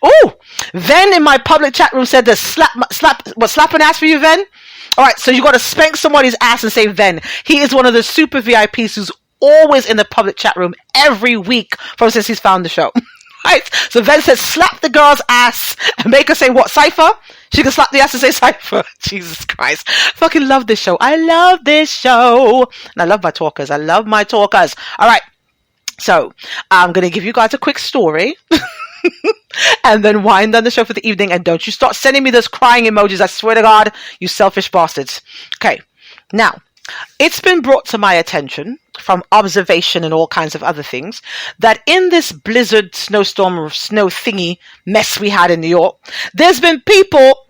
Oh, Ven in my public chat room said there's slap an ass for you, Ven? Alright, so you got to spank somebody's ass and say Ven. He is one of the super VIPs who's always in the public chat room every week since he's found the show. Right? So Ven says slap the girl's ass and make her say what, cipher? She can slap the ass and say cipher. Jesus Christ. Fucking love this show. I love this show. And I love my talkers. Alright. So I'm going to give you guys a quick story. And then wind down the show for the evening. And don't you start sending me those crying emojis. I swear to God, you selfish bastards. Okay. Now, it's been brought to my attention from observation and all kinds of other things that in this blizzard, snowstorm, or snow thingy mess we had in New York, there's been people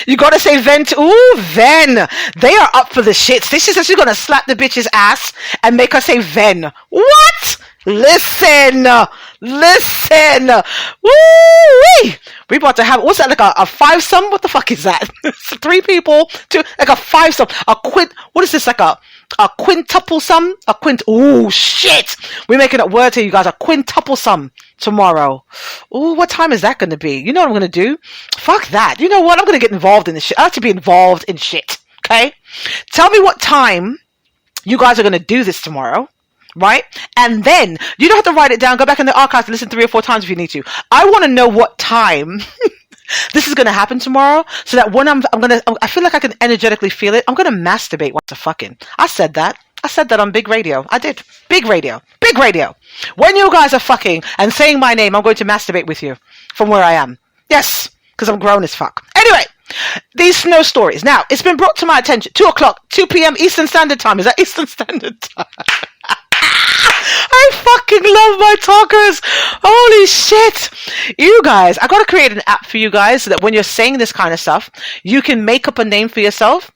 you gotta say Ven. Ooh, Ven. They are up for the shits. This is actually gonna slap the bitch's ass and make her say Ven. What? Listen. Woo-wee. We about to have, what's that, like a five-some? What the fuck is that? 3 people, like a five-some. What is this, like a quintuple sum? Ooh, shit. We're making up words here, you guys. A quintuple sum tomorrow. Ooh, what time is that going to be? You know what I'm going to do? Fuck that. You know what? I'm going to get involved in this shit. I have to be involved in shit. Okay? Tell me what time you guys are going to do this tomorrow. Right? And then, you don't have to write it down. Go back in the archives and listen 3 or 4 times if you need to. I want to know what time this is going to happen tomorrow, so that when I feel like I can energetically feel it. I'm going to masturbate once a fucking. I said that on Big Radio. I did. Big Radio. When you guys are fucking and saying my name, I'm going to masturbate with you from where I am. Yes, because I'm grown as fuck. Anyway, these snow stories. Now, it's been brought to my attention. 2 p.m. Eastern Standard Time. Is that Eastern Standard Time? I fucking love my talkers. Holy shit. You guys, I got to create an app for you guys so that when you're saying this kind of stuff, you can make up a name for yourself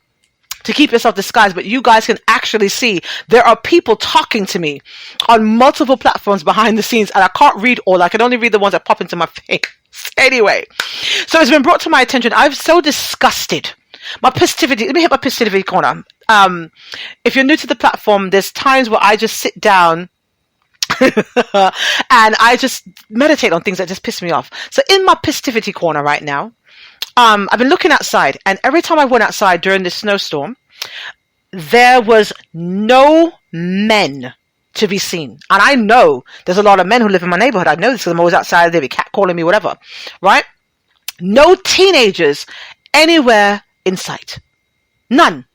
to keep yourself disguised, but you guys can actually see there are people talking to me on multiple platforms behind the scenes, and I can't read all. I can only read the ones that pop into my face. Anyway, so it's been brought to my attention. I'm so disgusted. My positivity, let me hit my positivity corner. If you're new to the platform, there's times where I just sit down and I just meditate on things that just piss me off. So in my positivity corner right now, I've been looking outside, and every time I went outside during this snowstorm, there was no men to be seen. And I know there's a lot of men who live in my neighborhood. I know this because I'm always outside. They'll be catcalling me, whatever. Right? No teenagers anywhere in sight. None.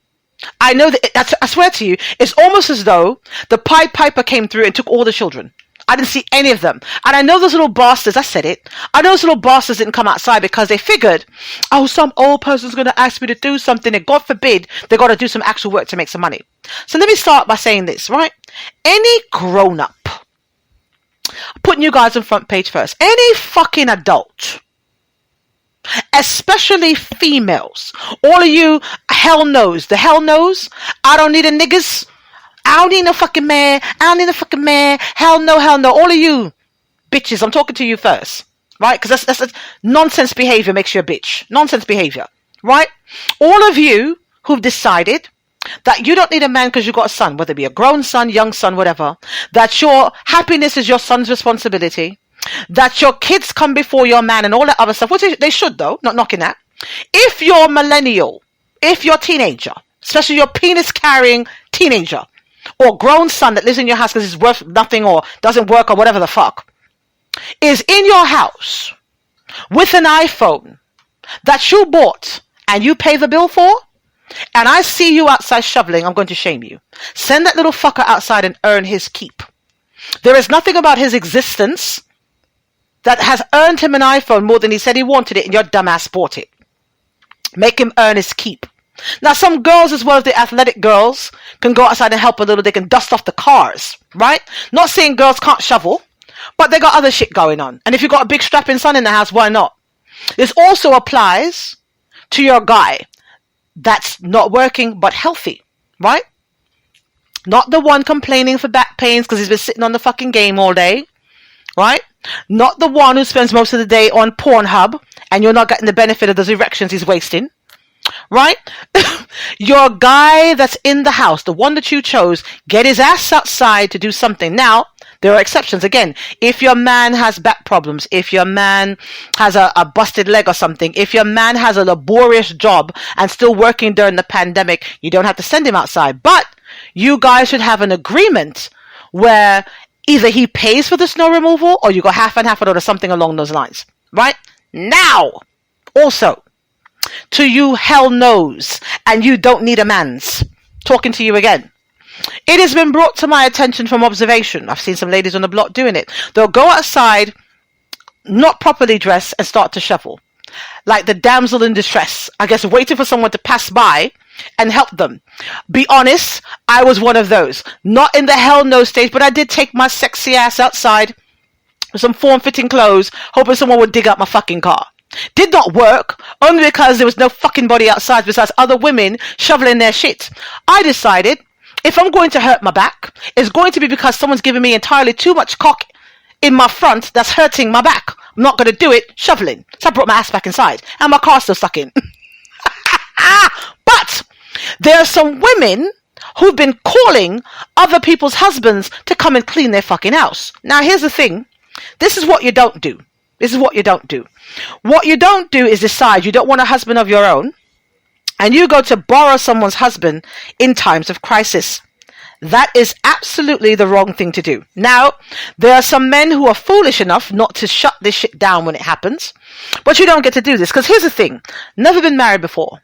I know that, I swear to you, it's almost as though the Pied Piper came through and took all the children. I didn't see any of them. And I know those little bastards, I said it, I know those little bastards didn't come outside because they figured, oh, some old person's going to ask me to do something, and God forbid, they got to do some actual work to make some money. So let me start by saying this, right? Any grown-up, putting you guys on front page first, any fucking adult especially females. All of you hell knows. The hell knows. I don't need a niggas. I don't need no fucking man. I don't need a fucking man. Hell no, hell no. All of you bitches, I'm talking to you first. Right? Because that's nonsense behavior makes you a bitch. Nonsense behavior. Right? All of you who've decided that you don't need a man because you've got a son, whether it be a grown son, young son, whatever, that your happiness is your son's responsibility, that your kids come before your man and all that other stuff, which they should though, not knocking that. If you're millennial, if you're teenager, especially your penis carrying teenager or grown son that lives in your house because he's worth nothing or doesn't work or whatever the fuck, is in your house with an iPhone that you bought and you pay the bill for, and I see you outside shoveling, I'm going to shame you. Send that little fucker outside and earn his keep. There is nothing about his existence that has earned him an iPhone more than he said he wanted it, and your dumbass bought it. Make him earn his keep. Now, some girls, as well as the athletic girls, can go outside and help a little. They can dust off the cars, right? Not saying girls can't shovel, but they got other shit going on. And if you've got a big strapping son in the house, why not? This also applies to your guy that's not working but healthy, right? Not the one complaining for back pains because he's been sitting on the fucking game all day, right? Not the one who spends most of the day on Pornhub and you're not getting the benefit of those erections he's wasting, right? Your guy that's in the house, the one that you chose, get his ass outside to do something. Now, there are exceptions. Again, if your man has back problems, if your man has a busted leg or something, if your man has a laborious job and still working during the pandemic, you don't have to send him outside. But you guys should have an agreement where either he pays for the snow removal or you go half and half or something along those lines. Right? Now, also, to you hell knows and you don't need a man's. Talking to you again. It has been brought to my attention from observation. I've seen some ladies on the block doing it. They'll go outside, not properly dressed, and start to shovel. Like the damsel in distress. I guess waiting for someone to pass by and help them. Be honest, I was one of those. Not in the hell no stage, but I did take my sexy ass outside with some form-fitting clothes, hoping someone would dig up my fucking car. Did not work, only because there was no fucking body outside besides other women shoveling their shit. I decided, if I'm going to hurt my back, it's going to be because someone's giving me entirely too much cock in my front that's hurting my back. I'm not going to do it shoveling. So I brought my ass back inside and my car's still stuck in. But there are some women who've been calling other people's husbands to come and clean their fucking house. Now, here's the thing. This is what you don't do. This is what you don't do. What you don't do is decide you don't want a husband of your own and you go to borrow someone's husband in times of crisis. That is absolutely the wrong thing to do. Now, there are some men who are foolish enough not to shut this shit down when it happens, but you don't get to do this because here's the thing. Never been married before.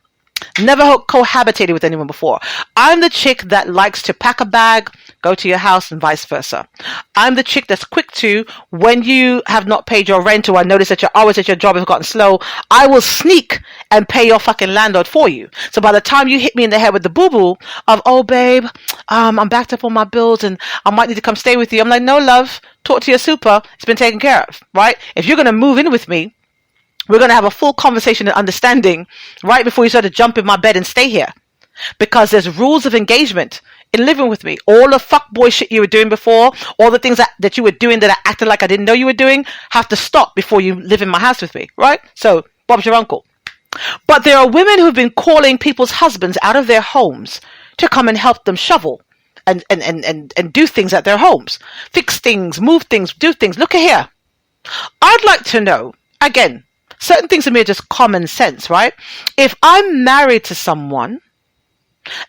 Never cohabitated with anyone before. I'm the chick that likes to pack a bag, go to your house, and vice versa. I'm the chick that's quick to, when you have not paid your rent or I notice that your hours at your job have gotten slow, I will sneak and pay your fucking landlord for you. So by the time you hit me in the head with the boo-boo of, oh babe, I'm backed up on my bills and I might need to come stay with you. I'm like, no love, talk to your super. It's been taken care of, right? If you're going to move in with me, we're going to have a full conversation and understanding right before you start to jump in my bed and stay here. Because there's rules of engagement in living with me. All the fuckboy shit you were doing before, all the things that you were doing that I acted like I didn't know you were doing, have to stop before you live in my house with me, right? So, Bob's your uncle. But there are women who've been calling people's husbands out of their homes to come and help them shovel and do things at their homes. Fix things, move things, do things. Look at here. I'd like to know, again, certain things to me are just common sense, right? If I'm married to someone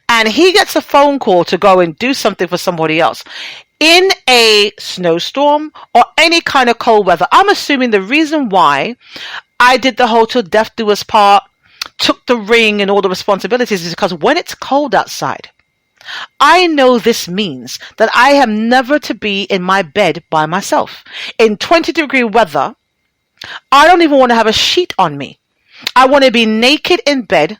and he gets a phone call to go and do something for somebody else in a snowstorm or any kind of cold weather, I'm assuming the reason why I did the whole till death do us part, took the ring and all the responsibilities is because when it's cold outside, I know this means that I am never to be in my bed by myself. In 20-degree weather, I don't even want to have a sheet on me. I want to be naked in bed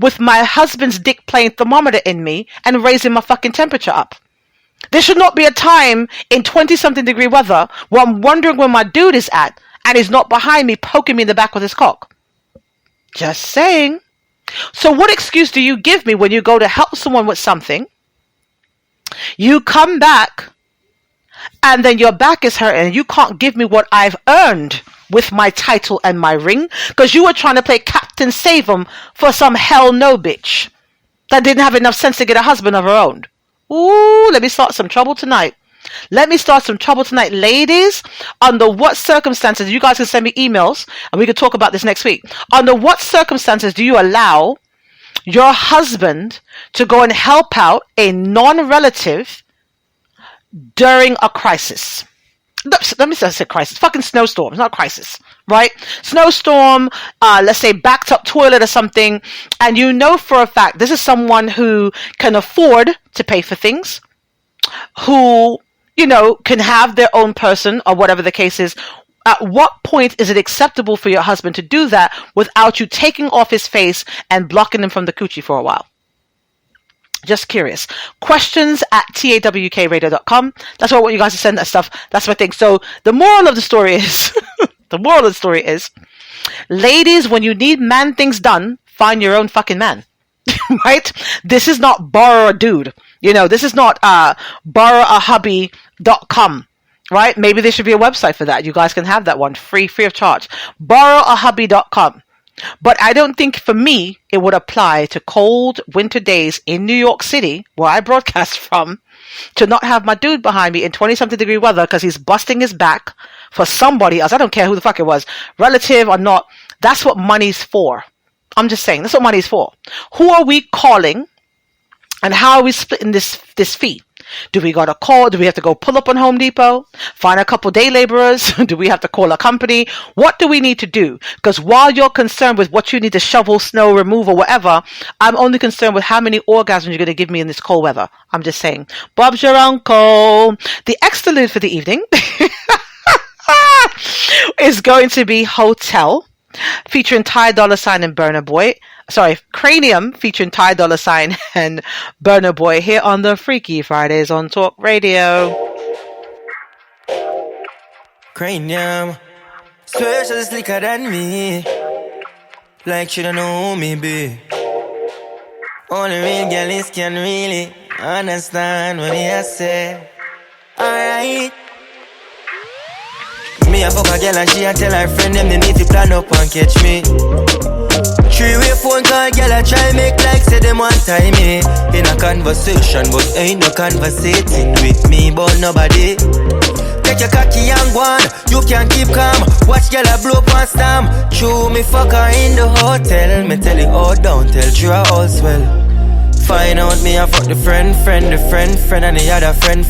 with my husband's dick playing thermometer in me and raising my fucking temperature up. There should not be a time in 20-something degree weather where I'm wondering where my dude is at and he's not behind me poking me in the back with his cock. Just saying. So what excuse do you give me when you go to help someone with something? You come back and then your back is hurt and you can't give me what I've earned with my title and my ring because you were trying to play Captain Save 'em for some hell no bitch that didn't have enough sense to get a husband of her own. Ooh, let me start some trouble tonight. Ladies. Under what circumstances, you guys can send me emails and we can talk about this next week. Under what circumstances do you allow your husband to go and help out a non-relative during a crisis? Let me say crisis. Fucking snowstorm. It's not a crisis, right? Snowstorm, let's say backed up toilet or something. And you know for a fact this is someone who can afford to pay for things, who, you know, can have their own person or whatever the case is. At what point is it acceptable for your husband to do that without you taking off his face and blocking him from the coochie for a while? Just curious. Questions at tawkradio.com. That's why I want you guys to send that stuff. That's my thing. So the moral of the story is, ladies, when you need man things done, find your own fucking man. Right? This is not borrow a dude. You know, this is not borrowahubby.com. Right? Maybe there should be a website for that. You guys can have that one free of charge. Borrowahubby.com. But I don't think for me it would apply to cold winter days in New York City, where I broadcast from, to not have my dude behind me in 20-something degree weather because he's busting his back for somebody else. I don't care who the fuck it was, relative or not. That's what money's for. I'm just saying, that's what money's for. Who are we calling and how are we splitting this fee? Do we got to call? Do we have to go pull up on Home Depot? Find a couple day laborers? Do we have to call a company? What do we need to do? Because while you're concerned with what you need to shovel, snow, remove, or whatever, I'm only concerned with how many orgasms you're going to give me in this cold weather. I'm just saying. Bob's your uncle. The extra for the evening is going to be Hotel, featuring Ty Dolla $ign and Burna Boy. Sorry, Cranium featuring Ty Dolla $ign and Burna Boy here on the Freaky Fridays on Talk Radio. Cranium, swear she's slicker than me, like she don't know who me be. Only real girls can really understand what I say. Alright. Me a fuck a girl and she a tell her friend them they need to plan up and catch me. 3-way phone call, girl I try make like say them one time me in a conversation, but ain't no conversating with me but nobody. Take your cocky and go on, you can keep calm. Watch girl I blow up and stamp. True me fuck her in the hotel. Me tell it all down, tell you all swell. Find out me a fuck the friend, and the other friend.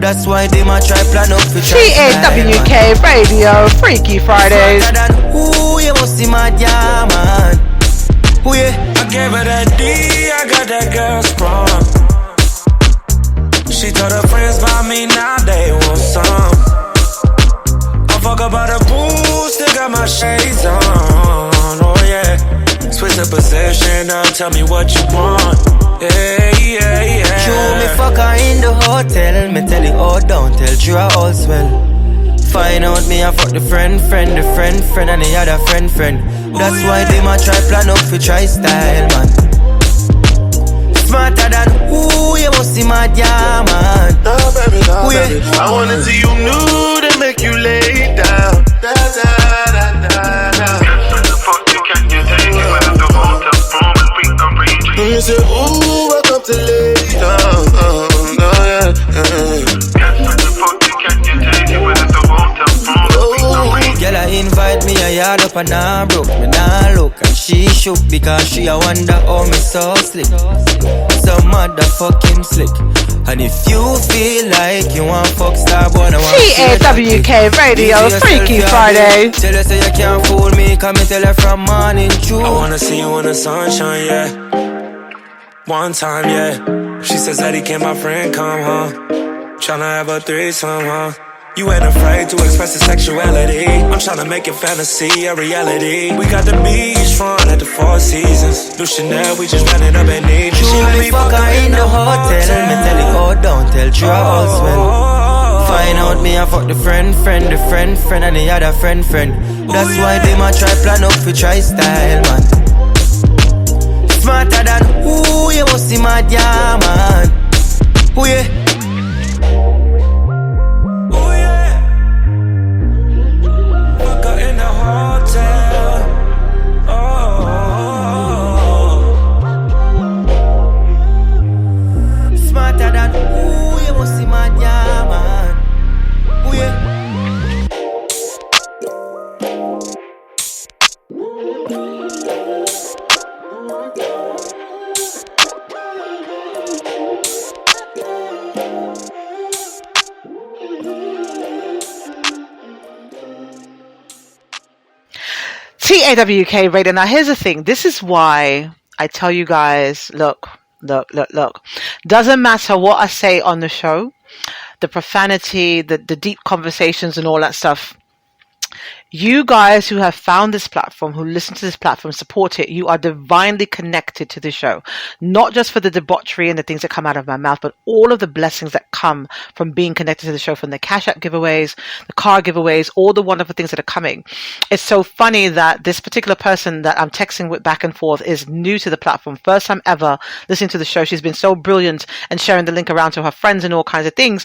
That's why they might try plan up for TAWK Radio, Freaky Fridays. Ooh, you must see my diamond. Ooh, yeah. I gave her that D, I got that girl sprung. She told her friends about me, now they want some. I fuck about the pool, still got my shades on. Oh yeah. Switch the position up, tell me what you want. Yeah. True, me fuck her in the hotel. Me tell it all down, tell you all swell. Find out me I fuck the friend, and the other friend. That's why they might try plan up for try style, man. Smarter than who you must see my diamond. No, baby. I wanna see you nude and make you lay down. You say, ooh, welcome to lay down. Girl, I invite me a yard up and I broke. Me nah look and she shook because she a wonder how me so slick. So motherfucking slick. And if you feel like you want fuck star boy, I want TAWK Radio, Freaky Friday. Tell her say you can't fool me, come and tell her from morning true. I wanna see you in the sunshine, yeah. One time, yeah. She says Eddie, can my friend come, huh? Tryna have a threesome, huh? You ain't afraid to express your sexuality. I'm tryna make your fantasy a reality. We got the beach front at the Four Seasons. New Chanel, we just ran it up and need. She let me fuck her in the hotel. Me tell it all down, tell you all swell. Find out me I fuck the friend, the friend, and the other friend. That's why they might try plan up for try style, man. Smarter than who you must see mad, yeah, man. Who yeah? In the hotel. Smarter than who you must see mad, yeah, man. Who yeah? TAWK Radio. Now, here's the thing. This is why I tell you guys, look. Doesn't matter what I say on the show, the profanity, the deep conversations and all that stuff. You guys who have found this platform, who listen to this platform, support it, you are divinely connected to the show. Not just for the debauchery and the things that come out of my mouth, but all of the blessings that come from being connected to the show, from the Cash App giveaways, the car giveaways, all the wonderful things that are coming. It's so funny that this particular person that I'm texting with back and forth is new to the platform. First time ever listening to the show. She's been so brilliant and sharing the link around to her friends and all kinds of things.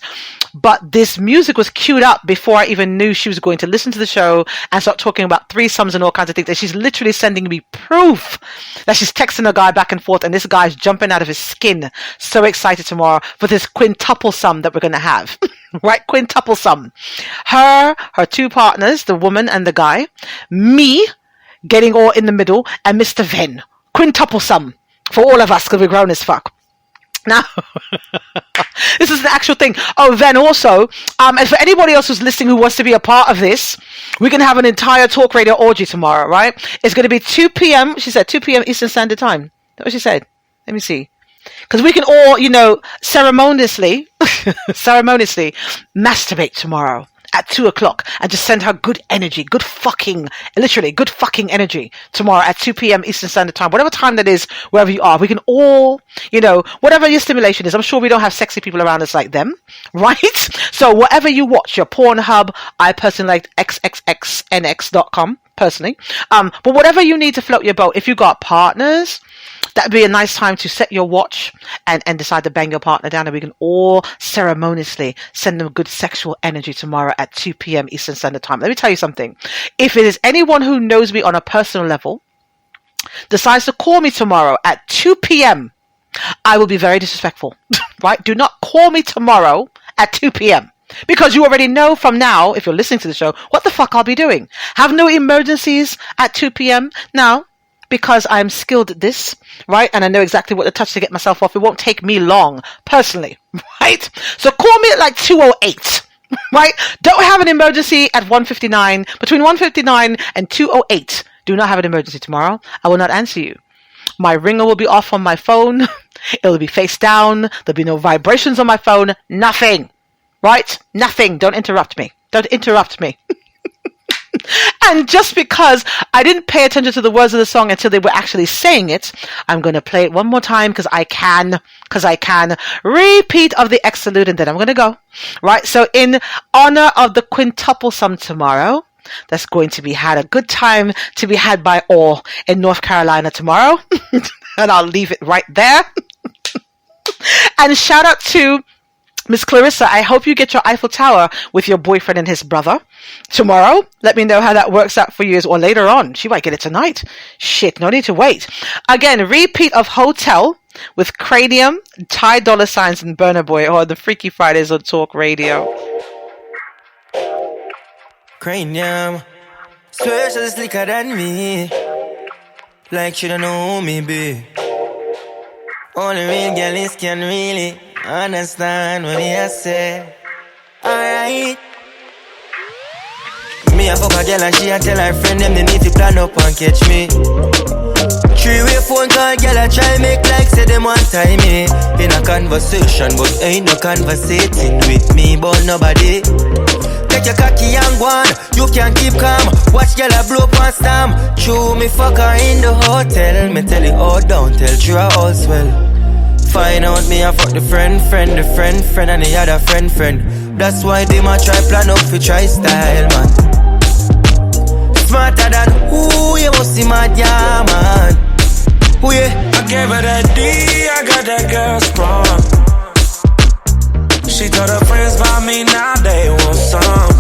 But this music was queued up before I even knew she was going to listen to the show and start talking about threesomes and all kinds of things. And she's literally sending me proof that she's texting a guy back and forth, and this guy's jumping out of his skin. So excited tomorrow for this quintuple sum that we're going to have. Right? Quintuple sum. Her two partners, the woman and the guy, me getting all in the middle, and Mr. Venn. Quintuple sum for all of us because we're grown as fuck. Now, this is the actual thing. Oh, then also, and for anybody else who's listening who wants to be a part of this, we can have an entire talk radio orgy tomorrow, right? It's going to be 2 p.m. She said 2 p.m. Eastern Standard Time. That's what she said. Let me see. Because we can all, ceremoniously masturbate tomorrow at 2 o'clock and just send her good energy, good fucking energy tomorrow at 2 p.m. Eastern Standard Time, whatever time that is, wherever you are. We can all, whatever your stimulation is. I'm sure we don't have sexy people around us like them, right? So whatever you watch, your Pornhub, I personally like xxxnx.com personally. But whatever you need to float your boat, if you got partners, that'd be a nice time to set your watch and decide to bang your partner down, and we can all ceremoniously send them good sexual energy tomorrow at 2 p.m. Eastern Standard Time. Let me tell you something. If it is anyone who knows me on a personal level decides to call me tomorrow at 2 p.m., I will be very disrespectful, right? Do not call me tomorrow at 2 p.m. because you already know from now, if you're listening to the show, what the fuck I'll be doing. Have no emergencies at 2 p.m. Now, because I'm skilled at this, right? And I know exactly what to touch to get myself off. It won't take me long, personally, right? So call me at like 2:08, right? Don't have an emergency at 1:59. Between 1:59 and 2:08, do not have an emergency tomorrow. I will not answer you. My ringer will be off on my phone. It'll be face down. There'll be no vibrations on my phone. Nothing, right? Nothing. Don't interrupt me. Don't interrupt me. And just because I didn't pay attention to the words of the song until they were actually saying it, I'm going to play it one more time because I can. Repeat of the X-Salute, and then I'm going to go. Right? So in honor of the quintuple sum tomorrow, that's going to be had, a good time to be had by all in North Carolina tomorrow. And I'll leave it right there. And shout out to Miss Clarissa. I hope you get your Eiffel Tower with your boyfriend and his brother tomorrow. Let me know how that works out for you, or later on. She might get it tonight. Shit, no need to wait. Again, repeat of Hotel with Cranium, Ty Dolla $igns, and Burna Boy, or the Freaky Fridays on Talk Radio. Cranium, swear she's slicker than me, like she don't know who me be. Only real girls can really understand what he has said. Alright. Me a fuck a girl and she a tell her friend them they need to plan up and catch me. 3-way phone call, girl a try make like say them one time me in a conversation, but ain't no conversating with me about nobody. Take your cocky and go on, you can't keep calm. Watch girl a blow up and stamp. True, me fuck her in the hotel. Me tell it all down, tell true all swell. Find out me I fuck the friend, and the other friend. That's why they might try plan up for try style, man. Smarter than who you must see mad, yeah, man. Who yeah? I gave her that D, I got that girl sprung. She told her friends about me, now they want some.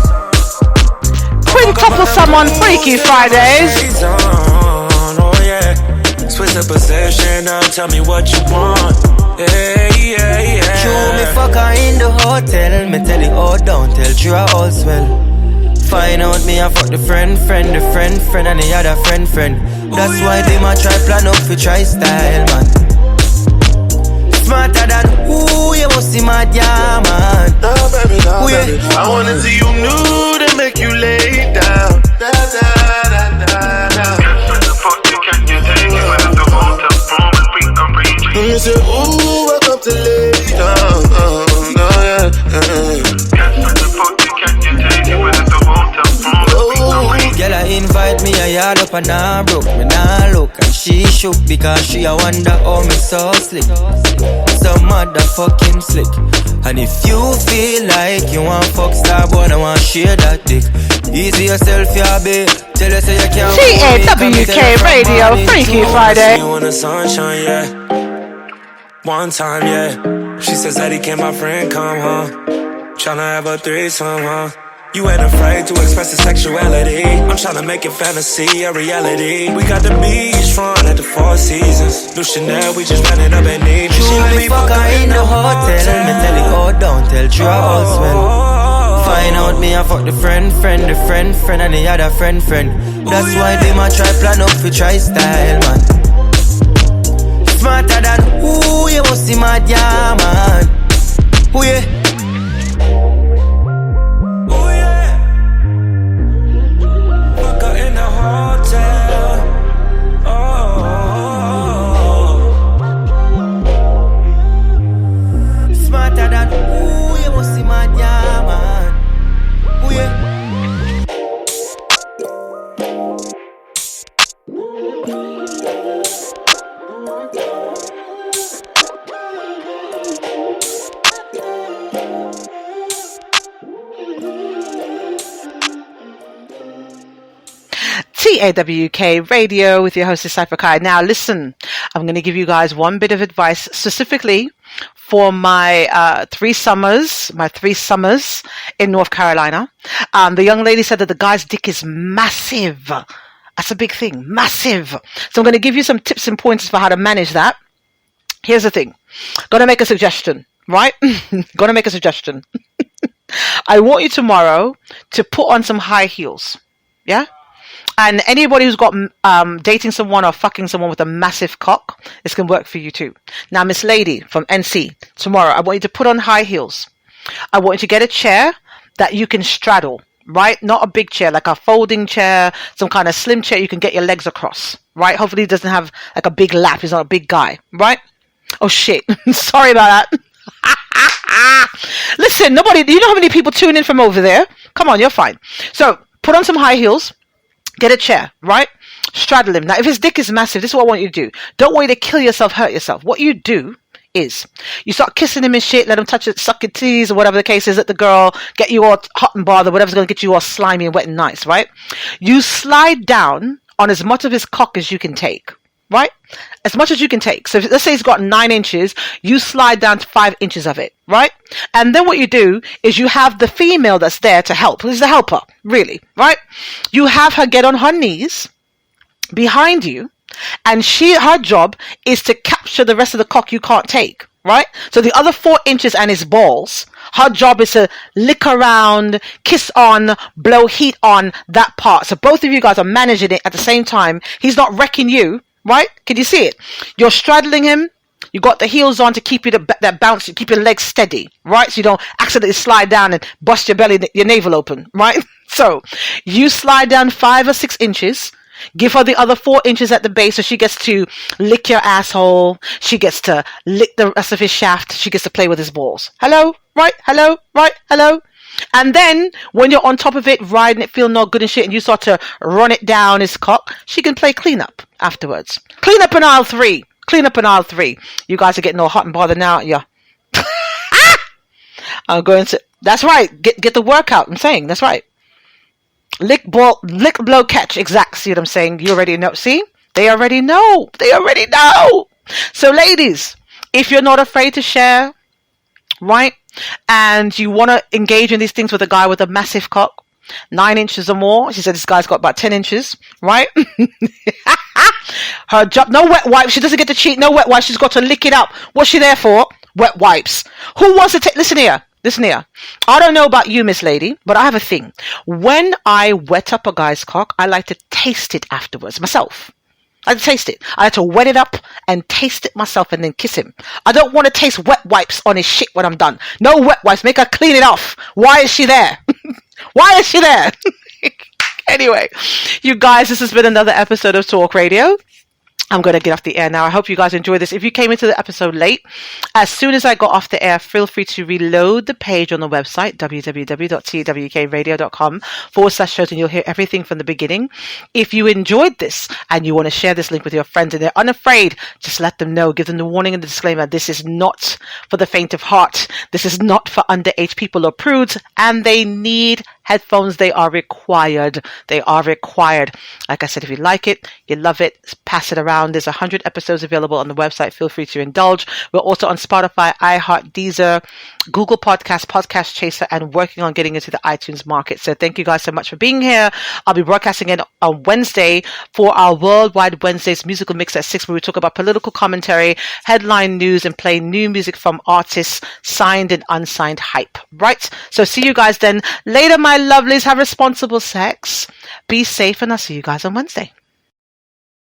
Quintuple someone Freaky Fridays. Oh yeah. Switch the position, now tell me what you want. Yeah. True, me fuck her in the hotel. Me tell it all down, tell true all swell. Find out me I fuck the friend, and the other friend. That's why they might try plan up for try style, man. Smarter than who you must see mad, yeah, man. No, baby. I wanna see you nude and make you lay down. Da. You say, ooh, welcome to lay down. Girl, I invite me a yard up and I broke. Me nah look and she shook because she a wonder how me so slick. So motherfucking slick. And if you feel like you want fuck star boy, I want share that dick. Easy yourself, yeah, babe. Tell us you can't. TAWK Radio, Freaky Friday. See you in the sunshine, yeah. One time, yeah. She says, Eddie, can my friend come, huh? Tryna have a threesome, huh? You ain't afraid to express your sexuality. I'm tryna make your fantasy a reality. We got the beach front at the Four Seasons. New Chanel, we just ran it up and need. She let me fuck her in the hotel. Me tell it all down, tell draw all swell. Find out me I fuck the friend, and the other friend. That's why they might try plan up for try style, man. Smarter than who you must see mad, yeah, man. Who yeah? TAWK Radio with your host Cypher Kai. Now listen, I'm going to give you guys one bit of advice specifically for my 3 summers in North Carolina. The young lady said that the guy's dick is massive. That's a big thing, massive. So I'm going to give you some tips and pointers for how to manage that. Here's the thing. Gonna make a suggestion, right? Gonna make a suggestion. I want you tomorrow to put on some high heels. Yeah? And anybody who's got dating someone or fucking someone with a massive cock, this can work for you too. Now, Miss Lady from NC, tomorrow, I want you to put on high heels. I want you to get a chair that you can straddle, right? Not a big chair, like a folding chair, some kind of slim chair you can get your legs across, right? Hopefully he doesn't have like a big lap. He's not a big guy, right? Oh, shit. Sorry about that. Listen, do you know how many people tune in from over there? Come on, you're fine. So, put on some high heels. Get a chair, right? Straddle him. Now, if his dick is massive, this is what I want you to do. Don't want you to kill yourself, hurt yourself. What you do is you start kissing him and shit, let him touch it, suck your teeth or whatever the case is, let the girl get you all hot and bothered, whatever's going to get you all slimy and wet and nice, right? You slide down on as much of his cock as you can take, right? As much as you can take. So let's say he's got 9 inches, you slide down to 5 inches of it, right? And then what you do is you have the female that's there to help. Who's the helper, really, right? You have her get on her knees behind you, and her job is to capture the rest of the cock you can't take, right? So the other 4 inches and his balls, her job is to lick around, kiss on, blow heat on that part. So both of you guys are managing it at the same time. He's not wrecking you. Right? Can you see it? You're straddling him. You got the heels on to keep you that bounce, keep your legs steady, right? So you don't accidentally slide down and bust your belly, your navel open, right? So you slide down 5 or 6 inches. Give her the other 4 inches at the base so she gets to lick your asshole. She gets to lick the rest of his shaft. She gets to play with his balls. Hello? Right? Hello? Right? Hello? And then when you're on top of it, riding it, feeling all good and shit, and you start to run it down his cock, she can play cleanup afterwards. Clean up in aisle 3. Clean up in aisle 3. You guys are getting all hot and bothered now, yeah. I'm going to That's right. Get the workout. I'm saying that's right. Lick, blow, catch. Exact. See what I'm saying? You already know. See? They already know. They already know. So, ladies, if you're not afraid to share, right, and you want to engage in these things with a guy with a massive cock, 9 inches or more. She said this guy's got about 10 inches, right? Her job, no wet wipes. She doesn't get to cheat. No wet wipes. She's got to lick it up. What's she there for? Wet wipes. Who wants to take? Listen here. I don't know about you, Miss Lady, but I have a thing. When I wet up a guy's cock, I like to taste it afterwards myself. I like to taste it. I like to wet it up and taste it myself and then kiss him. I don't want to taste wet wipes on his shit when I'm done. No wet wipes. Make her clean it off. Why is she there? Why is she there? Anyway, you guys, this has been another episode of Talk Radio. I'm going to get off the air now. I hope you guys enjoyed this. If you came into the episode late, as soon as I got off the air, feel free to reload the page on the website, www.twkradio.com/shows, and you'll hear everything from the beginning. If you enjoyed this and you want to share this link with your friends and they're unafraid, just let them know. Give them the warning and the disclaimer. This is not for the faint of heart. This is not for underage people or prudes, and they need headphones. They are required. They are required. Like I said, if you like it, you love it, pass it around. There's 100 episodes available on the website. Feel free to indulge. We're also on Spotify, iHeart, Deezer, Google Podcasts, Podcast Chaser, and working on getting into the iTunes market. So thank you guys so much for being here. I'll be broadcasting it on Wednesday for our Worldwide Wednesdays musical mix at 6, where we talk about political commentary, headline news, and play new music from artists, signed and unsigned hype. Right? So see you guys then later, my lovelies. Have responsible sex. Be safe, and I'll see you guys on Wednesday.